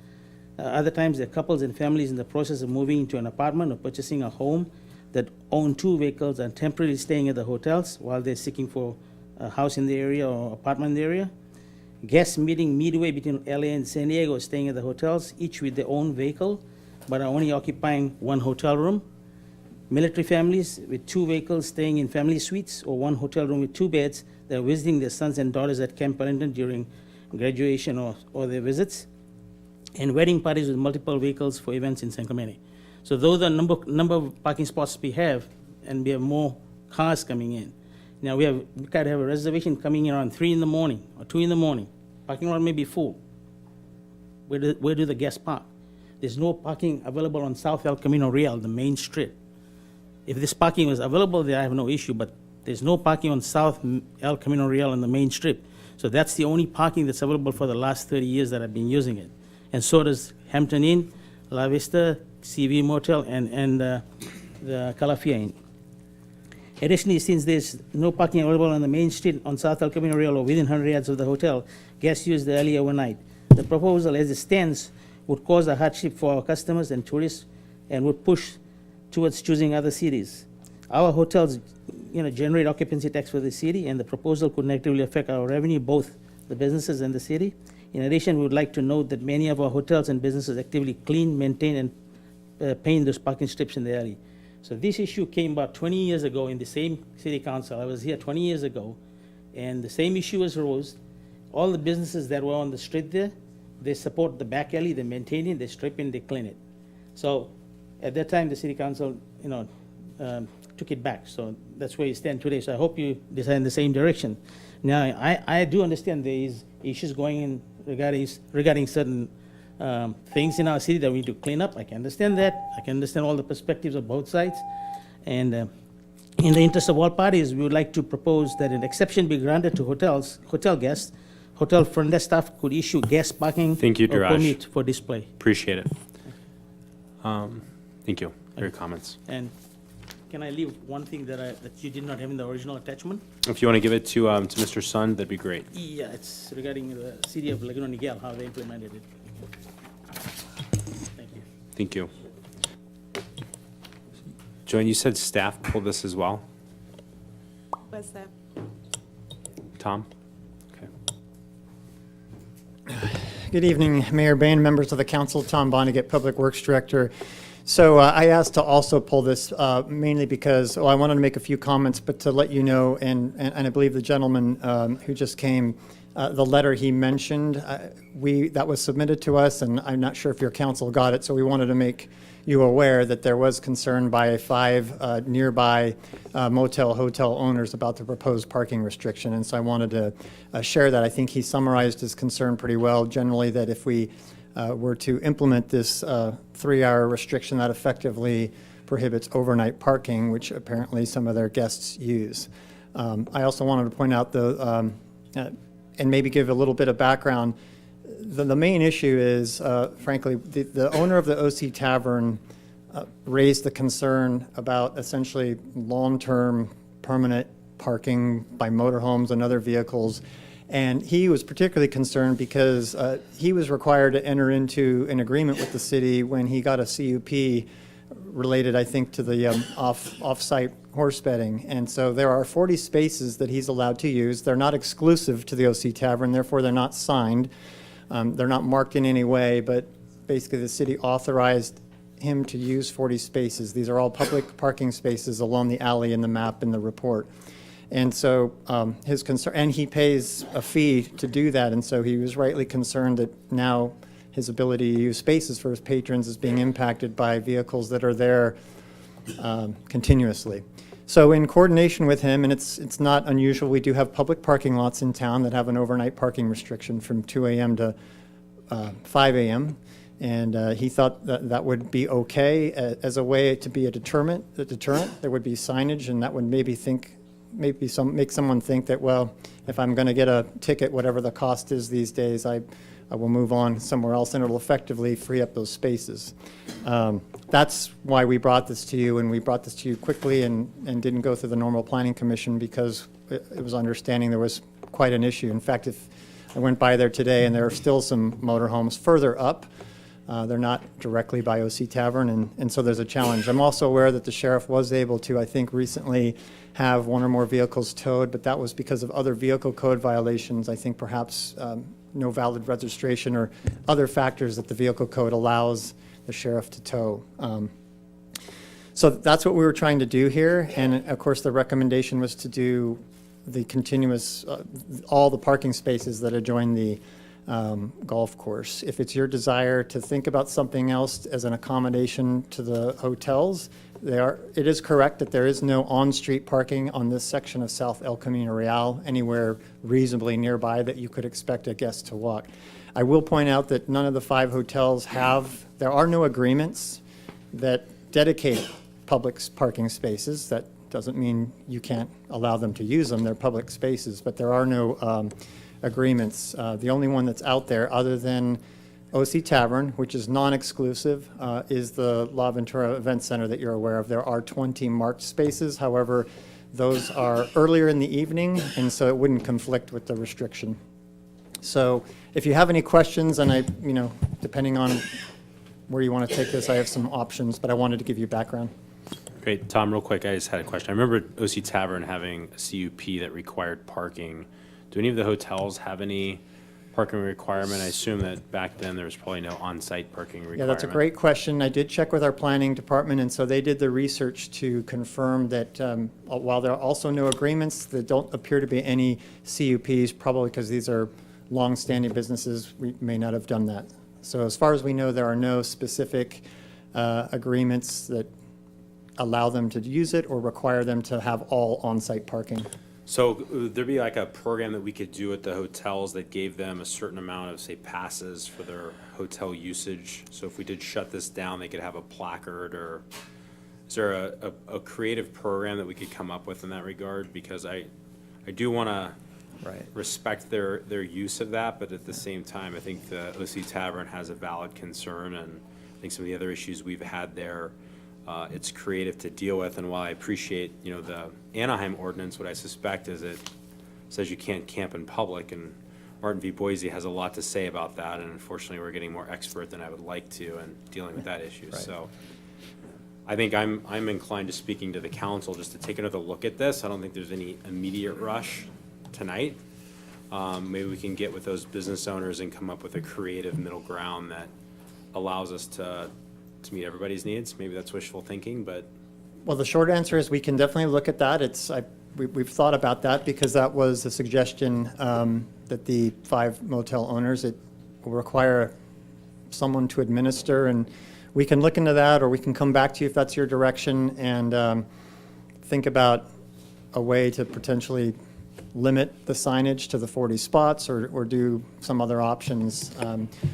Other times, there are couples and families in the process of moving into an apartment or purchasing a home that own 2 vehicles and temporarily staying at the hotels while they're seeking for a house in the area or apartment in the area. Guests meeting midway between LA and San Diego staying at the hotels, each with their own vehicle, but are only occupying 1 hotel room. Military families with 2 vehicles staying in family suites or 1 hotel room with 2 beds that are visiting their sons and daughters at Camp Ellington during graduation or their visits, and wedding parties with multiple vehicles for events in San Clemente. So those are number of parking spots we have, and we have more cars coming in. Now we got to have a reservation coming in around 3 in the morning or 2 in the morning. Parking lot may be full. Where do the guests park? There's no parking available on South El Camino Real, the main street. If this parking was available there, I have no issue, but there's no parking on South El Camino Real on the main strip. So that's the only parking that's available for the last 30 years that I've been using it. And so does Hampton Inn, La Vista, CV Motel, and the Calafia Inn. Additionally, since there's no parking available on the main street on South El Camino Real or within 100 yards of the hotel, guests use the alley overnight. The proposal as it stands would cause a hardship for our customers and tourists and would push towards choosing other cities. Our hotels generate occupancy tax for the city, and the proposal could negatively affect our revenue, both the businesses and the city. In addition, we would like to note that many of our hotels and businesses actively clean, maintain, and paint those parking strips in the alley. So this issue came about 20 years ago in the same city council. I was here 20 years ago, and the same issue was arose. All the businesses that were on the street there, they support the back alley, they maintain it, they strip it, they clean it. So at that time, the city council, took it back. So that's where you stand today. So I hope you decide in the same direction. Now, I do understand there is issues going in regarding certain things in our city that we need to clean up. I can understand that. I can understand all the perspectives of both sides. And in the interest of all parties, we would like to propose that an exception be granted to hotel guests. Hotel front desk staff could issue guest parking Thank you, or Duraj. permit for display. Appreciate it. Thank you for your comments. And can I leave one thing that you did not have in the original attachment? If you want to give it to Mr. Sun, that'd be great. Yeah, it's regarding the city of Laguna Niguel, how they implemented it. Thank you. Thank you. Joanne, you said staff pulled this as well? was that? Tom? Good evening, Mayor Bain, members of the council. Tom Vonnegut, Public Works Director. So I asked to also pull this mainly because, I wanted to make a few comments, but to let you know, and I believe the gentleman who just came, the letter he mentioned, that was submitted to us, and I'm not sure if your council got it, so we wanted to make you aware that there was concern by 5 nearby motel, hotel owners about the proposed parking restriction, and so I wanted to share that. I think he summarized his concern pretty well, generally, that if we were to implement this 3-hour restriction, that effectively prohibits overnight parking, which apparently some of their guests use. I also wanted to point out, though, and maybe give a little bit of background. The main issue is, frankly, the owner of the OC Tavern raised the concern about essentially long-term permanent parking by motorhomes and other vehicles. And he was particularly concerned because he was required to enter into an agreement with the city when he got a CUP related, I think, to the off-site horse betting. And so there are 40 spaces that he's allowed to use. They're not exclusive to the OC Tavern, therefore they're not signed. They're not marked in any way, but basically the city authorized him to use 40 spaces. These are all public parking spaces along the alley in the map in the report. And so his concern, and he pays a fee to do that, and so he was rightly concerned that now his ability to use spaces for his patrons is being impacted by vehicles that are there continuously. So in coordination with him, and it's not unusual, we do have public parking lots in town that have an overnight parking restriction from 2 a.m. to 5 a.m. And he thought that would be okay as a way to be a deterrent. There would be signage, and that would make someone think that, well, if I'm going to get a ticket, whatever the cost is these days, I will move on somewhere else, and it'll effectively free up those spaces. That's why we brought this to you, and we brought this to you quickly and didn't go through the normal planning commission because it was understanding there was quite an issue. In fact, if I went by there today, and there are still some motorhomes further up. They're not directly by OC Tavern, and so there's a challenge. I'm also aware that the sheriff was able to, I think, recently have 1 or more vehicles towed, but that was because of other vehicle code violations. I think perhaps no valid registration or other factors that the vehicle code allows the sheriff to tow. So that's what we were trying to do here, and of course the recommendation was to do the continuous, all the parking spaces that adjoin the golf course. If it's your desire to think about something else as an accommodation to the hotels, it is correct that there is no on-street parking on this section of South El Camino Real anywhere reasonably nearby that you could expect a guest to walk. I will point out that none of the 5 hotels there are no agreements that dedicate public parking spaces. That doesn't mean you can't allow them to use them. They're public spaces, but there are no agreements. The only one that's out there other than OC Tavern, which is non-exclusive, is the La Ventura Event Center that you're aware of. There are 20 marked spaces. However, those are earlier in the evening, and so it wouldn't conflict with the restriction. So if you have any questions, and depending on where you want to take this, I have some options, but I wanted to give you background. Great. Tom, real quick, I just had a question. I remember OC Tavern having a CUP that required parking. Do any of the hotels have any parking requirement? I assume that back then there was probably no on-site parking requirement. Yeah, that's a great question. I did check with our planning department, and so they did the research to confirm that while there are also no agreements, there don't appear to be any CUPs, probably because these are long-standing businesses, we may not have done that. So as far as we know, there are no specific agreements that allow them to use it or require them to have all on-site parking. So would there be like a program that we could do at the hotels that gave them a certain amount of, say, passes for their hotel usage? So if we did shut this down, they could have a placard, or is there a creative program that we could come up with in that regard? Because I do want to respect their use of that, but at the same time, I think the OC Tavern has a valid concern, and I think some of the other issues we've had there, it's creative to deal with. And while I appreciate, the Anaheim ordinance, what I suspect is it says you can't camp in public, and Martin v. Boise has a lot to say about that, and unfortunately we're getting more expert than I would like to in dealing with that issue. Right. So I think I'm inclined to speaking to the council just to take another look at this. I don't think there's any immediate rush tonight. Maybe we can get with those business owners and come up with a creative middle ground that allows us to meet everybody's needs. Maybe that's wishful thinking, but Well, the short answer is we can definitely look at that. We've thought about that because that was a suggestion that the 5 motel owners, it will require someone to administer, and we can look into that, or we can come back to you if that's your direction and think about a way to potentially limit the signage to the 40 spots or do some other options.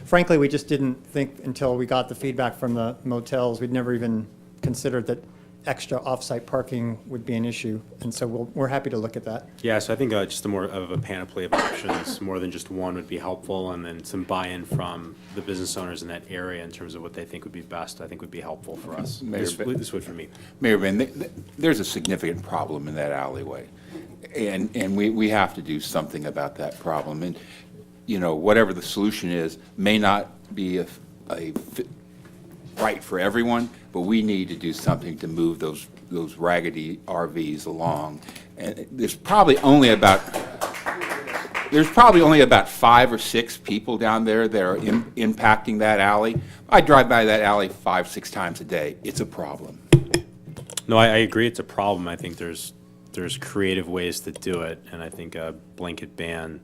Frankly, we just didn't think until we got the feedback from the motels, we'd never even considered that extra off-site parking would be an issue, and so we're happy to look at that. yeah, so I think just more of a panoply of options, more than just one would be helpful, and then some buy-in from the business owners in that area in terms of what they think would be best, I think would be helpful for us. This would for me. Mayor Ben, there's a significant problem in that alleyway, and we have to do something about that problem. And, you know, whatever the solution is, may not be right for everyone, but we need to do something to move those raggedy RVs along. And there's probably only about 5 or 6 people down there that are impacting that alley. I drive by that alley 5, 6 times a day. It's a problem. No, I agree it's a problem. I think there's creative ways to do it, and I think a blanket ban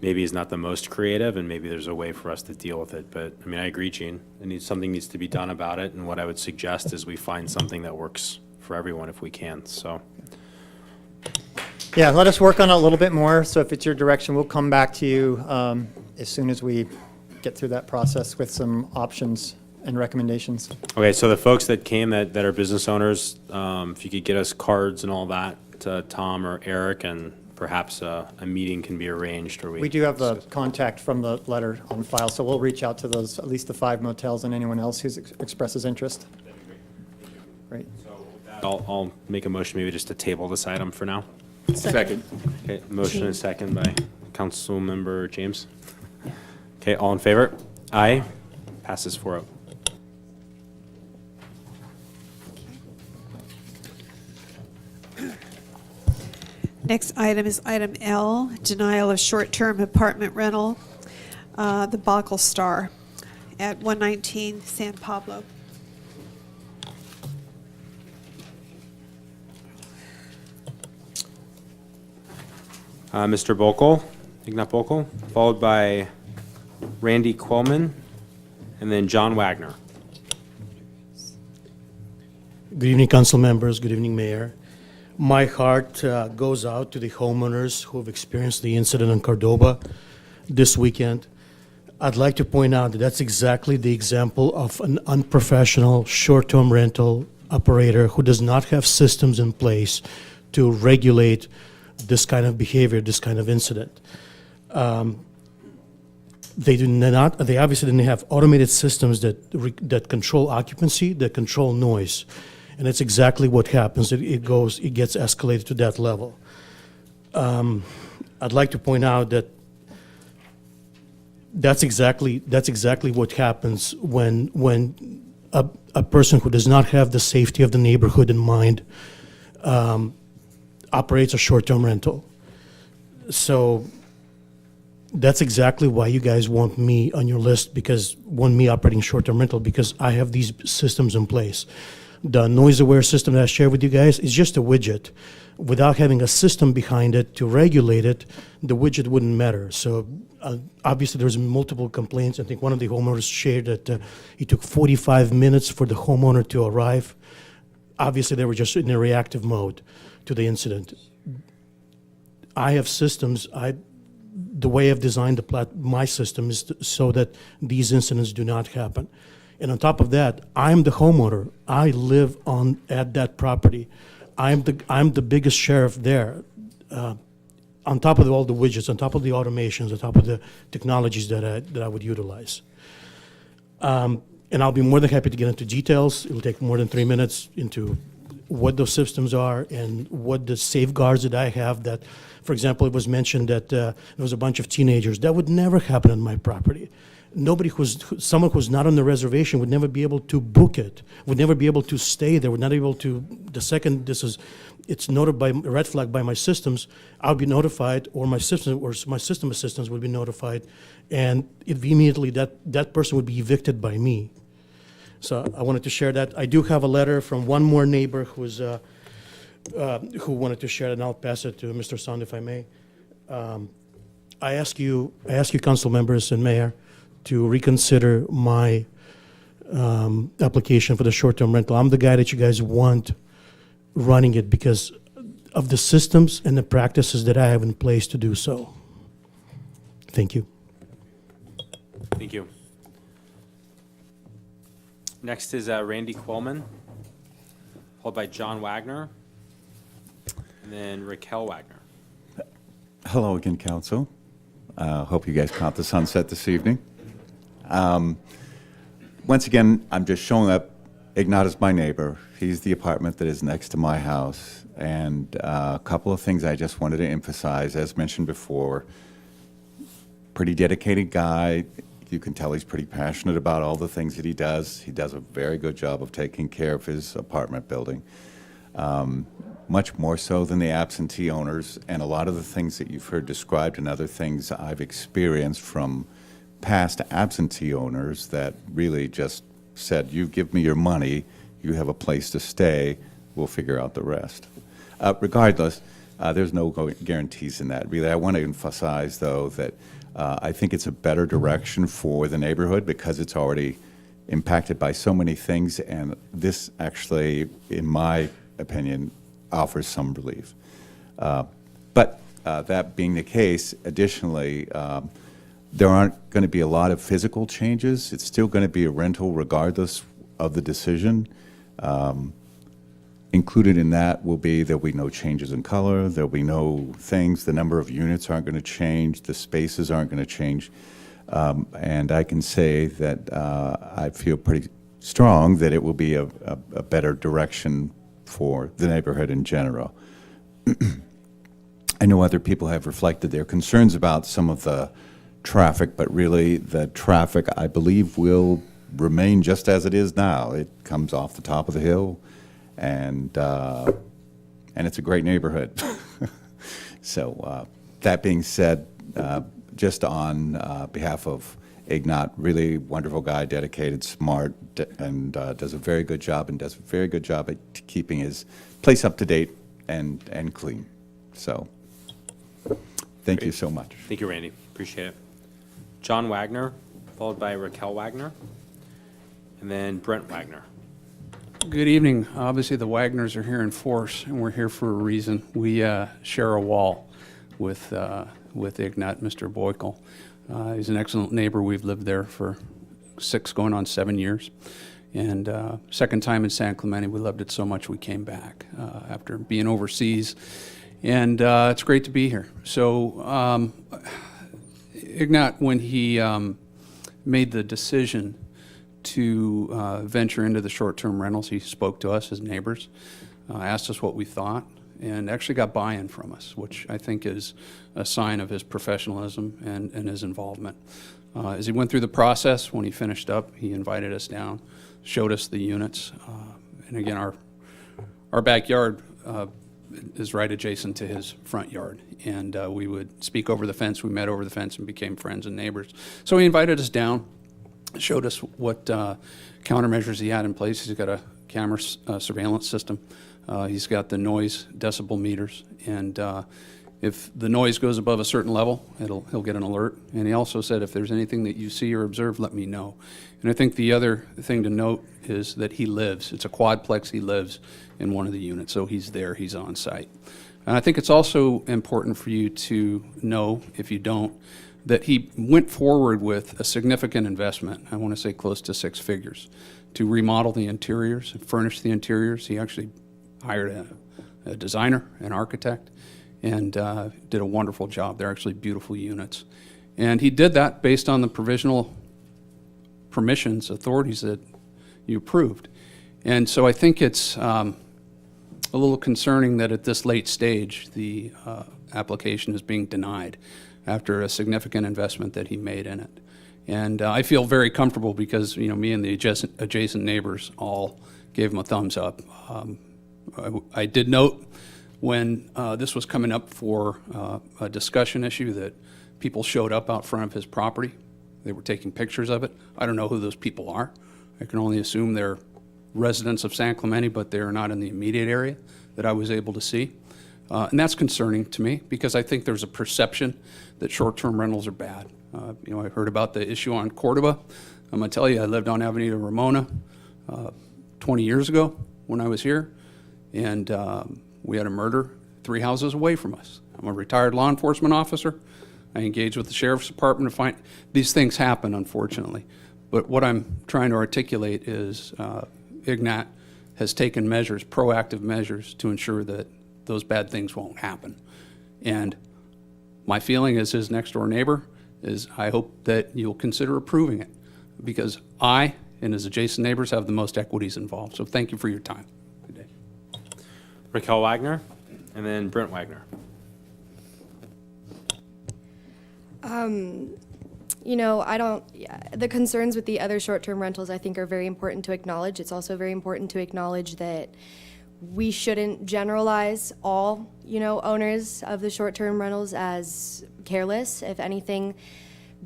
maybe is not the most creative, and maybe there's a way for us to deal with it. But, I mean, I agree, Gene. Something needs to be done about it, and what I would suggest is we find something that works for everyone if we can, so. Yeah, let us work on it a little bit more, so if it's your direction, we'll come back to you as soon as we get through that process with some options and recommendations. Okay, so the folks that came that are business owners, if you could get us cards and all that to Tom or Eric, and perhaps a meeting can be arranged, or We do have the contact from the letter on file, so we'll reach out to those, at least the 5 motels and anyone else who expresses interest. Great. I'll make a motion maybe just to table this item for now. Second. Okay, motion and second by Councilmember James. Okay, all in favor? Aye. Passes 4-0. Next item is item L, denial of short-term apartment rental, the Boggle Star at 119 San Pablo. Mr. Bokel, Ignat Bokel, followed by Randy Quillman, and then John Wagner. Good evening, council members. Good evening, Mayor. My heart goes out to the homeowners who have experienced the incident in Cordoba this weekend. I'd like to point out that that's exactly the example of an unprofessional short-term rental operator who does not have systems in place to regulate this kind of behavior, this kind of incident. They obviously didn't have automated systems that control occupancy, that control noise. And that's exactly what happens. It gets escalated to that level. I'd like to point out that that's exactly what happens when a person who does not have the safety of the neighborhood in mind operates a short-term rental. So that's exactly why you guys want me on your list, want me operating short-term rental, because I have these systems in place. The noise-aware system that I shared with you guys is just a widget. Without having a system behind it to regulate it, the widget wouldn't matter. So obviously there's multiple complaints. I think one of the homeowners shared that it took 45 minutes for the homeowner to arrive. Obviously they were just in a reactive mode to the incident. I have systems. The way I've designed my system is so that these incidents do not happen. And on top of that, I'm the homeowner. I live at that property. I'm the biggest sheriff there. On top of all the widgets, on top of the automations, on top of the technologies that I would utilize. And I'll be more than happy to get into details. It will take more than 3 minutes into what those systems are and what the safeguards that I have that, for example, it was mentioned that there was a bunch of teenagers. That would never happen on my property. someone who's not on the reservation would never be able to book it, would never be able to stay there, would not be able to, the second it's noted by, red flag by my systems, I'll be notified, or my system assistants would be notified, and immediately that person would be evicted by me. So I wanted to share that. I do have a letter from one more neighbor who wanted to share it, and I'll pass it to Mr. Sand if I may. I ask you, council members and mayor, to reconsider my application for the short-term rental. I'm the guy that you guys want running it because of the systems and the practices that I have in place to do so. Thank you. Thank you. Next is Randy Quillman, followed by John Wagner, and then Raquel Wagner. Hello again, Council. Hope you guys caught the sunset this evening. Once again, I'm just showing up. Ignat is my neighbor. He's the apartment that is next to my house. And a couple of things I just wanted to emphasize, as mentioned before. Pretty dedicated guy. You can tell he's pretty passionate about all the things that he does. He does a very good job of taking care of his apartment building. Much more so than the absentee owners, and a lot of the things that you've heard described and other things I've experienced from past absentee owners that really just said, you give me your money, you have a place to stay, we'll figure out the rest. Regardless, there's no guarantees in that. Really, I want to emphasize, though, that I think it's a better direction for the neighborhood because it's already impacted by so many things, and this actually, in my opinion, offers some relief. But that being the case, additionally, there aren't going to be a lot of physical changes. It's still going to be a rental regardless of the decision. Included in that will be there'll be no changes in color, there'll be no things, the number of units aren't going to change, the spaces aren't going to change. And I can say that I feel pretty strong that it will be a better direction for the neighborhood in general. I know other people have reflected their concerns about some of the traffic, but really the traffic, I believe, will remain just as it is now. It comes off the top of the hill, and it's a great neighborhood. So that being said, just on behalf of Ignat, really wonderful guy, dedicated, smart, and does a very good job, and does a very good job at keeping his place up to date and clean. So thank you so much. Thank you, Randy. Appreciate it. John Wagner, followed by Raquel Wagner, and then Brent Wagner. Good evening. Obviously, the Wagners are here in force, and we're here for a reason. We share a wall with Ignat, Mr. Boykel. He's an excellent neighbor. We've lived there for 6 going on 7 years. And second time in San Clemente, we loved it so much we came back after being overseas. And it's great to be here. So Ignat, when he made the decision to venture into the short-term rentals, he spoke to us as neighbors, asked us what we thought, and actually got buy-in from us, which I think is a sign of his professionalism and his involvement. As he went through the process, when he finished up, he invited us down, showed us the units, and again, our backyard is right adjacent to his front yard, and we would speak over the fence. We met over the fence and became friends and neighbors. So he invited us down, showed us what countermeasures he had in place. He's got a camera surveillance system. He's got the noise decibel meters, and if the noise goes above a certain level, he'll get an alert. And he also said, if there's anything that you see or observe, let me know. And I think the other thing to note is that he lives. It's a quadplex. He lives in one of the units, so he's there. He's on site. And I think it's also important for you to know, if you don't, that he went forward with a significant investment, I want to say close to 6 figures, to remodel the interiors and furnish the interiors. He actually hired a designer, an architect, and did a wonderful job. They're actually beautiful units. And he did that based on the provisional permissions, authorities that you approved. And so I think it's a little concerning that at this late stage, the application is being denied after a significant investment that he made in it. And I feel very comfortable because, me and the adjacent neighbors all gave him a thumbs up. I did note when this was coming up for a discussion issue that people showed up out front of his property. They were taking pictures of it. I don't know who those people are. I can only assume they're residents of San Clemente, but they're not in the immediate area that I was able to see. And that's concerning to me because I think there's a perception that short-term rentals are bad. I heard about the issue on Cordoba. I'm going to tell you, I lived on Avenida Ramona 20 years ago when I was here, and we had a murder 3 houses away from us. I'm a retired law enforcement officer. I engage with the sheriff's department to find these things happen, unfortunately. But what I'm trying to articulate is Ignat has taken measures, proactive measures, to ensure that those bad things won't happen. And my feeling as his next door neighbor is I hope that you'll consider approving it because I and his adjacent neighbors have the most equities involved. So thank you for your time. Good day. Raquel Wagner, and then Brent Wagner. The concerns with the other short-term rentals I think are very important to acknowledge. It's also very important to acknowledge that we shouldn't generalize all, owners of the short-term rentals as careless. If anything,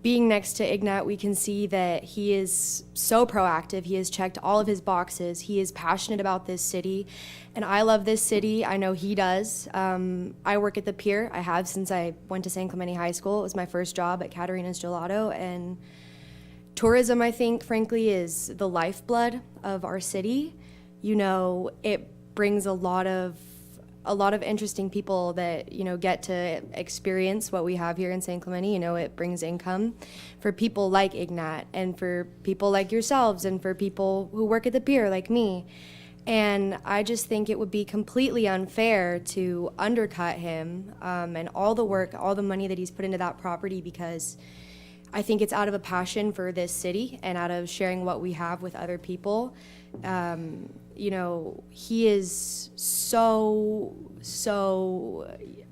being next to Ignat, we can see that he is so proactive. He has checked all of his boxes. He is passionate about this city, and I love this city. I know he does. I work at the Pier. I have since I went to San Clemente High School. It was my first job at Caterina's Gelato, and tourism, I think, frankly, is the lifeblood of our city. It brings a lot of interesting people that, get to experience what we have here in San Clemente. It brings income for people like Ignat and for people like yourselves and for people who work at the Pier like me. And I just think it would be completely unfair to undercut him and all the work, all the money that he's put into that property, because I think it's out of a passion for this city and out of sharing what we have with other people. He is so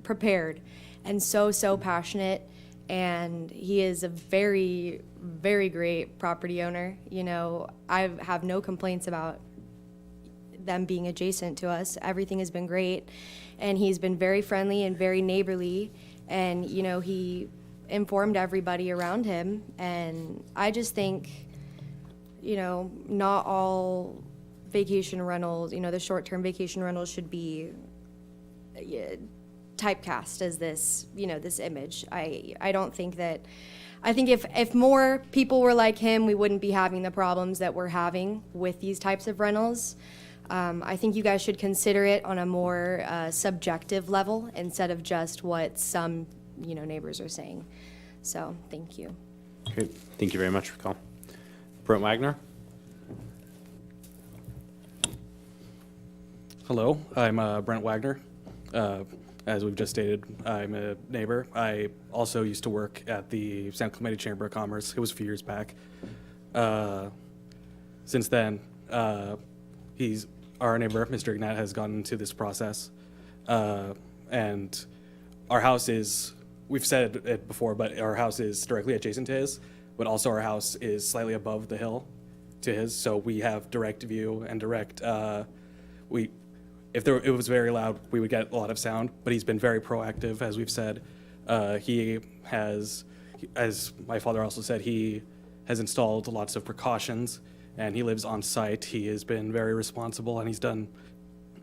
prepared and so passionate, and he is a very, very great property owner. I have no complaints about them being adjacent to us. Everything has been great, and he's been very friendly and very neighborly, and he informed everybody around him. And I just think, not all vacation rentals, the short-term vacation rentals should be typecast as this, this image. I don't think that, I think if more people were like him, we wouldn't be having the problems that we're having with these types of rentals. I think you guys should consider it on a more subjective level instead of just what some, neighbors are saying. So, thank you. Great. Thank you very much, Raquel. Brent Wagner. Hello, I'm Brent Wagner. As we've just stated, I'm a neighbor. I also used to work at the San Clemente Chamber of Commerce. It was a few years back. Since then, our neighbor, Mr. Ignat, has gone into this process. And our house is, we've said it before, but our house is directly adjacent to his, but also our house is slightly above the hill to his, so we have direct view and direct, if it was very loud, we would get a lot of sound, but he's been very proactive, as we've said. He has, as my father also said, he has installed lots of precautions, and he lives on site. He has been very responsible, and he's done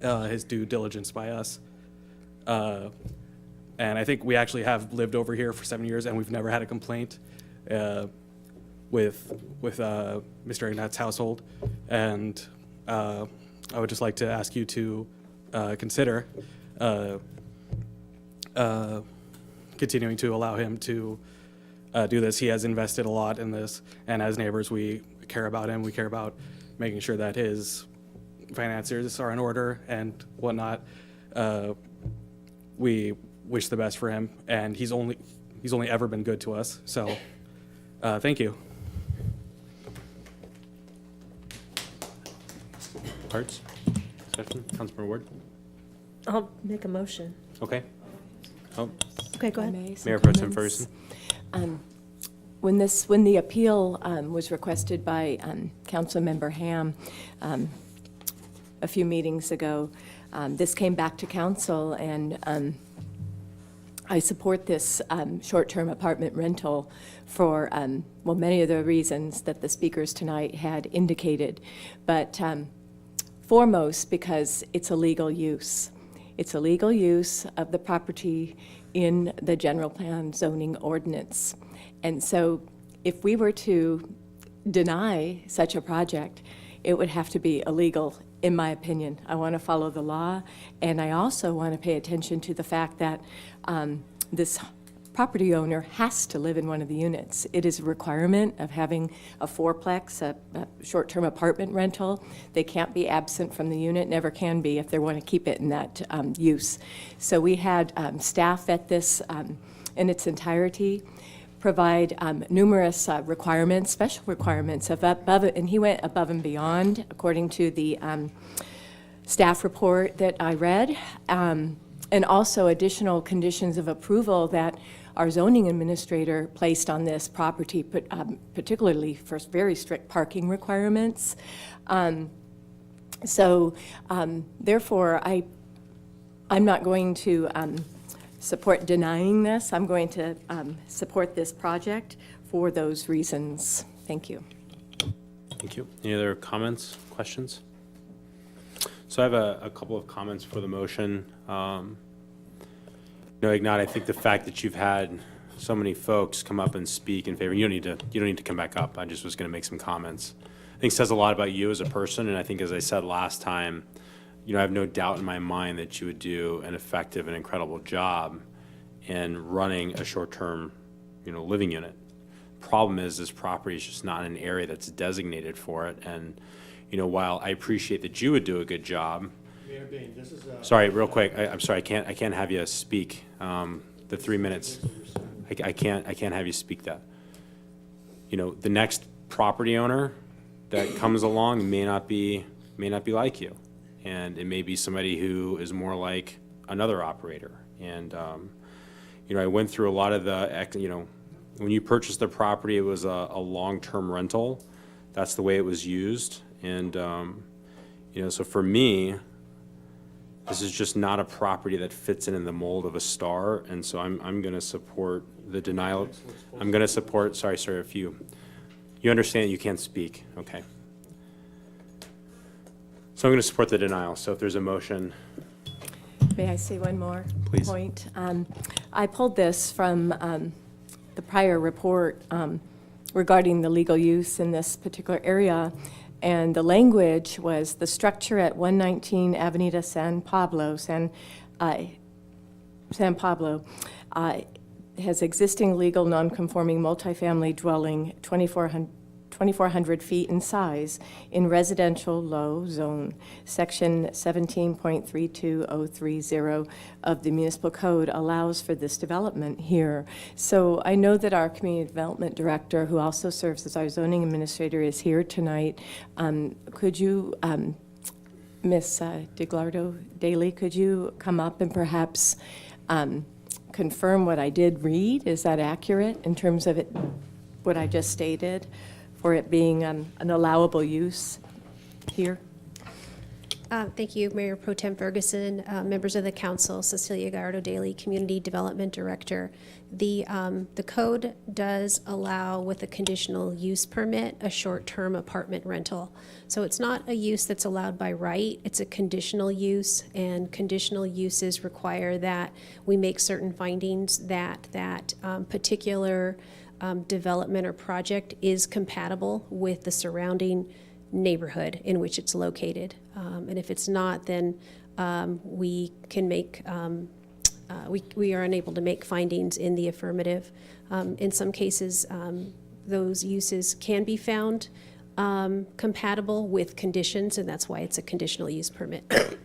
his due diligence by us. And I think we actually have lived over here for 7 years, and we've never had a complaint with Mr. Ignat's household. And I would just like to ask you to consider continuing to allow him to do this. He has invested a lot in this, and as neighbors, we care about him. We care about making sure that his finances are in order and whatnot. We wish the best for him, and he's only ever been good to us. So, thank you. Parts? Discussion? Councilmember Ward? I'll make a motion. Okay. Oh. Okay, go ahead. May, Mayor Pro Tem Ferguson. when the appeal was requested by Councilmember Ham a few meetings ago, this came back to council, and I support this short-term apartment rental for, well, many of the reasons that the speakers tonight had indicated, but foremost because it's a legal use. It's a legal use of the property in the general plan zoning ordinance. And so if we were to deny such a project, it would have to be illegal, in my opinion. I want to follow the law, and I also want to pay attention to the fact that this property owner has to live in one of the units. It is a requirement of having a fourplex, a short-term apartment rental. They can't be absent from the unit, never can be if they want to keep it in that use. So we had staff at this in its entirety provide numerous requirements, special requirements of above it, and he went above and beyond according to the staff report that I read, and also additional conditions of approval that our zoning administrator placed on this property, particularly for very strict parking requirements. Therefore, I'm not going to support denying this. I'm going to support this project for those reasons. Thank you. Thank you. Any other comments, questions? So I have a couple of comments for the motion. Ignat, I think the fact that you've had so many folks come up and speak in favor, you don't need to come back up. I just was going to make some comments. I think it says a lot about you as a person, and I think, as I said last time, I have no doubt in my mind that you would do an effective and incredible job in running a short-term, living unit. Problem is, this property is just not in an area that's designated for it, and while I appreciate that you would do a good job. Mayor Bain, this is sorry, real quick. I'm sorry. I can't have you speak. The 3 minutes. I can't have you speak that. The next property owner that comes along may not be like you, and it may be somebody who is more like another operator. And I went through a lot of the when you purchased the property, it was a long-term rental. That's the way it was used, and so for me, this is just not a property that fits in the mold of a star, and so I'm going to support the denial. I'm going to support. Sorry, if you understand, you can't speak. Okay. So I'm going to support the denial. So if there's a motion. May I say one more Please. point? I pulled this from the prior report regarding the legal use in this particular area. And the language was the structure at 119 Avenida San Pablo has existing legal non-conforming multifamily dwelling 2,400 feet in size in residential low zone, section 17.32030 of the municipal code allows for this development here. So I know that our community development director, who also serves as our zoning administrator, is here tonight. Could you, Ms. DeGlardo Daly, could you come up and perhaps confirm what I did read? Is that accurate in terms of it, what I just stated, for it being an allowable use here? Thank you, Mayor Pro Tem Ferguson, members of the council, Cecilia Gallardo Daly, Community Development Director. The code does allow, with a conditional use permit, a short-term apartment rental. So it's not a use that's allowed by right, it's a conditional use, and conditional uses require that we make certain findings that particular development or project is compatible with the surrounding neighborhood in which it's located. And if it's not, then we can make, we are unable to make findings in the affirmative. In some cases, those uses can be found compatible with conditions, and that's why it's a conditional use permit.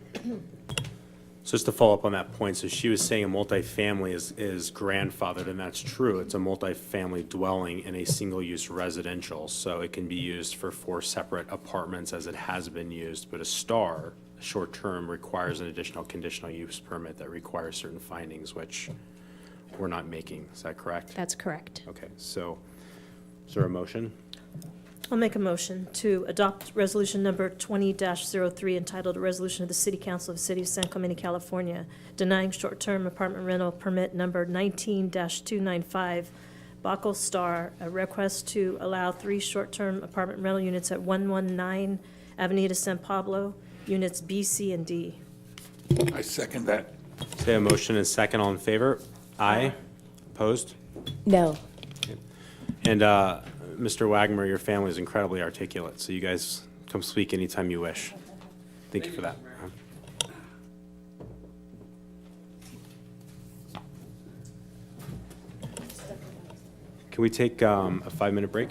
So just to follow up on that point, so she was saying a multifamily is grandfathered, and that's true. It's a multifamily dwelling in a single-use residential, so it can be used for 4 separate apartments as it has been used. But a star, short-term, requires an additional conditional use permit that requires certain findings, which we're not making. Is that correct? That's correct. Okay, so Is there a motion? I'll make a motion to adopt resolution number 20-03 entitled, "A Resolution of the City Council of the City of San Clemente, California, denying short-term apartment rental permit number 19-295, Bacal Star, a request to allow 3 short-term apartment rental units at 119 Avenida San Pablo, units B, C, and D." I second that. Say a motion and second, all in favor? Aye. Opposed? No. And Mr. Wagner, your family is incredibly articulate, so you guys come speak anytime you wish. Thank you for that. Can we take a 5-minute break?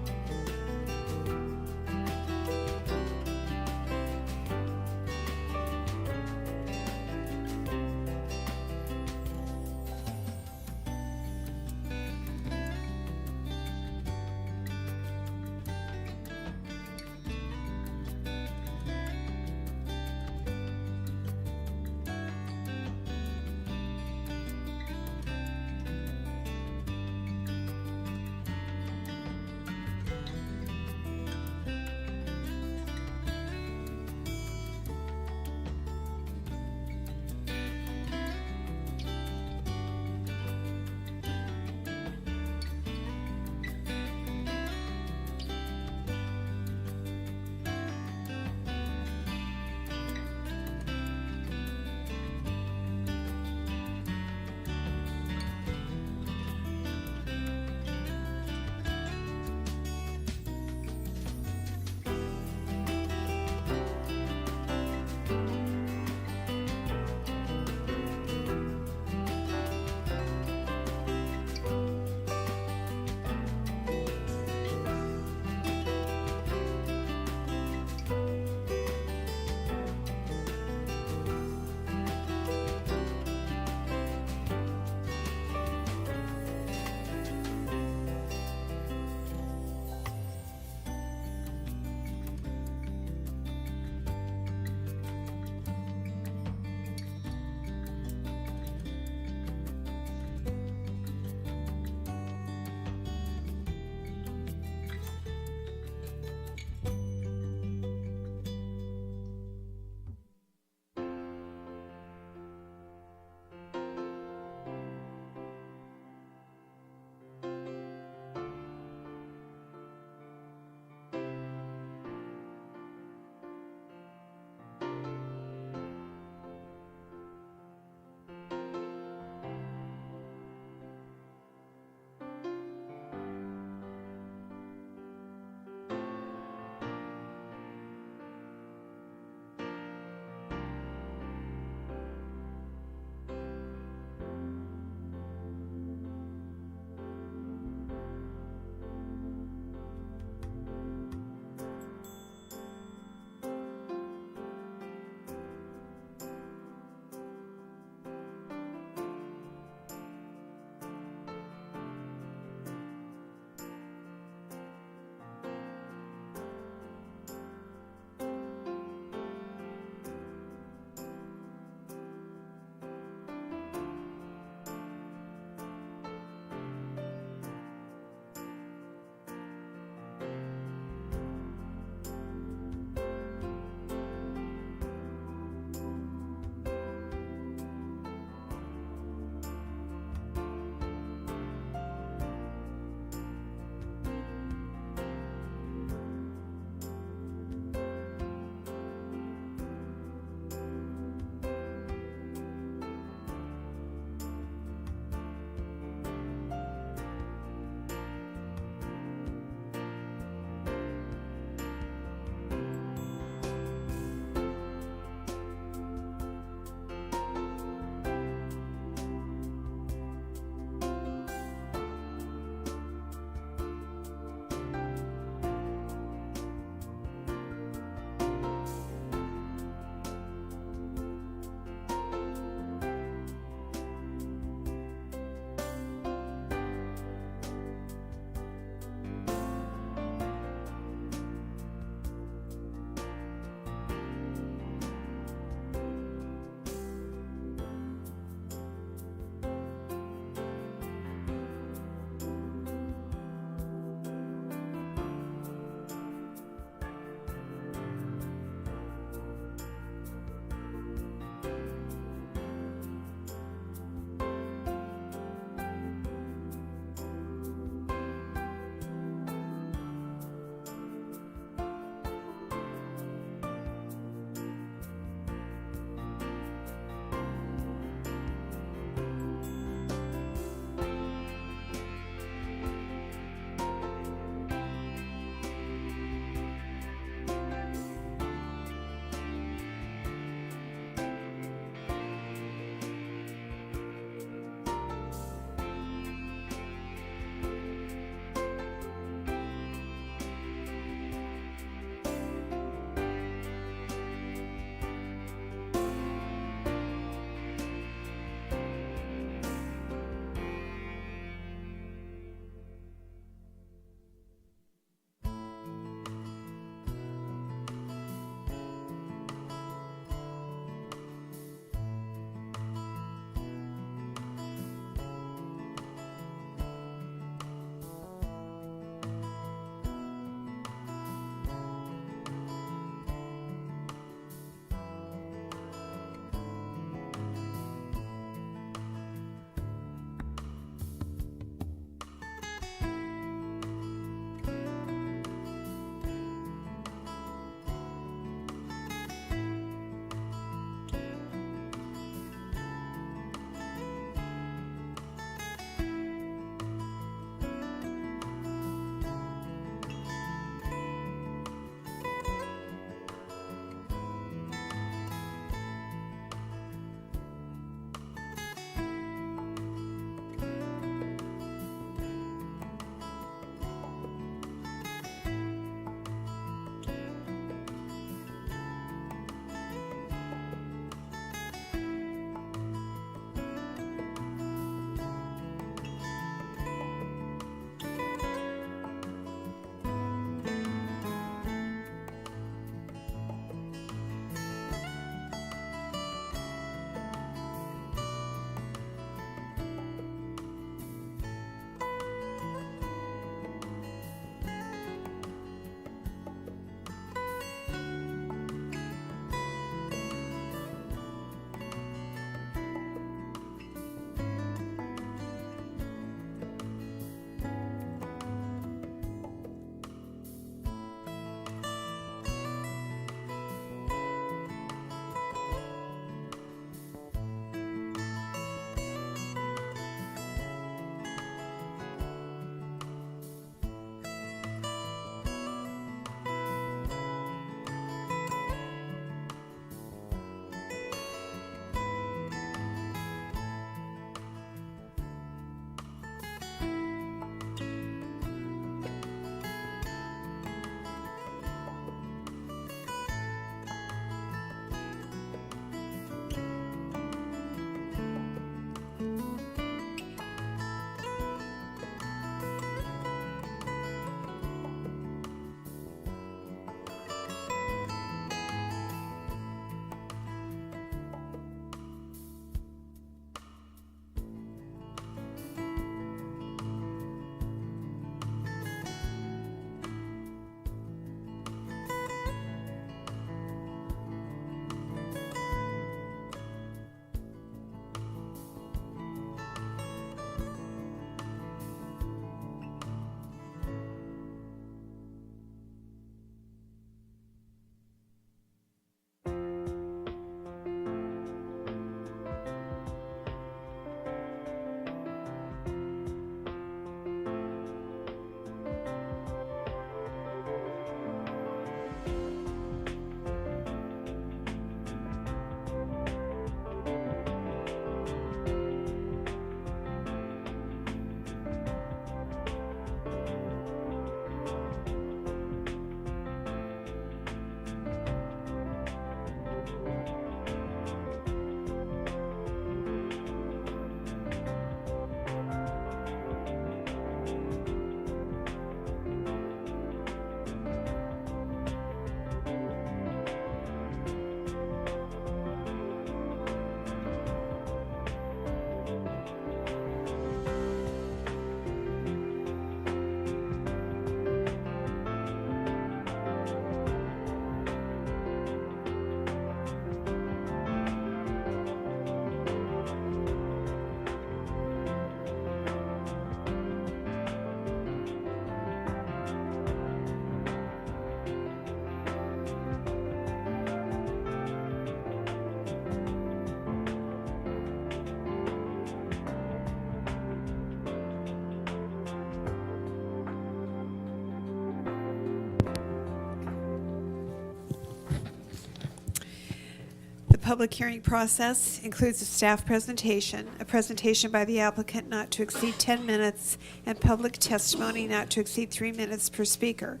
public hearing process includes a staff presentation, a presentation by the applicant not to exceed 10 minutes, and public testimony not to exceed 3 minutes per speaker.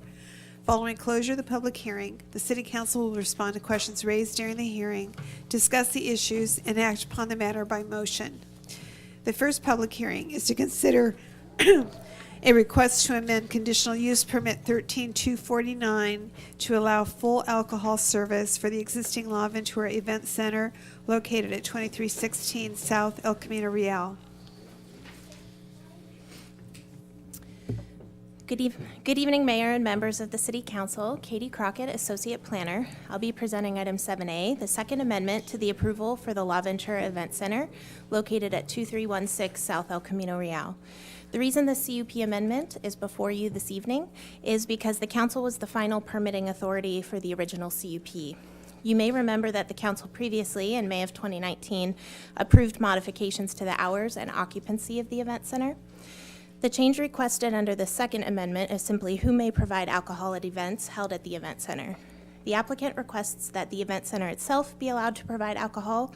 Following closure of the public hearing, the City Council will respond to questions raised during the hearing, discuss the issues, and act upon the matter by motion. The first public hearing is to consider a request to amend conditional use permit 13249 to allow full alcohol service for the existing La Ventura Event Center located at 2316 South El Camino Real. Good evening, Mayor and members of the City Council. Katie Crockett, Associate Planner. I'll be presenting item 7A, the second amendment to the approval for the La Ventura Event Center located at 2316 South El Camino Real. The reason the CUP amendment is before you this evening is because the council was the final permitting authority for the original CUP. You may remember that the council previously, in May of 2019, approved modifications to the hours and occupancy of the event center. The change requested under the second amendment is simply who may provide alcohol at events held at the event center. The applicant requests that the event center itself be allowed to provide alcohol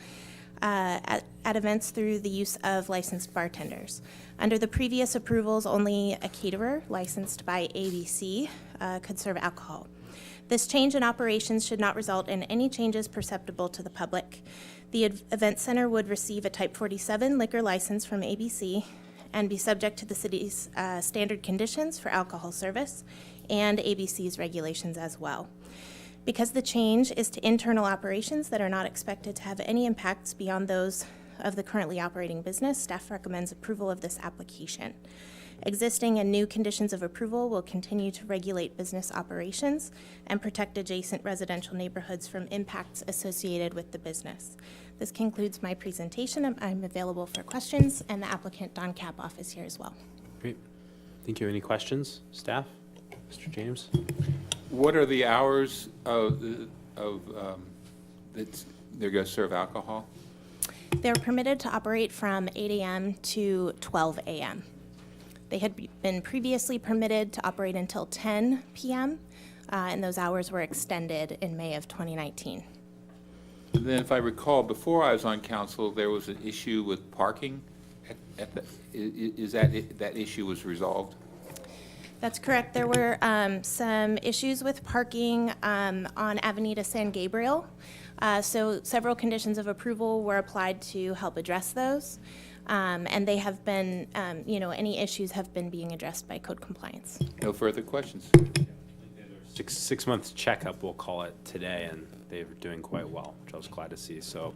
at events through the use of licensed bartenders. Under the previous approvals, only a caterer licensed by ABC could serve alcohol. This change in operations should not result in any changes perceptible to the public. The event center would receive a Type 47 liquor license from ABC and be subject to the city's standard conditions for alcohol service and ABC's regulations as well. Because the change is to internal operations that are not expected to have any impacts beyond those of the currently operating business, staff recommends approval of this application. Existing and new conditions of approval will continue to regulate business operations and protect adjacent residential neighborhoods from impacts associated with the business. This concludes my presentation. I'm available for questions, and the applicant, Don Kapoff, is here as well. Great. Thank you. Any questions, staff? Mr. James? What are the hours that they're going to serve alcohol? They're permitted to operate from 8 a.m. to 12 a.m. They had been previously permitted to operate until 10 p.m., and those hours were extended in May of 2019. And then, if I recall, before I was on council, there was an issue with parking. Is that issue was resolved? That's correct. There were some issues with parking on Avenida San Gabriel. So several conditions of approval were applied to help address those. And they have been, any issues have been being addressed by code compliance. No further questions. Six months checkup, we'll call it today, and they're doing quite well, which I was glad to see. So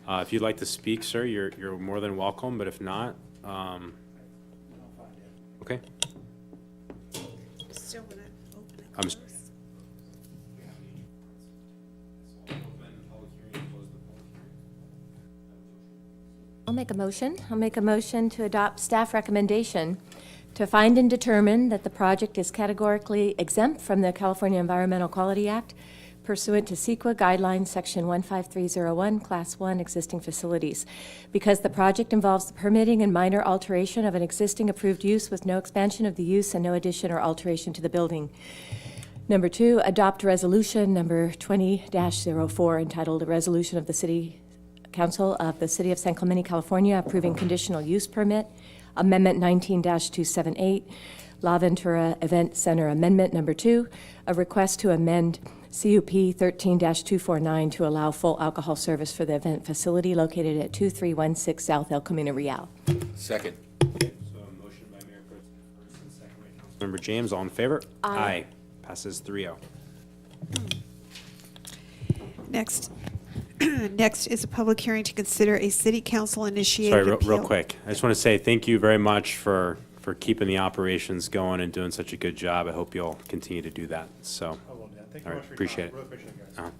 if you'd like to speak, sir, you're more than welcome, but if not, okay. Still want to open it. I'm I'll make a motion. I'll make a motion to adopt staff recommendation to find and determine that the project is categorically exempt from the California Environmental Quality Act pursuant to CEQA Guidelines Section 15301, Class 1, Existing Facilities, because the project involves the permitting and minor alteration of an existing approved use with no expansion of the use and no addition or alteration to the building. Number 2, adopt resolution number 20-04 entitled A Resolution of the City Council of the City of San Clemente, California, approving conditional use permit, Amendment 19-278, La Ventura Event Center Amendment Number 2, a request to amend CUP 13-249 to allow full alcohol service for the event facility located at 2316 South El Camino Real. Second. So a motion by Mayor Pro Tem first and second by Councilmember James. All in favor? Aye. Passes 3-0. Next is a public hearing to consider a city council initiated Sorry, appeal. real quick. I just want to say thank you very much for keeping the operations going and doing such a good job. I hope you'll continue to do that. So, all right, appreciate it.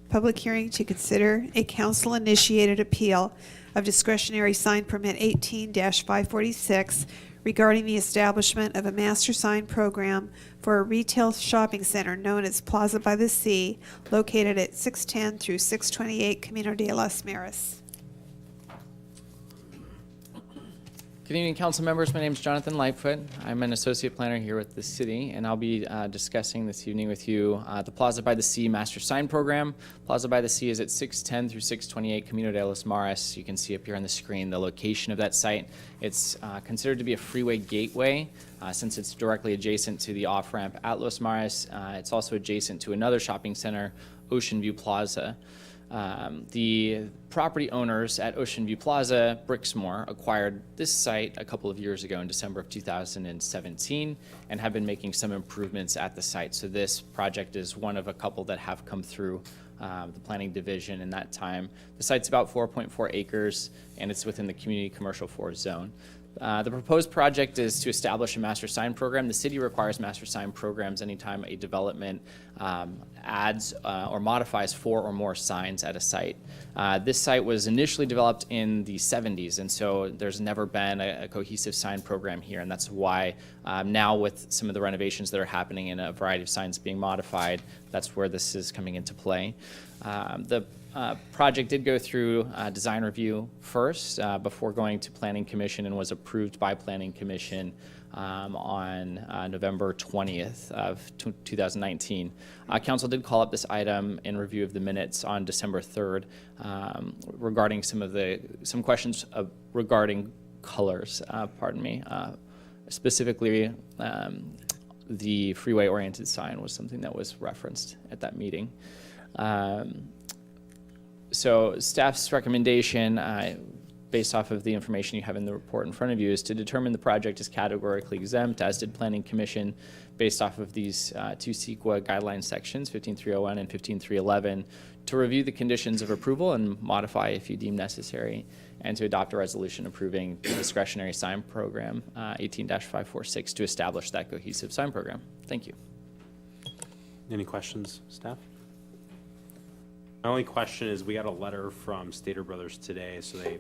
Public hearing to consider a council-initiated appeal of discretionary sign permit 18-546 regarding the establishment of a master sign program for a retail shopping center known as Plaza by the Sea, located at 610 through 628 Camino de las Maris. Good evening, council members. My name is Jonathan Lightfoot. I'm an associate planner here with the city, and I'll be discussing this evening with you the Plaza by the Sea Master Sign Program. Plaza by the Sea is at 610 through 628 Camino de los Mares. You can see up here on the screen the location of that site. It's considered to be a freeway gateway since it's directly adjacent to the off-ramp at Los Mares. It's also adjacent to another shopping center, Ocean View Plaza. The property owners at Ocean View Plaza, Brixmore, acquired this site a couple of years ago in December of 2017 and have been making some improvements at the site. So this project is one of a couple that have come through the planning division in that time. The site's about 4.4 acres and it's within the community commercial forest zone. The proposed project is to establish a master sign program. The city requires master sign programs anytime a development adds or modifies 4 or more signs at a site. This site was initially developed in the 70s, and so there's never been a cohesive sign program here, and that's why now with some of the renovations that are happening and a variety of signs being modified, that's where this is coming into play. The project did go through design review first before going to Planning Commission and was approved by Planning Commission on November 20th of 2019. Council did call up this item in review of the minutes on December 3rd regarding some questions regarding colors, specifically the freeway-oriented sign was something that was referenced at that meeting. So staff's recommendation, based off of the information you have in the report in front of you, is to determine the project is categorically exempt, as did Planning Commission, based off of these 2 CEQA guideline sections, 15301 and 15311, to review the conditions of approval and modify if you deem necessary, and to adopt a resolution approving the discretionary sign program 18-546 to establish that cohesive sign program. Thank you. Any questions, staff? My only question is, we got a letter from Stater Brothers today, so they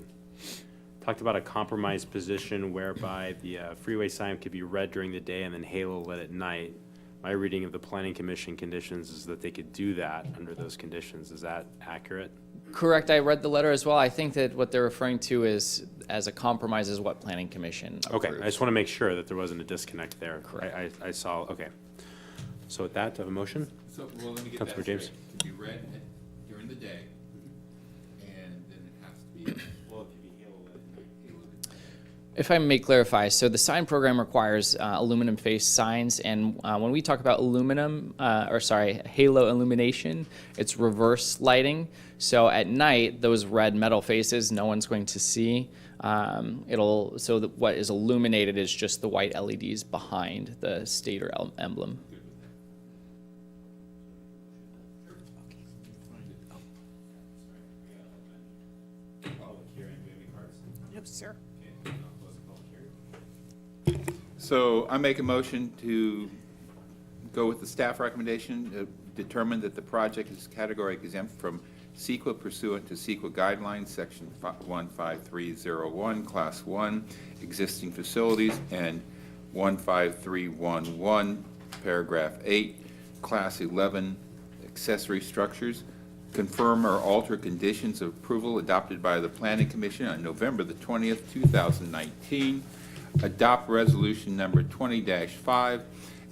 talked about a compromise position whereby the freeway sign could be red during the day and then halo lit at night. My reading of the Planning Commission conditions is that they could do that under those conditions. Is that accurate? Correct. I read the letter as well. I think that what they're referring to is as a compromise is what Planning Commission approved. Okay, I just want to make sure that there wasn't a disconnect there. Correct. I saw, okay. So with that, do I have a motion? So, well, let me get Councilor that James. straight. It can be red during the day, and then it has to be, well, it can be halo lit at night. If I may clarify, so the sign program requires aluminum face signs, and when we talk about halo illumination, it's reverse lighting. So at night, those red metal faces, no one's going to see. What is illuminated is just the white LEDs behind the Stater emblem. No, sir. So I make a motion to go with the staff recommendation, determine that the project is categorically exempt from CEQA pursuant to CEQA guidelines, section 15301, class 1, existing facilities, and 15311, paragraph 8, class 11, accessory structures. Confirm or alter conditions of approval adopted by the Planning Commission on November the 20th, 2019. Adopt resolution number 20-5,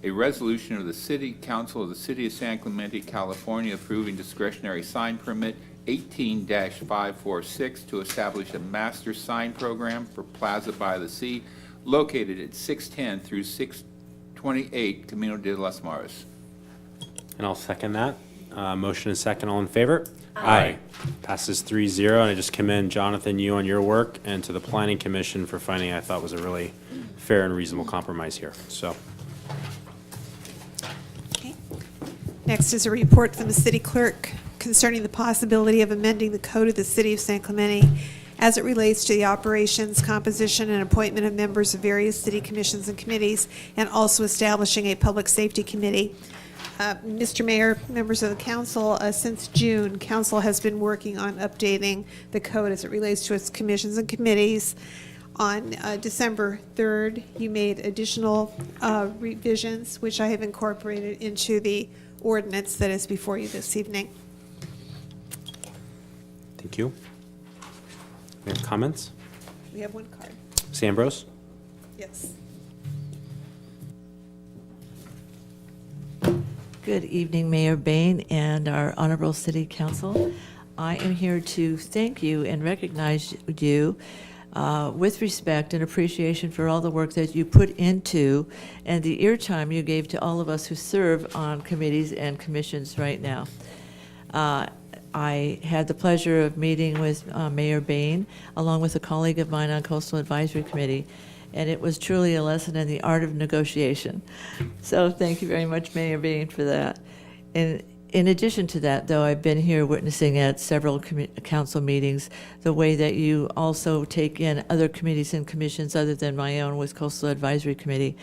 a resolution of the City Council of the City of San Clemente, California, approving discretionary sign permit 18-546 to establish a master sign program for Plaza by the Sea located at 610 through 628 Camino de los Mares. And I'll second that. Motion is second. All in favor? Aye. Passes 3-0, and I just commend Jonathan, you on your work, and to the Planning Commission for finding I thought was a really fair and reasonable compromise here. So, Okay. Next is a report from the city clerk concerning the possibility of amending the code of the city of San Clemente as it relates to the operations, composition, and appointment of members of various city commissions and committees, and also establishing a public safety committee. Mr. Mayor, members of the council, since June, council has been working on updating the code as it relates to its commissions and committees. On December 3rd, you made additional revisions, which I have incorporated into the ordinance that is before you this evening. thank you. We have comments? We have one card. Ms. Ambrose? Yes. Good evening, Mayor Bain and our Honorable City Council. I am here to thank you and recognize you with respect and appreciation for all the work that you put into and the eartime you gave to all of us who serve on committees and commissions right now. I had the pleasure of meeting with Mayor Bain, along with a colleague of mine on Coastal Advisory Committee, and it was truly a lesson in the art of negotiation. So thank you very much, Mayor Bain, for that. And in addition to that, though, I've been here witnessing at several council meetings the way that you also take in other committees and commissions other than my own with Coastal Advisory Committee.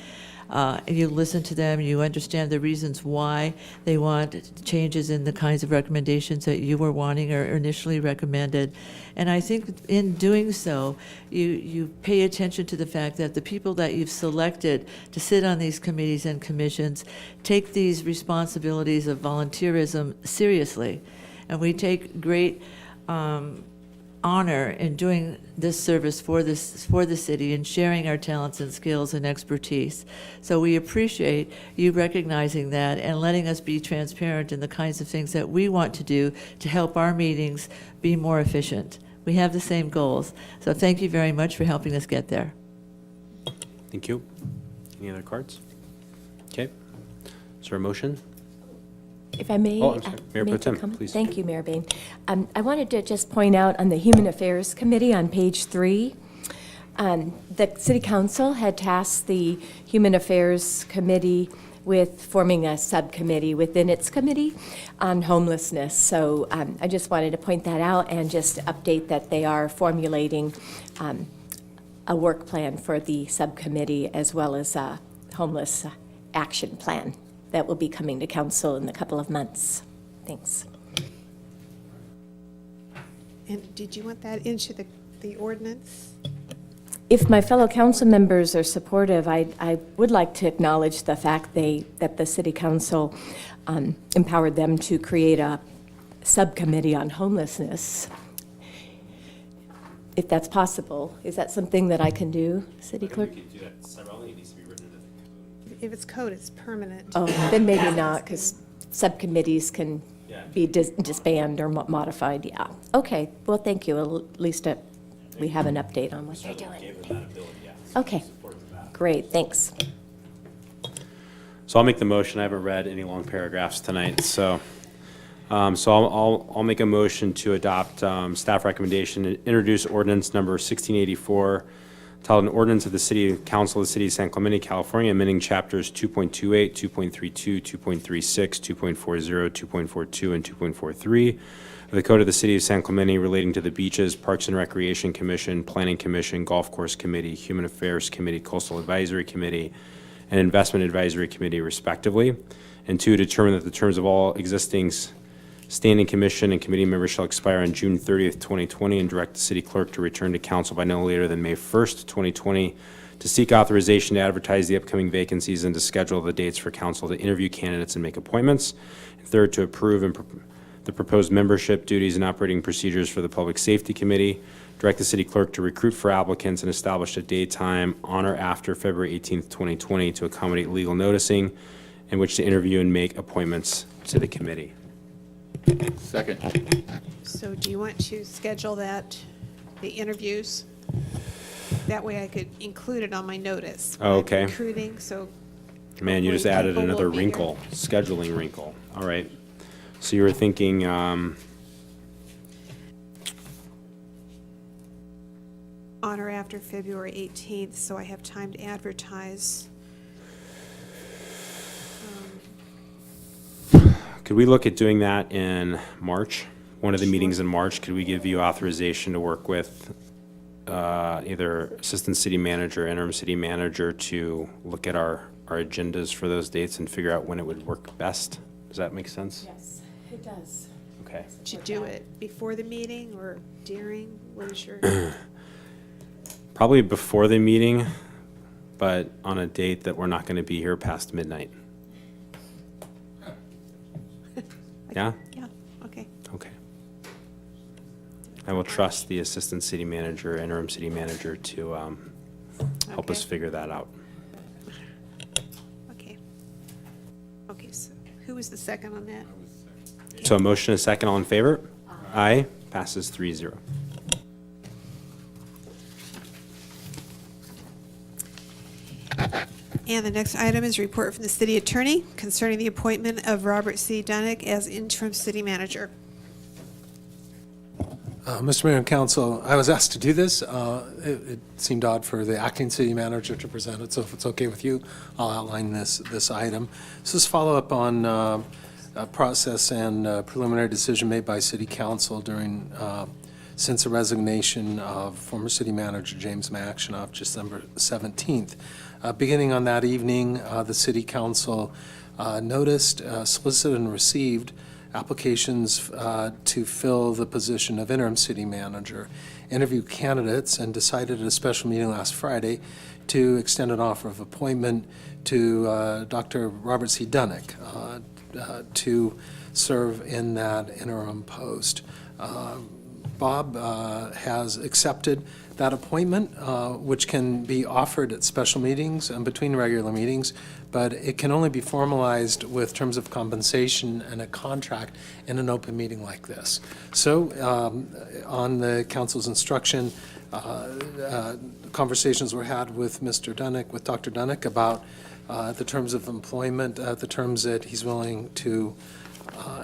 You listen to them, you understand the reasons why they want changes in the kinds of recommendations that you were wanting or initially recommended. And I think in doing so, you pay attention to the fact that the people that you've selected to sit on these committees and commissions take these responsibilities of volunteerism seriously. And we take great honor in doing this service for the city and sharing our talents and skills and expertise. So we appreciate you recognizing that and letting us be transparent in the kinds of things that we want to do to help our meetings be more efficient. We have the same goals. So thank you very much for helping us get there. Thank you. Any other cards? Okay. Is there a motion? If I may. Oh, I'm sorry. Mayor Pro make a Tem, comment? please. Thank you, Mayor Bain. I wanted to just point out on the Human Affairs Committee on page 3, the City Council had tasked the Human Affairs Committee with forming a subcommittee within its committee on homelessness. So I just wanted to point that out and just update that they are formulating a work plan for the subcommittee as well as a homeless action plan that will be coming to council in a couple of months. Thanks. And did you want that into the ordinance? If my fellow council members are supportive, I would like to acknowledge the fact that the city council empowered them to create a subcommittee on homelessness. If that's possible, is that something that I can do, City Clerk? We could do that separately. It needs to be written into the code. If it's code, it's permanent. Oh, then maybe not, because subcommittees can be disbanded or modified, yeah. Okay, well, thank you, at least we have an update on what they're doing. Gave them that ability, yeah. So Okay, support that. great, thanks. So I'll make the motion. I haven't read any long paragraphs tonight, so I'll make a motion to adopt staff recommendation and introduce ordinance number 1684, titled an ordinance of the City Council of the City of San Clemente, California, amending chapters 2.28, 2.32, 2.36, 2.40, 2.42, and 2.43 of the Code of the City of San Clemente relating to the Beaches, Parks and Recreation Commission, Planning Commission, Golf Course Committee, Human Affairs Committee, Coastal Advisory Committee, and Investment Advisory Committee respectively. And two, determine that the terms of all existing standing commission and committee members shall expire on June 30th, 2020, and direct the city clerk to return to council by no later than May 1st, 2020, to seek authorization to advertise the upcoming vacancies and to schedule the dates for council to interview candidates and make appointments. And third, to approve the proposed membership, duties, and operating procedures for the Public Safety Committee. Direct the city clerk to recruit for applicants and establish a date, time on or after February 18th, 2020 to accommodate legal noticing in which to interview and make appointments to the committee. Second. So do you want to schedule the interviews? That way I could include it on my notice. Oh, okay. Recruiting, so. Man, you just hopefully added people will another be here. wrinkle, scheduling wrinkle. All right. So you were thinking, On or after February 18th, so I have time to advertise. could we look at doing that in March? One of the meetings in March, could we give you authorization to work with either assistant city manager, interim city manager to look at our agendas for those dates and figure out when it would work best? Does that make sense? Yes, it does. Okay. To do it before the meeting or during? What is your? Probably before the meeting, but on a date that we're not going to be here past midnight. Yeah? Yeah, okay. Okay. I will trust the assistant city manager, interim city manager to help us figure that out. Okay. Okay, so who was the second on that? So a motion and a second, all in favor? Aye. Passes 3-0. And the next item is a report from the city attorney concerning the appointment of Robert C. Dunek as interim city manager. Mr. Mayor and Council, I was asked to do this. It seemed odd for the acting city manager to present it, so if it's okay with you, I'll outline this item. This is follow-up on a process and preliminary decision made by City Council since the resignation of former city manager James Maxinoff, December 17th. Beginning on that evening, the City Council noticed, solicited, and received applications to fill the position of interim city manager, interviewed candidates, and decided at a special meeting last Friday to extend an offer of appointment to Dr. Robert C. Dunek to serve in that interim post. Bob has accepted that appointment, which can be offered at special meetings and between regular meetings, but it can only be formalized with terms of compensation and a contract in an open meeting like this. So on the council's instruction, conversations were had with Mr. Dunek, with Dr. Dunek, about the terms of employment, the terms that he's willing to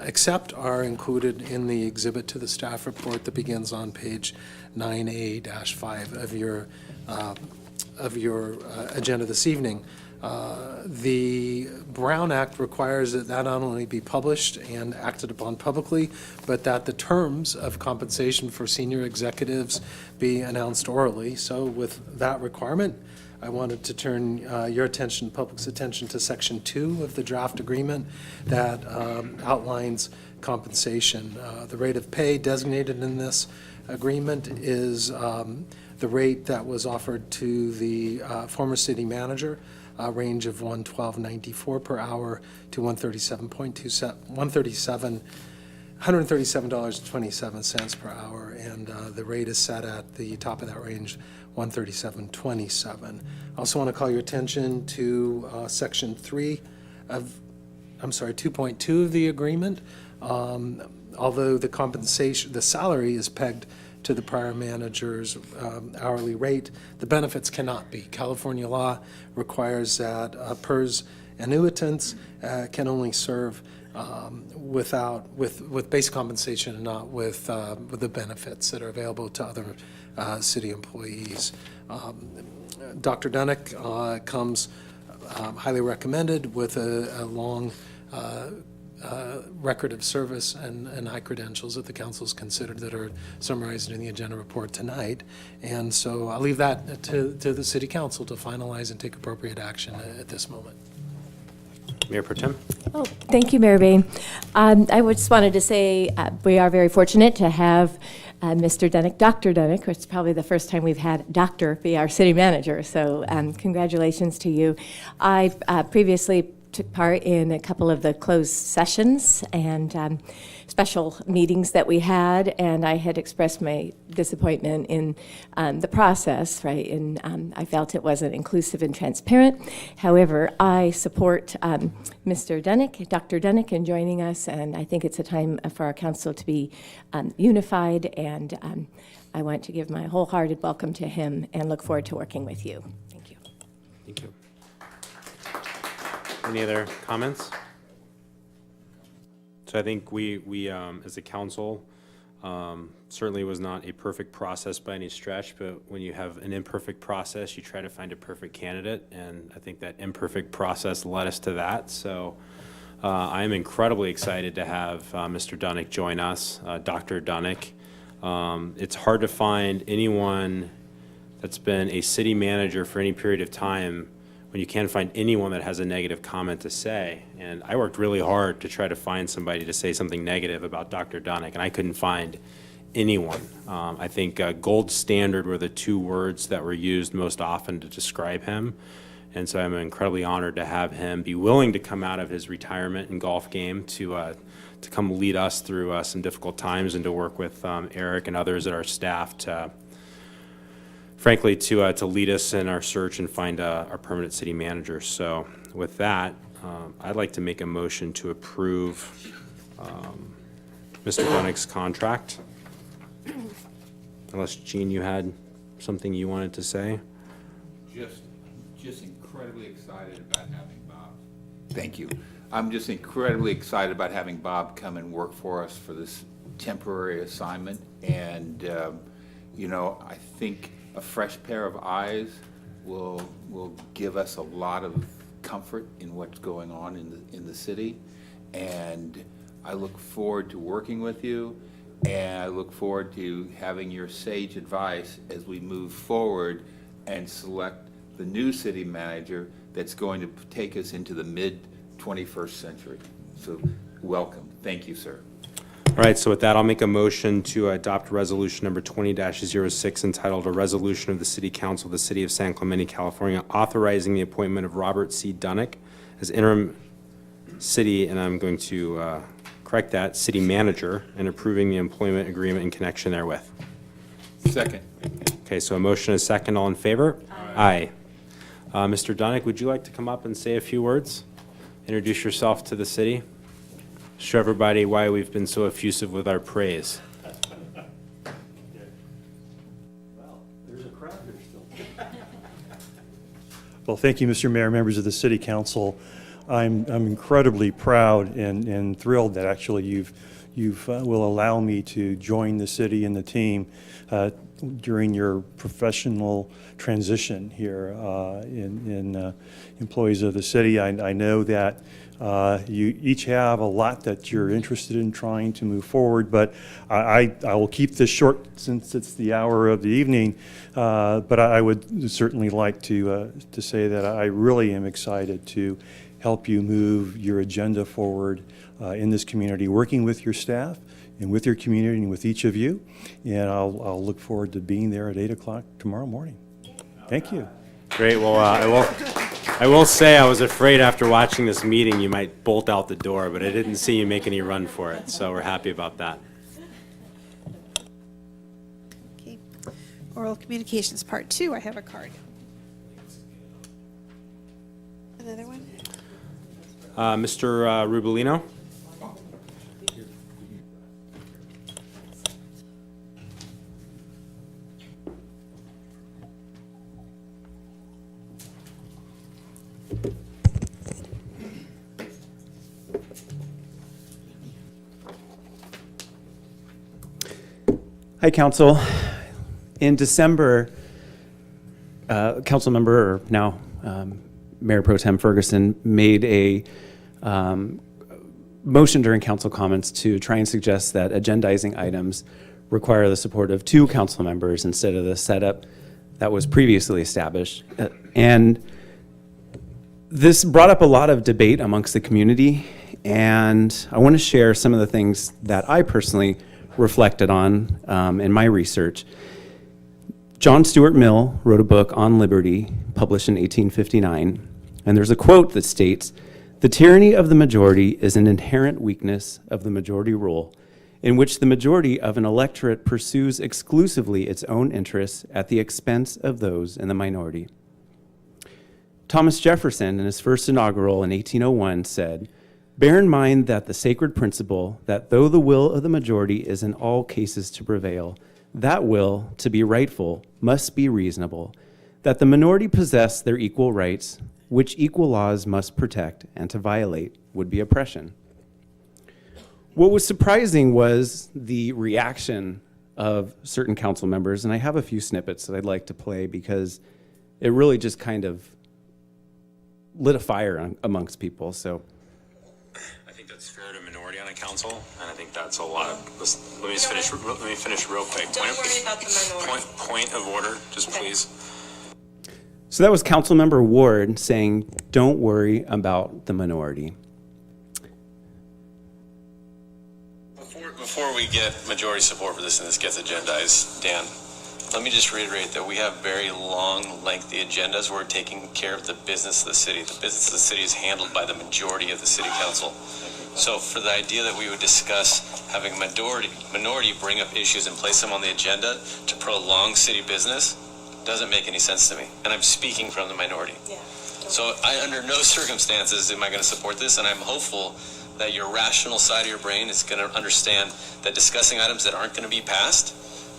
accept are included in the exhibit to the staff report that begins on page 9A-5 of your agenda this evening. The Brown Act requires that not only be published and acted upon publicly, but that the terms of compensation for senior executives be announced orally. So with that requirement, I wanted to turn your attention, public's attention, to Section 2 of the draft agreement that outlines compensation. The rate of pay designated in this agreement is the rate that was offered to the former city manager, a range of $112.94 per hour to $137.27 per hour, and the rate is set at the top of that range, $137.27. I also want to call your attention to Section 2.2 of the agreement. Although the compensation, the salary is pegged to the prior manager's hourly rate, the benefits cannot be. California law requires that PERS annuitants can only serve with base compensation and not with the benefits that are available to other city employees. Dr. Dunek comes highly recommended with a long record of service and high credentials that the council's considered that are summarized in the agenda report tonight. And so I'll leave that to the city council to finalize and take appropriate action at this moment. Mayor Pro Tem? Oh, thank you, Mayor Bain. I just wanted to say we are very fortunate to have Mr. Dunek, Dr. Dunek, which is probably the first time we've had doctor be our city manager. So congratulations to you. I previously took part in a couple of the closed sessions and special meetings that we had, and I had expressed my disappointment in the process, right? And I felt it wasn't inclusive and transparent. However, I support Mr. Dunek, Dr. Dunek, in joining us, and I think it's a time for our council to be unified, and I want to give my wholehearted welcome to him and look forward to working with you. Thank you. Thank you. Any other comments? So I think we as a council, certainly was not a perfect process by any stretch, but when you have an imperfect process, you try to find a perfect candidate, and I think that imperfect process led us to that. So I am incredibly excited to have Mr. Dunek join us, Dr. Dunek. It's hard to find anyone that's been a city manager for any period of time when you can't find anyone that has a negative comment to say. And I worked really hard to try to find somebody to say something negative about Dr. Dunek, and I couldn't find anyone. I think gold standard were the two words that were used most often to describe him. And so I'm incredibly honored to have him be willing to come out of his retirement and golf game to come lead us through some difficult times and to work with Eric and others at our staff to frankly, to lead us in our search and find our permanent city manager. So with that, I'd like to make a motion to approve Mr. Dunek's contract. Unless, Gene, you had something you wanted to say? Just incredibly excited about having Bob. Thank you. I'm just incredibly excited about having Bob come and work for us for this temporary assignment. And, you know, I think a fresh pair of eyes will give us a lot of comfort in what's going on in the city. And I look forward to working with you, and I look forward to having your sage advice as we move forward and select the new city manager that's going to take us into the mid-21st century. So welcome. Thank you, sir. All right, so with that, I'll make a motion to adopt resolution number 20-06 entitled A Resolution of the City Council of the City of San Clemente, California, authorizing the appointment of Robert C. Dunek as interim city, and I'm going to correct that, city manager, and approving the employment agreement in connection therewith. Second. Okay, so a motion is second. All in favor? Aye. Mr. Dunek, would you like to come up and say a few words? Introduce yourself to the city. Show everybody why we've been so effusive with our praise. Well, there's a crowd here still. Well, thank you, Mr. Mayor, members of the City Council. I'm incredibly proud and thrilled that actually you've will allow me to join the city and the team during your professional transition here in employees of the city. I know that you each have a lot that you're interested in trying to move forward, but I will keep this short since it's the hour of the evening. But I would certainly like to say that I really am excited to help you move your agenda forward in this community, working with your staff and with your community and with each of you. And I'll look forward to being there at 8 o'clock tomorrow morning. Thank you. Great. Well, I will say I was afraid after watching this meeting you might bolt out the door, but I didn't see you make any run for it, so we're happy about that. Okay. Oral communications, part 2. I have a card. Another one? Mr. Rubolino? Hi, Council. In December, Council Member, or now Mayor Pro Tem Ferguson, made a motion during council comments to try and suggest that agendizing items require the support of 2 council members instead of the setup that was previously established. And this brought up a lot of debate amongst the community, and I want to share some of the things that I personally reflected on in my research. John Stuart Mill wrote a book on liberty, published in 1859, and there's a quote that states, "The tyranny of the majority is an inherent weakness of the majority rule, in which the majority of an electorate pursues exclusively its own interests at the expense of those in the minority." Thomas Jefferson, in his first inaugural in 1801, said, "Bear in mind that the sacred principle that though the will of the majority is in all cases to prevail, that will, to be rightful, must be reasonable, that the minority possess their equal rights, which equal laws must protect, and to violate would be oppression." What was surprising was the reaction of certain council members, and I have a few snippets that I'd like to play because it really just kind of lit a fire amongst people. So I think that's fair to minority on a council, and I think that's a lot of. Let me just finish real quick. Don't worry about the minority. Point of order, just please. So that was Councilmember Ward saying, "Don't worry about the minority." Before we get majority support for this and this gets agendized, Dan, let me just reiterate that we have very long, lengthy agendas. We're taking care of the business of the city. The business of the city is handled by the majority of the city council. So for the idea that we would discuss having minority bring up issues and place them on the agenda to prolong city business, doesn't make any sense to me. And I'm speaking from the minority. So under no circumstances am I going to support this, and I'm hopeful that your rational side of your brain is going to understand that discussing items that aren't going to be passed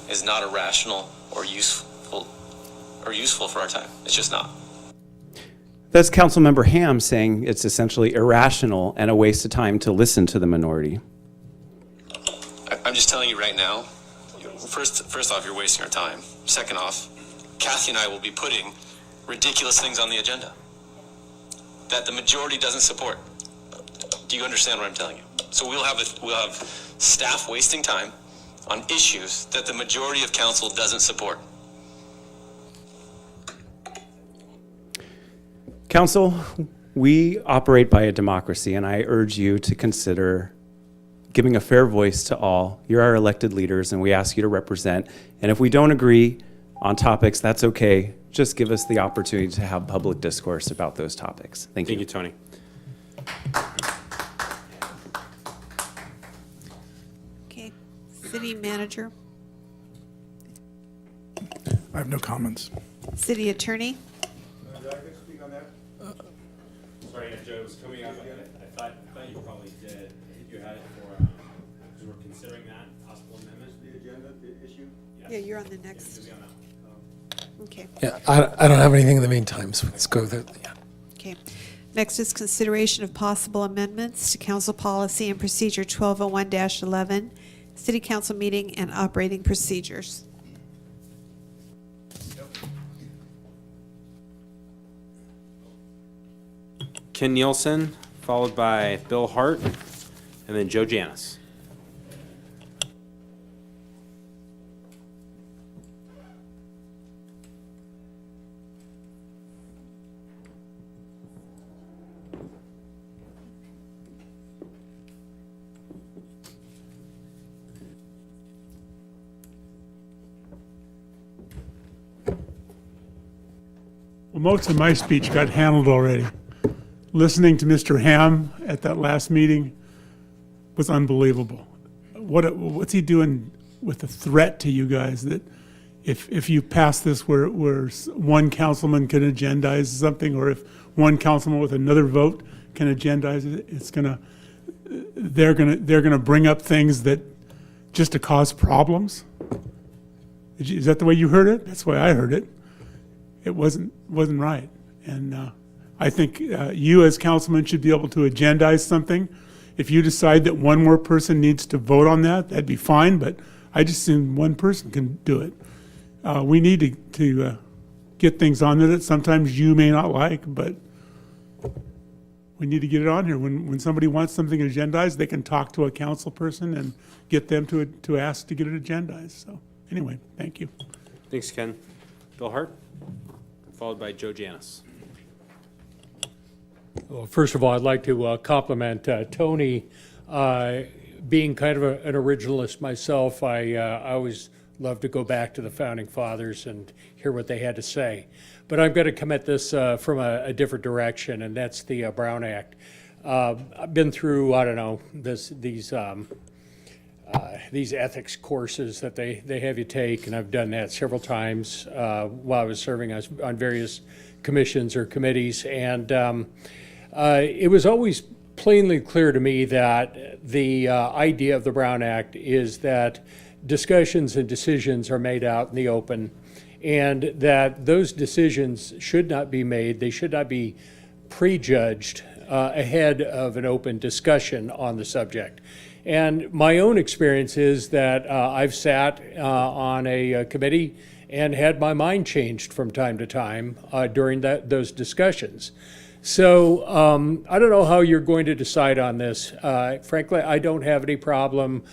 is not irrational or useful for our time. It's just not. That's Councilmember Ham saying it's essentially irrational and a waste of time to listen to the minority. I'm just telling you right now, first off, you're wasting our time. Second off, Kathy and I will be putting ridiculous things on the agenda that the majority doesn't support. Do you understand what I'm telling you? So we'll have staff wasting time on issues that the majority of council doesn't support. Council, we operate by a democracy, and I urge you to consider giving a fair voice to all. You're our elected leaders, and we ask you to represent. And if we don't agree on topics, that's okay. Just give us the opportunity to have public discourse about those topics. Thank you. Thank you, Tony. Okay, city manager, I have no comments. city attorney. Sorry, Joe, it was coming up. I thought you probably did. I think you had it for, because we're considering that possible amendment. The agenda, the issue? Yeah, you're on the next. Okay. Yeah, I don't have anything in the meantime, so let's go there. Yeah. Okay. Next is consideration of possible amendments to Council Policy and Procedure 1201-11, City Council Meeting and Operating Procedures. Ken Nielsen, followed by Bill Hart, and then Joe Janis. Well, most of my speech got handled already. Listening to Mr. Ham at that last meeting was unbelievable. What's he doing with the threat to you guys that if you pass this where one councilman can agendize something, or if one councilman with another vote can agendize it, they're gonna bring up things that just to cause problems? Is that the way you heard it? That's the way I heard it. It wasn't right. And I think you as councilman should be able to agendize something. If you decide that one more person needs to vote on that, that'd be fine, but I just assume one person can do it. We need to get things on there that sometimes you may not like, but we need to get it on here. When somebody wants something agendized, they can talk to a council person and get them to ask to get it agendized. So anyway, thank you. Thanks, Ken. Bill Hart, followed by Joe Janis. Well, first of all, I'd like to compliment Tony. Being kind of an originalist myself, I always love to go back to the Founding Fathers and hear what they had to say. But I'm going to come at this from a different direction, and that's the Brown Act. I've been through, I don't know, these ethics courses that they have you take, and I've done that several times while I was serving on various commissions or committees. And it was always plainly clear to me that the idea of the Brown Act is that discussions and decisions are made out in the open, and that those decisions should not be made, they should not be prejudged ahead of an open discussion on the subject. And my own experience is that I've sat on a committee and had my mind changed from time to time during those discussions. So I don't know how you're going to decide on this. Frankly, I don't have any problem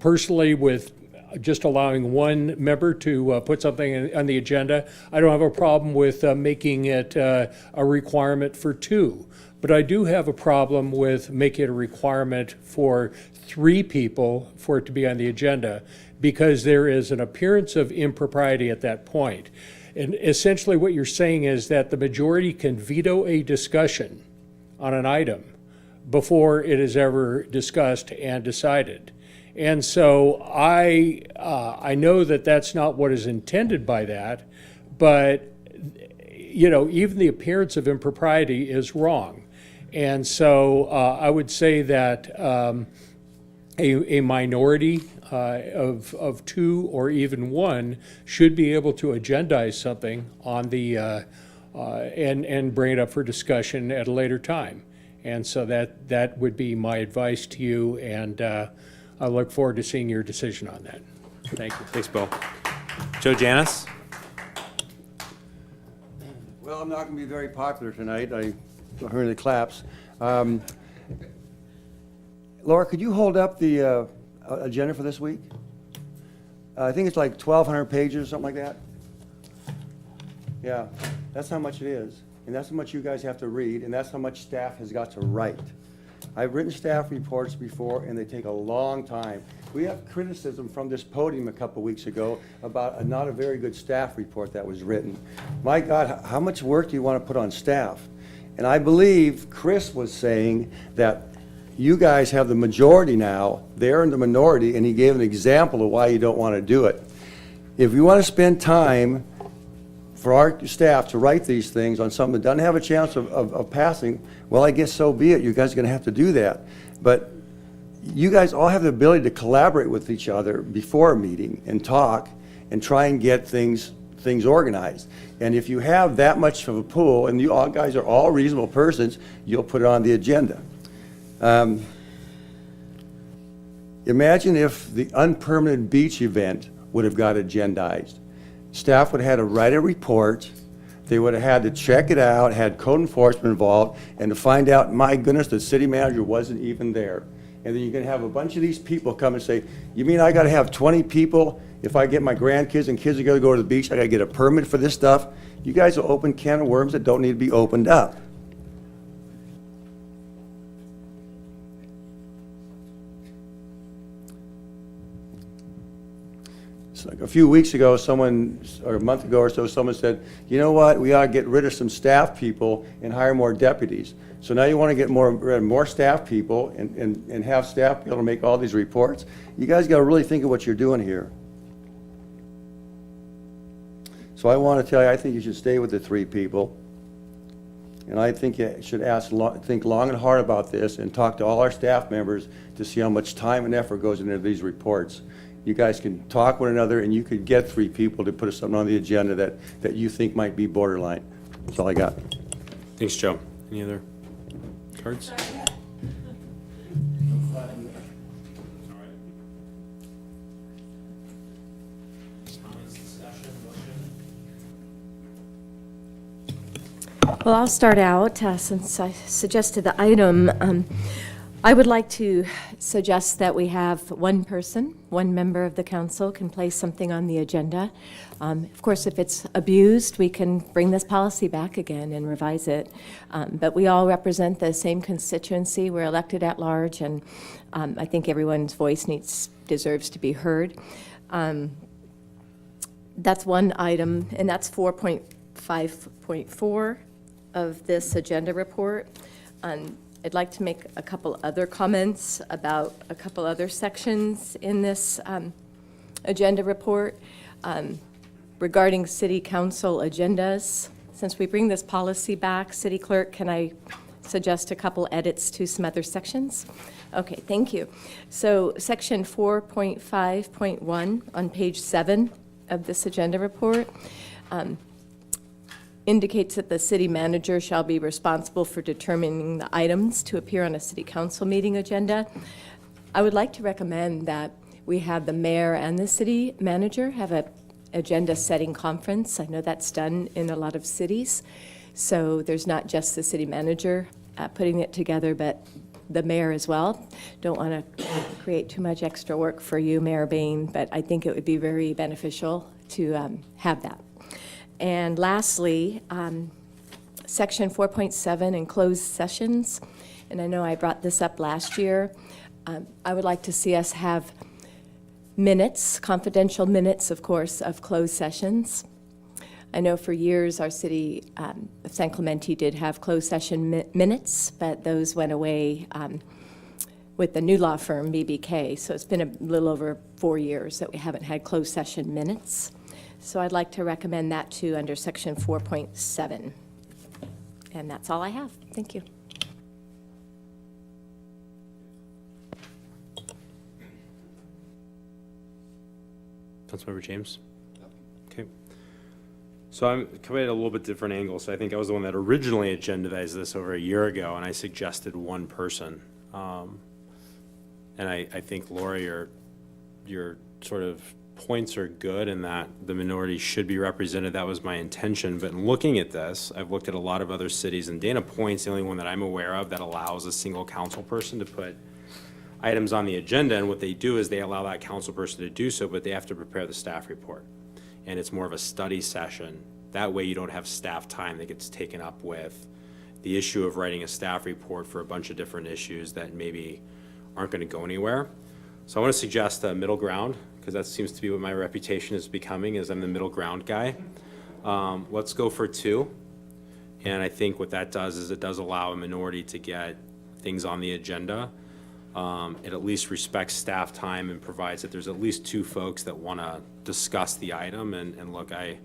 personally with just allowing one member to put something on the agenda. I don't have a problem with making it a requirement for two. But I do have a problem with making it a requirement for 3 people for it to be on the agenda, because there is an appearance of impropriety at that point. And essentially what you're saying is that the majority can veto a discussion on an item before it is ever discussed and decided. And so I know that that's not what is intended by that, but even the appearance of impropriety is wrong. And so I would say that a minority of two or even one should be able to agendize something on the and bring it up for discussion at a later time. And so that would be my advice to you, and I look forward to seeing your decision on that. Thank you. Thanks, Bill. Joe Janis? Well, I'm not going to be very popular tonight. I heard the claps. Laura, could you hold up the agenda for this week? I think it's like 1,200 pages, something like that. Yeah, that's how much it is. And that's how much you guys have to read, and that's how much staff has got to write. I've written staff reports before, and they take a long time. We have criticism from this podium a couple weeks ago about not a very good staff report that was written. My God, how much work do you want to put on staff? And I believe Chris was saying that you guys have the majority now, they're in the minority, and he gave an example of why you don't want to do it. If you want to spend time for our staff to write these things on something that doesn't have a chance of passing, well, I guess so be it. You guys are going to have to do that. But you guys all have the ability to collaborate with each other before a meeting and talk and try and get things organized. And if you have that much of a pool, and you all guys are all reasonable persons, you'll put it on the agenda. Imagine if the unpermitted beach event would have got agendized. Staff would have had to write a report, they would have had to check it out, had code enforcement involved, and to find out, my goodness, the city manager wasn't even there. And then you're gonna have a bunch of these people come and say, you mean I gotta have 20 people? If I get my grandkids and kids are gonna go to the beach, I gotta get a permit for this stuff? You guys will open a can of worms that don't need to be opened up. Like a few weeks ago, or a month ago or so, someone said, you know what, we ought to get rid of some staff people and hire more deputies. So now you want to get more staff people and have staff be able to make all these reports? You guys got to really think of what you're doing here. So I want to tell you, I think you should stay with the 3 people. And I think you should think long and hard about this and talk to all our staff members to see how much time and effort goes into these reports. You guys can talk with one another, and you could get 3 people to put something on the agenda that you think might be borderline. That's all I got. Thanks, Joe. Any other cards? Well, I'll start out, since I suggested the item. I would like to suggest that we have one member of the council can place something on the agenda. Of course, if it's abused, we can bring this policy back again and revise it. But we all represent the same constituency. We're elected at large, and I think everyone's voice deserves to be heard. That's one item, and that's 4.5.4 of this agenda report. I'd like to make a couple other comments about a couple other sections in this agenda report regarding city council agendas. Since we bring this policy back, City Clerk, can I suggest a couple edits to some other sections? Okay, thank you. So section 4.5.1 on page 7 of this agenda report indicates that the city manager shall be responsible for determining the items to appear on a city council meeting agenda. I would like to recommend that we have the mayor and the city manager have an agenda setting conference. I know that's done in a lot of cities. So there's not just the city manager putting it together, but the mayor as well. Don't want to create too much extra work for you, Mayor Bain, but I think it would be very beneficial to have that. And lastly, section 4.7 in closed sessions, and I know I brought this up last year. I would like to see us have minutes, confidential minutes, of course, of closed sessions. I know for years our city of San Clemente did have closed session minutes, but those went away with the new law firm, BBK, so it's been a little over 4 years that we haven't had closed session minutes. So I'd like to recommend that too under section 4.7. And that's all I have. Thank you. Councilmember James? Okay. So I'm coming at a little bit different angle. So I think I was the one that originally agendized this over a year ago, and I suggested one person. And I think, Laura, your sort of points are good in that the minority should be represented. That was my intention. But in looking at this, I've looked at a lot of other cities, and Dana Point's the only one that I'm aware of that allows a single council person to put items on the agenda, and what they do is they allow that council person to do so, but they have to prepare the staff report. And it's more of a study session. That way you don't have staff time that gets taken up with the issue of writing a staff report for a bunch of different issues that maybe aren't going to go anywhere. So I want to suggest a middle ground, because that seems to be what my reputation is becoming, is I'm the middle ground guy. Let's go for 2. And I think what that does is it does allow a minority to get things on the agenda. It at least respects staff time and provides that there's at least 2 folks that want to discuss the item. And look, I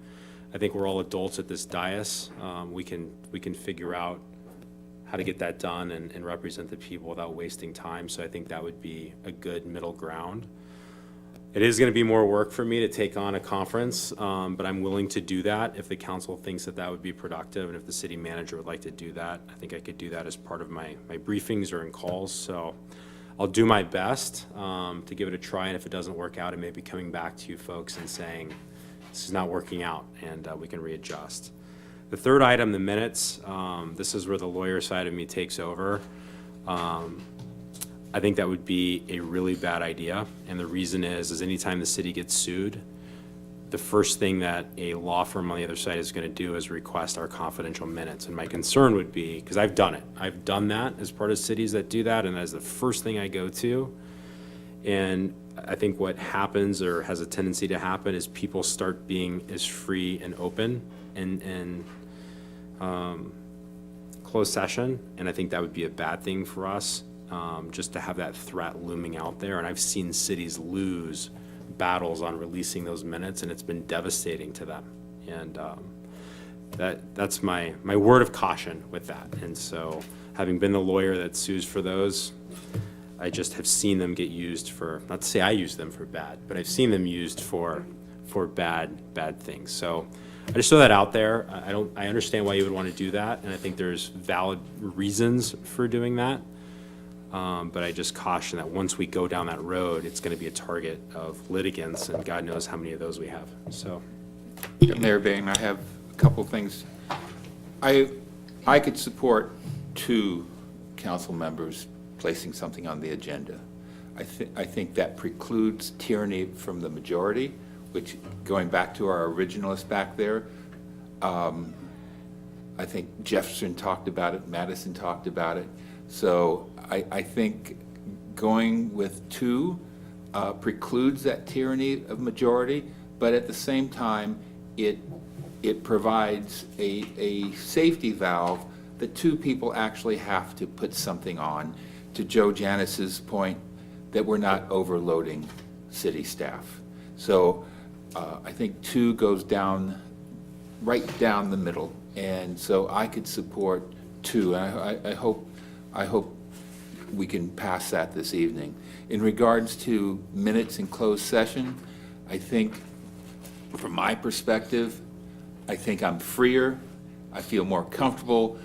think we're all adults at this dais. We can figure out how to get that done and represent the people without wasting time. So I think that would be a good middle ground. It is going to be more work for me to take on a conference, but I'm willing to do that if the council thinks that that would be productive, and if the city manager would like to do that. I think I could do that as part of my briefings or in calls. So I'll do my best to give it a try, and if it doesn't work out, I may be coming back to you folks and saying, this is not working out, and we can readjust. The third item, the minutes, this is where the lawyer side of me takes over. I think that would be a really bad idea, and the reason is anytime the city gets sued, the first thing that a law firm on the other side is going to do is request our confidential minutes. And my concern would be, because I've done it, I've done that as part of cities that do that, and that's the first thing I go to. And I think what happens, or has a tendency to happen, is people start being as free and open in closed session, and I think that would be a bad thing for us, just to have that threat looming out there. And I've seen cities lose battles on releasing those minutes, and it's been devastating to them. And that's my word of caution with that. And so, having been the lawyer that sues for those, I just have seen them get used for, not to say I use them for bad, but I've seen them used for bad things. So I just throw that out there. I understand why you would want to do that, and I think there's valid reasons for doing that. But I just caution that once we go down that road, it's going to be a target of litigants, and God knows how many of those we have. So, Mayor Bain, I have a couple of things. I could support 2 council members placing something on the agenda. I think that precludes tyranny from the majority, which, going back to our originalists back there, I think Jefferson talked about it, Madison talked about it. So I think going with 2 precludes that tyranny of majority, but at the same time, it provides a safety valve that 2 people actually have to put something on, to Joe Janis's point that we're not overloading city staff. So I think 2 goes down, right down the middle, and so I could support 2. I hope we can pass that this evening. In regards to minutes in closed session, I think, from my perspective, I think I'm freer. I feel more comfortable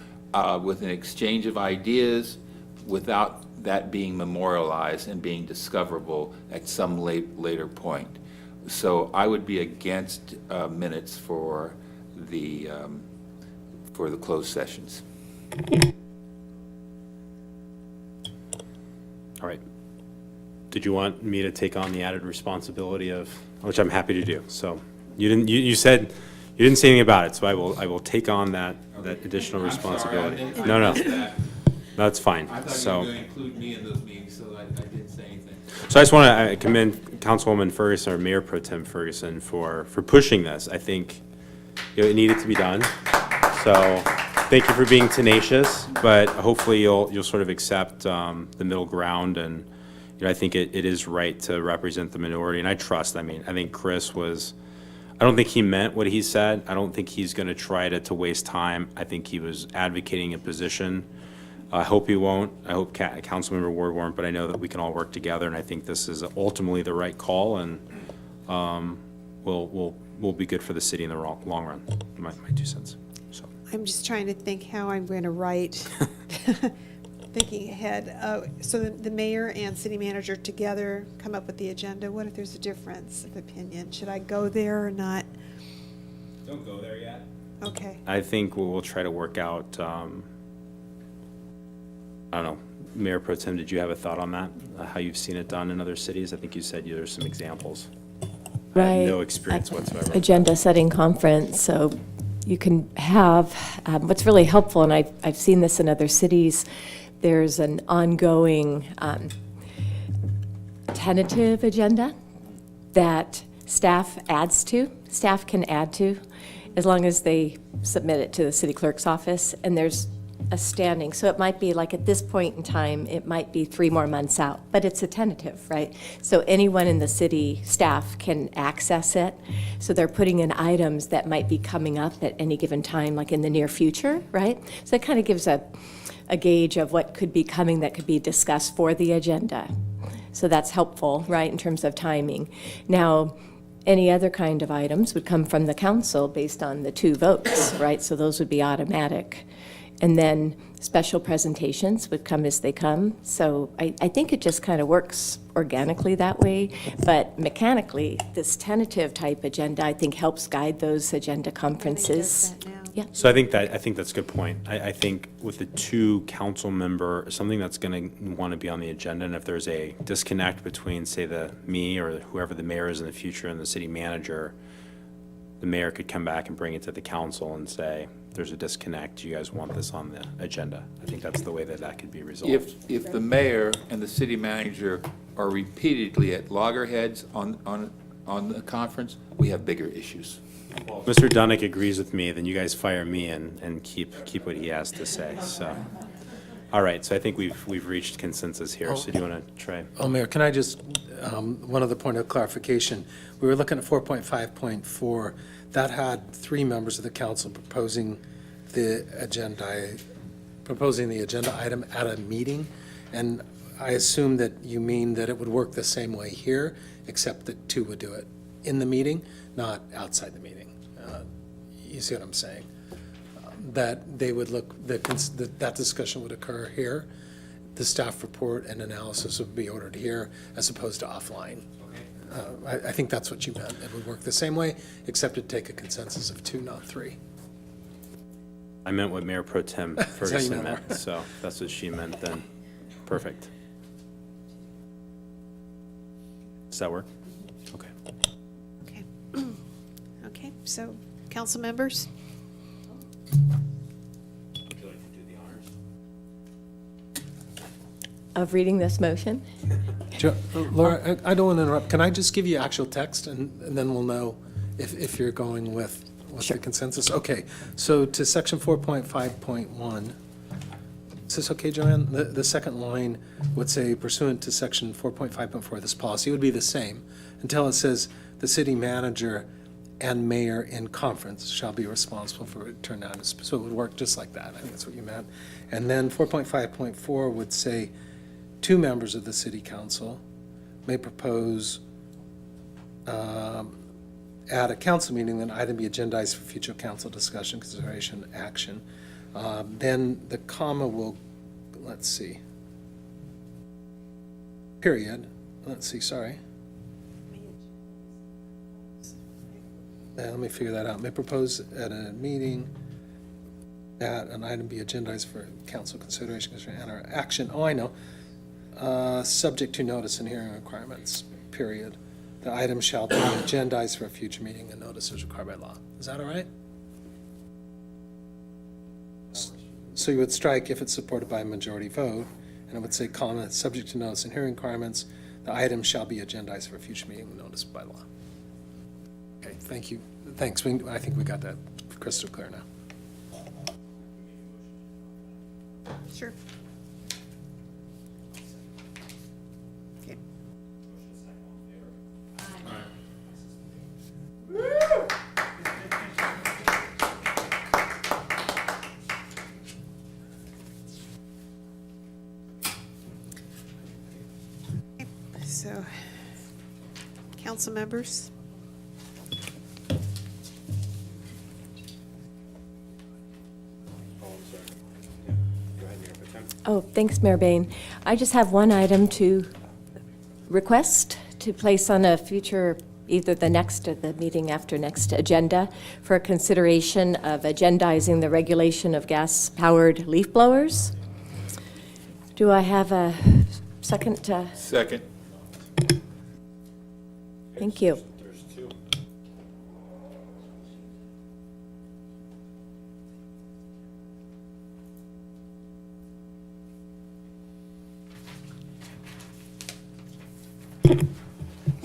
with an exchange of ideas without that being memorialized and being discoverable at some later point. So I would be against minutes for the closed sessions. all right. Did you want me to take on the added responsibility of, which I'm happy to do. So you said you didn't say anything about it, so I will take on that additional responsibility. I'm sorry, No, that's fine. I thought you were going to include me in those meetings, so I didn't say anything. So I just want to commend Councilwoman Ferguson, or Mayor Pro Tem Ferguson, for pushing this. I think it needed to be done. So thank you for being tenacious, but hopefully you'll sort of accept the middle ground. And I think it is right to represent the minority, and I think Chris was I don't think he meant what he said. I don't think he's going to try to waste time. I think he was advocating a position. I hope he won't. I hope Councilmember Ward won't, but I know that we can all work together, and I think this is ultimately the right call, and will be good for the city in the long run. My 2 cents. So I'm just trying to think how I'm going to write, thinking ahead. So the mayor and city manager together come up with the agenda. What if there's a difference of opinion? Should I go there or not? Don't go there yet. Okay. I think we'll try to work out, I don't know, Mayor Pro Tem, did you have a thought on that? How you've seen it done in other cities? I think you said there's some examples. I have no experience whatsoever. Agenda setting conference, so you can have, what's really helpful, and I've seen this in other cities, there's an ongoing tentative agenda that staff can add to, as long as they submit it to the city clerk's office, and there's a standing. So it might be like at this point in time, it might be 3 more months out, but it's a tentative, right? So anyone in the city staff can access it. So they're putting in items that might be coming up at any given time, like in the near future, right? So it kind of gives a gauge of what could be coming that could be discussed for the agenda. So that's helpful, right, in terms of timing. Now, any other kind of items would come from the council based on the 2 votes, right? So those would be automatic. And then special presentations would come as they come. So I think it just kind of works organically that way. But mechanically, this tentative type agenda, I think, helps guide those agenda conferences. Yeah. So I think that's a good point. I think with the 2 council member, something that's going to want to be on the agenda, and if there's a disconnect between, say, me or whoever the mayor is in the future and the city manager, the mayor could come back and bring it to the council and say, there's a disconnect, do you guys want this on the agenda? I think that's the way that could be resolved. If the mayor and the city manager are repeatedly at loggerheads on the conference, we have bigger issues. Well, if Mr. Dunek agrees with me, then you guys fire me and keep what he has to say, so. All right, so I think we've reached consensus here, so do you want to try? Oh, Mayor, can I just, one other point of clarification. We were looking at 4.5.4. That had 3 members of the council proposing the agenda item at a meeting. And I assume that you mean that it would work the same way here, except that 2 would do it in the meeting, not outside the meeting. You see what I'm saying? That they would that discussion would occur here. The staff report and analysis would be ordered here as opposed to offline. I think that's what you meant. It would work the same way, except it'd take a consensus of 2, not 3. I meant what Mayor Pro Tem Ferguson meant, so if that's what she meant, then perfect. Does that work? Okay. Okay. Okay, so council members? Would you like to do the honors? Of reading this motion? Laura, I don't want to interrupt. Can I just give you actual text, and then we'll know if you're going with the consensus? Okay, so to section 4.5.1, is this okay, Joanne? The second line would say pursuant to section 4.5.4 of this policy. It would be the same until it says the city manager and mayor in conference shall be responsible for return items. So it would work just like that. I think that's what you meant. And then 4.5.4 would say 2 members of the city council may propose at a council meeting that an item be agendized for future council discussion, consideration, action. Then the comma will, let's see, period, sorry. Let me figure that out. May propose at a meeting that an item be agendized for council consideration, and/or action. Oh, I know. Subject to notice and hearing requirements, period. The item shall be agendized for a future meeting and notice is required by law. Is that all right? So you would strike if it's supported by a majority vote, and it would say, comma, subject to notice and hearing requirements, the item shall be agendized for a future meeting and notice by law. Okay, thank you. Thanks. I think we got that crystal clear now. Sure. Okay. council members. Oh, thanks, Mayor Bain. I just have one item to request to place on a future, either the next or the meeting after next agenda, for consideration of agendizing the regulation of gas-powered leaf blowers. Do I have a second? Second. Thank you. There's two.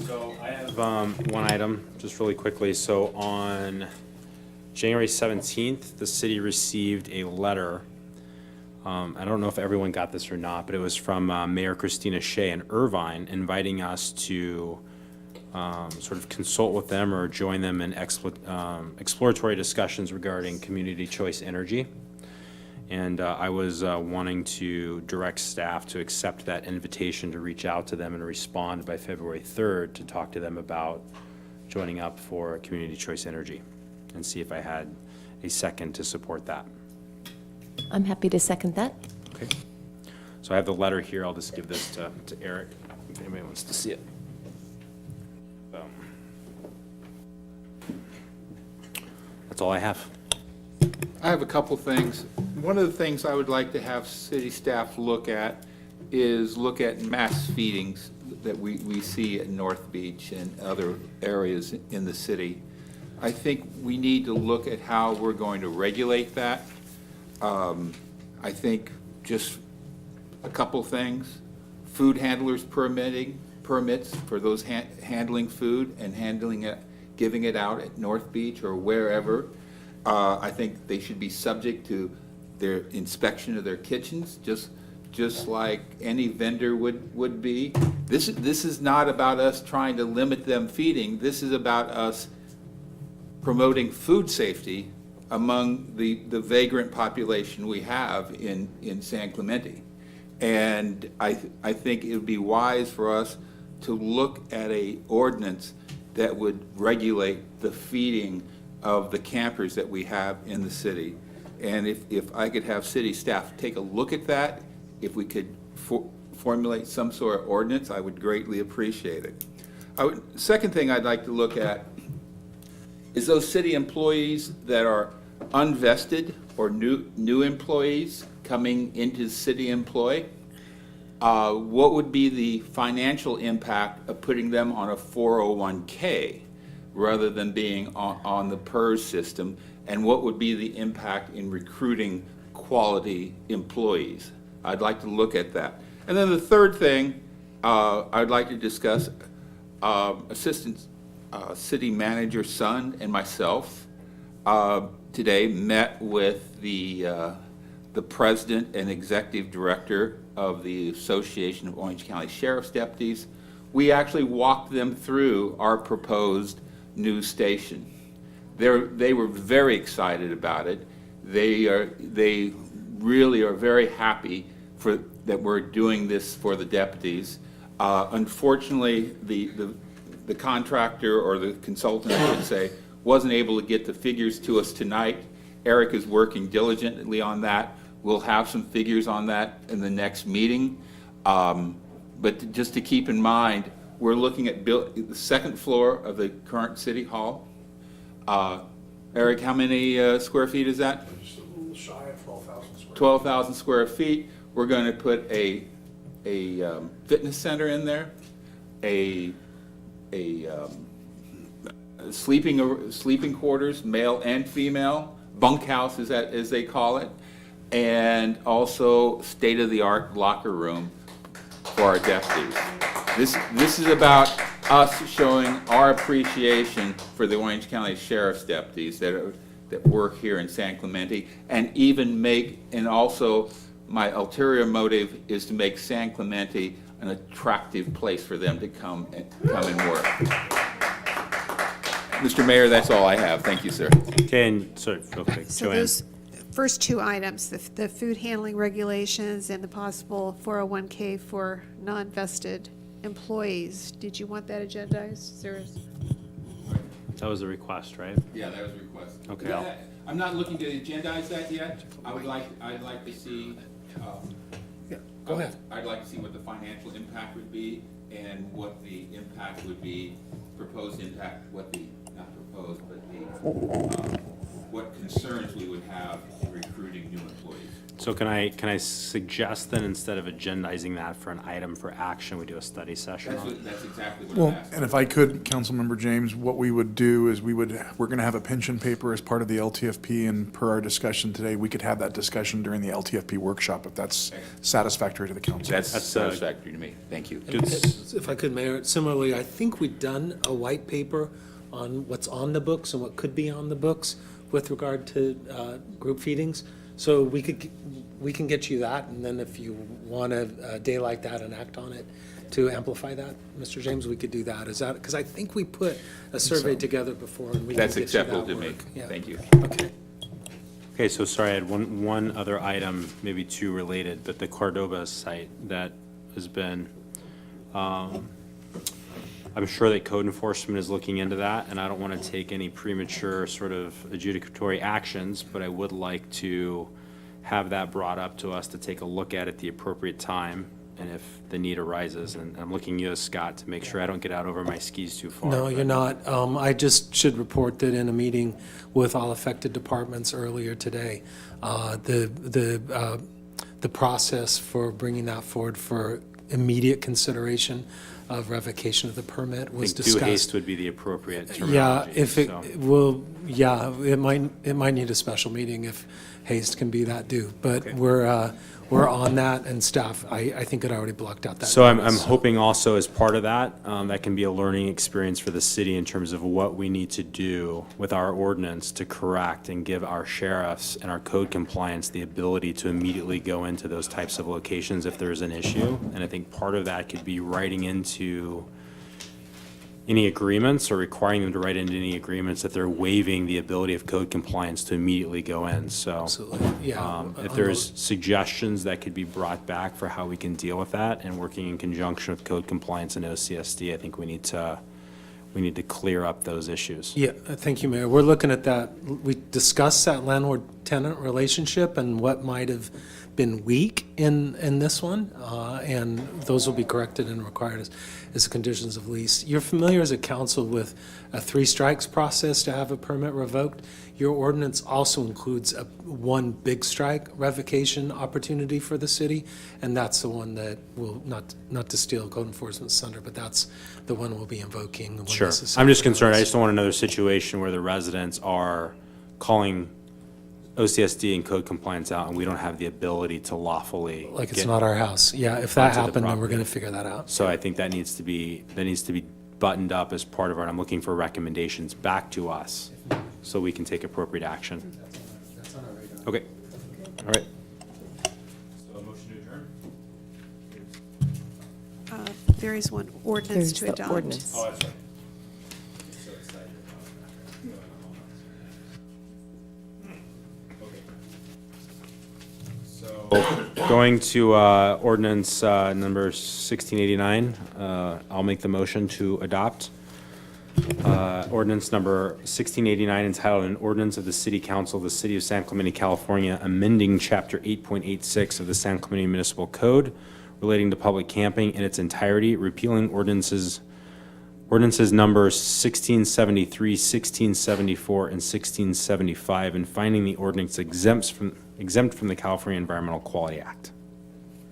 So I have one item, just really quickly. So on January 17th, the city received a letter. I don't know if everyone got this or not, but it was from Mayor Christina Shea in Irvine, inviting us to sort of consult with them or join them in exploratory discussions regarding community choice energy. And I was wanting to direct staff to accept that invitation to reach out to them and respond by February 3rd to talk to them about joining up for community choice energy, and see if I had a second to support that. I'm happy to second that. Okay. So I have the letter here. I'll just give this to Eric if anybody wants to see it. That's all I have. I have a couple things. One of the things I would like to have city staff look at is look at mass feedings that we see at North Beach and other areas in the city. I think we need to look at how we're going to regulate that. I think just a couple things. Food handlers permits for those handling food and giving it out at North Beach or wherever. I think they should be subject to their inspection of their kitchens, just like any vendor would be. This is not about us trying to limit them feeding. This is about us promoting food safety among the vagrant population we have in San Clemente. And I think it would be wise for us to look at a ordinance that would regulate the feeding of the campers that we have in the city. And if I could have city staff take a look at that, if we could formulate some sort of ordinance, I would greatly appreciate it. Second thing I'd like to look at is those city employees that are unvested or new employees coming into city employ. What would be the financial impact of putting them on a 401k rather than being on the PERS system? And what would be the impact in recruiting quality employees? I'd like to look at that. And then the third thing I'd like to discuss, Assistant City Manager's son and myself today met with the President and Executive Director of the Association of Orange County Sheriff's Deputies. We actually walked them through our proposed new station. They were very excited about it. They really are very happy that we're doing this for the deputies. Unfortunately, the contractor, or the consultant, I should say, wasn't able to get the figures to us tonight. Eric is working diligently on that. We'll have some figures on that in the next meeting. But just to keep in mind, we're looking at the second floor of the current City Hall. Eric, how many square feet is that? Just a little shy of 12,000 square. 12,000 square feet. We're going to put a fitness center in there, a sleeping quarters, male and female, bunkhouse as they call it, and also state-of-the-art locker room for our deputies. This is about us showing our appreciation for the Orange County Sheriff's deputies that work here in San Clemente, and also my ulterior motive is to make San Clemente an attractive place for them to come and work. Mr. Mayor, that's all I have. Thank you, sir. Okay, and sorry, real quick, So Joanne. those first two items, the food handling regulations and the possible 401k for non-vested employees. Did you want that agendized? That was a request, right? Yeah, that was a request. Okay, Yeah, I'm not looking to agendize that yet. I'd like to see, Go ahead. I'd like to see what the financial impact would be and what the impact would be, proposed impact, not proposed, but what concerns we would have in recruiting new employees. So can I suggest then, instead of agendizing that for an item for action, we do a study session on it? That's exactly what Well, I'm asking. and if I could, Councilmember James, what we would do is we're going to have a pension paper as part of the LTFP, and per our discussion today, we could have that discussion during the LTFP workshop if that's satisfactory to the council. That's satisfactory to me. Thank you. If I could, Mayor, similarly, I think we've done a white paper on what's on the books and what could be on the books with regard to group feedings. So we can get you that, and then if you want a day like that and act on it to amplify that, Mr. James, we could do that. Is that, because I think we put a survey together before, and we can That's get you that acceptable to me. work. Yeah. Thank you. Okay. Okay, so sorry, I had one other item, maybe two related, but the Cordoba site that has been, I'm sure that code enforcement is looking into that, and I don't want to take any premature sort of adjudicatory actions, but I would like to have that brought up to us to take a look at the appropriate time, and if the need arises. And I'm looking at you, Scott, to make sure I don't get out over my skis too far. No, you're not. I just should report that in a meeting with all affected departments earlier today, the process for bringing that forward for immediate consideration of revocation of the permit was I think discussed. due haste would be the appropriate terminology. Yeah, if it so. will, yeah, it might need a special meeting if haste can be that due. But we're on that, and staff, I think it already blocked out that. So I'm notice. hoping also as part of that, that can be a learning experience for the city in terms of what we need to do with our ordinance to correct and give our sheriffs and our code compliance the ability to immediately go into those types of locations if there's an issue. And I think part of that could be writing into any agreements or requiring them to write into any agreements that they're waiving the ability of code compliance to immediately go in. So Absolutely, yeah. if there's suggestions that could be brought back for how we can deal with that and working in conjunction with code compliance and OCSD, I think we need to clear up those issues. Yeah, thank you, Mayor. We're looking at that. We discussed that landlord-tenant relationship and what might have been weak in this one, and those will be corrected and required as conditions of lease. You're familiar as a council with a 3 strikes process to have a permit revoked. Your ordinance also includes one big strike revocation opportunity for the city, and that's the one that will, not to steal code enforcement's thunder, but that's the one we'll be invoking when Sure. necessary. I'm just concerned. I just don't want another situation where the residents are calling OCSD and code compliance out, and we don't have the ability to lawfully. Like it's get not our house. Yeah, if that onto the happened, then we're property. going to figure that out. So I think that needs to be buttoned up as part of our, I'm looking for recommendations back to us so we can take appropriate action. Okay, all right. So a motion to adjourn? There is one ordinance to adopt. Oh, that's right. Going to ordinance number 1689, I'll make the motion to adopt ordinance number 1689 entitled An Ordinance of the City Council of the City of San Clemente, California, amending Chapter 8.86 of the San Clemente Municipal Code relating to public camping in its entirety, repealing ordinances numbers 1673, 1674, and 1675, and finding the ordinance exempt from the California Environmental Quality Act.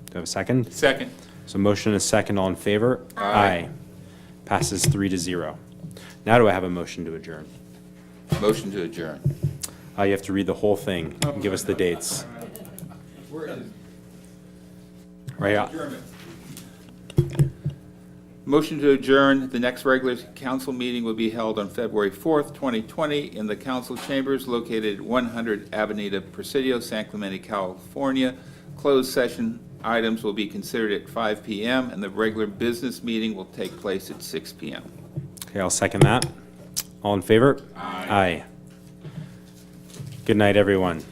Do I have a second? Second. So motion and a second, all in favor? Aye. Passes 3-0. Now do I have a motion to adjourn? Motion to adjourn. You have to read the whole thing and give us the dates. Right. Motion to adjourn. The next regular council meeting will be held on February 4th, 2020 in the council chambers located at 100 Avenida Presidio, San Clemente, California. Closed session items will be considered at 5 p.m. and the regular business meeting will take place at 6 p.m. Okay, I'll second that. All in favor? Aye. Good night, everyone.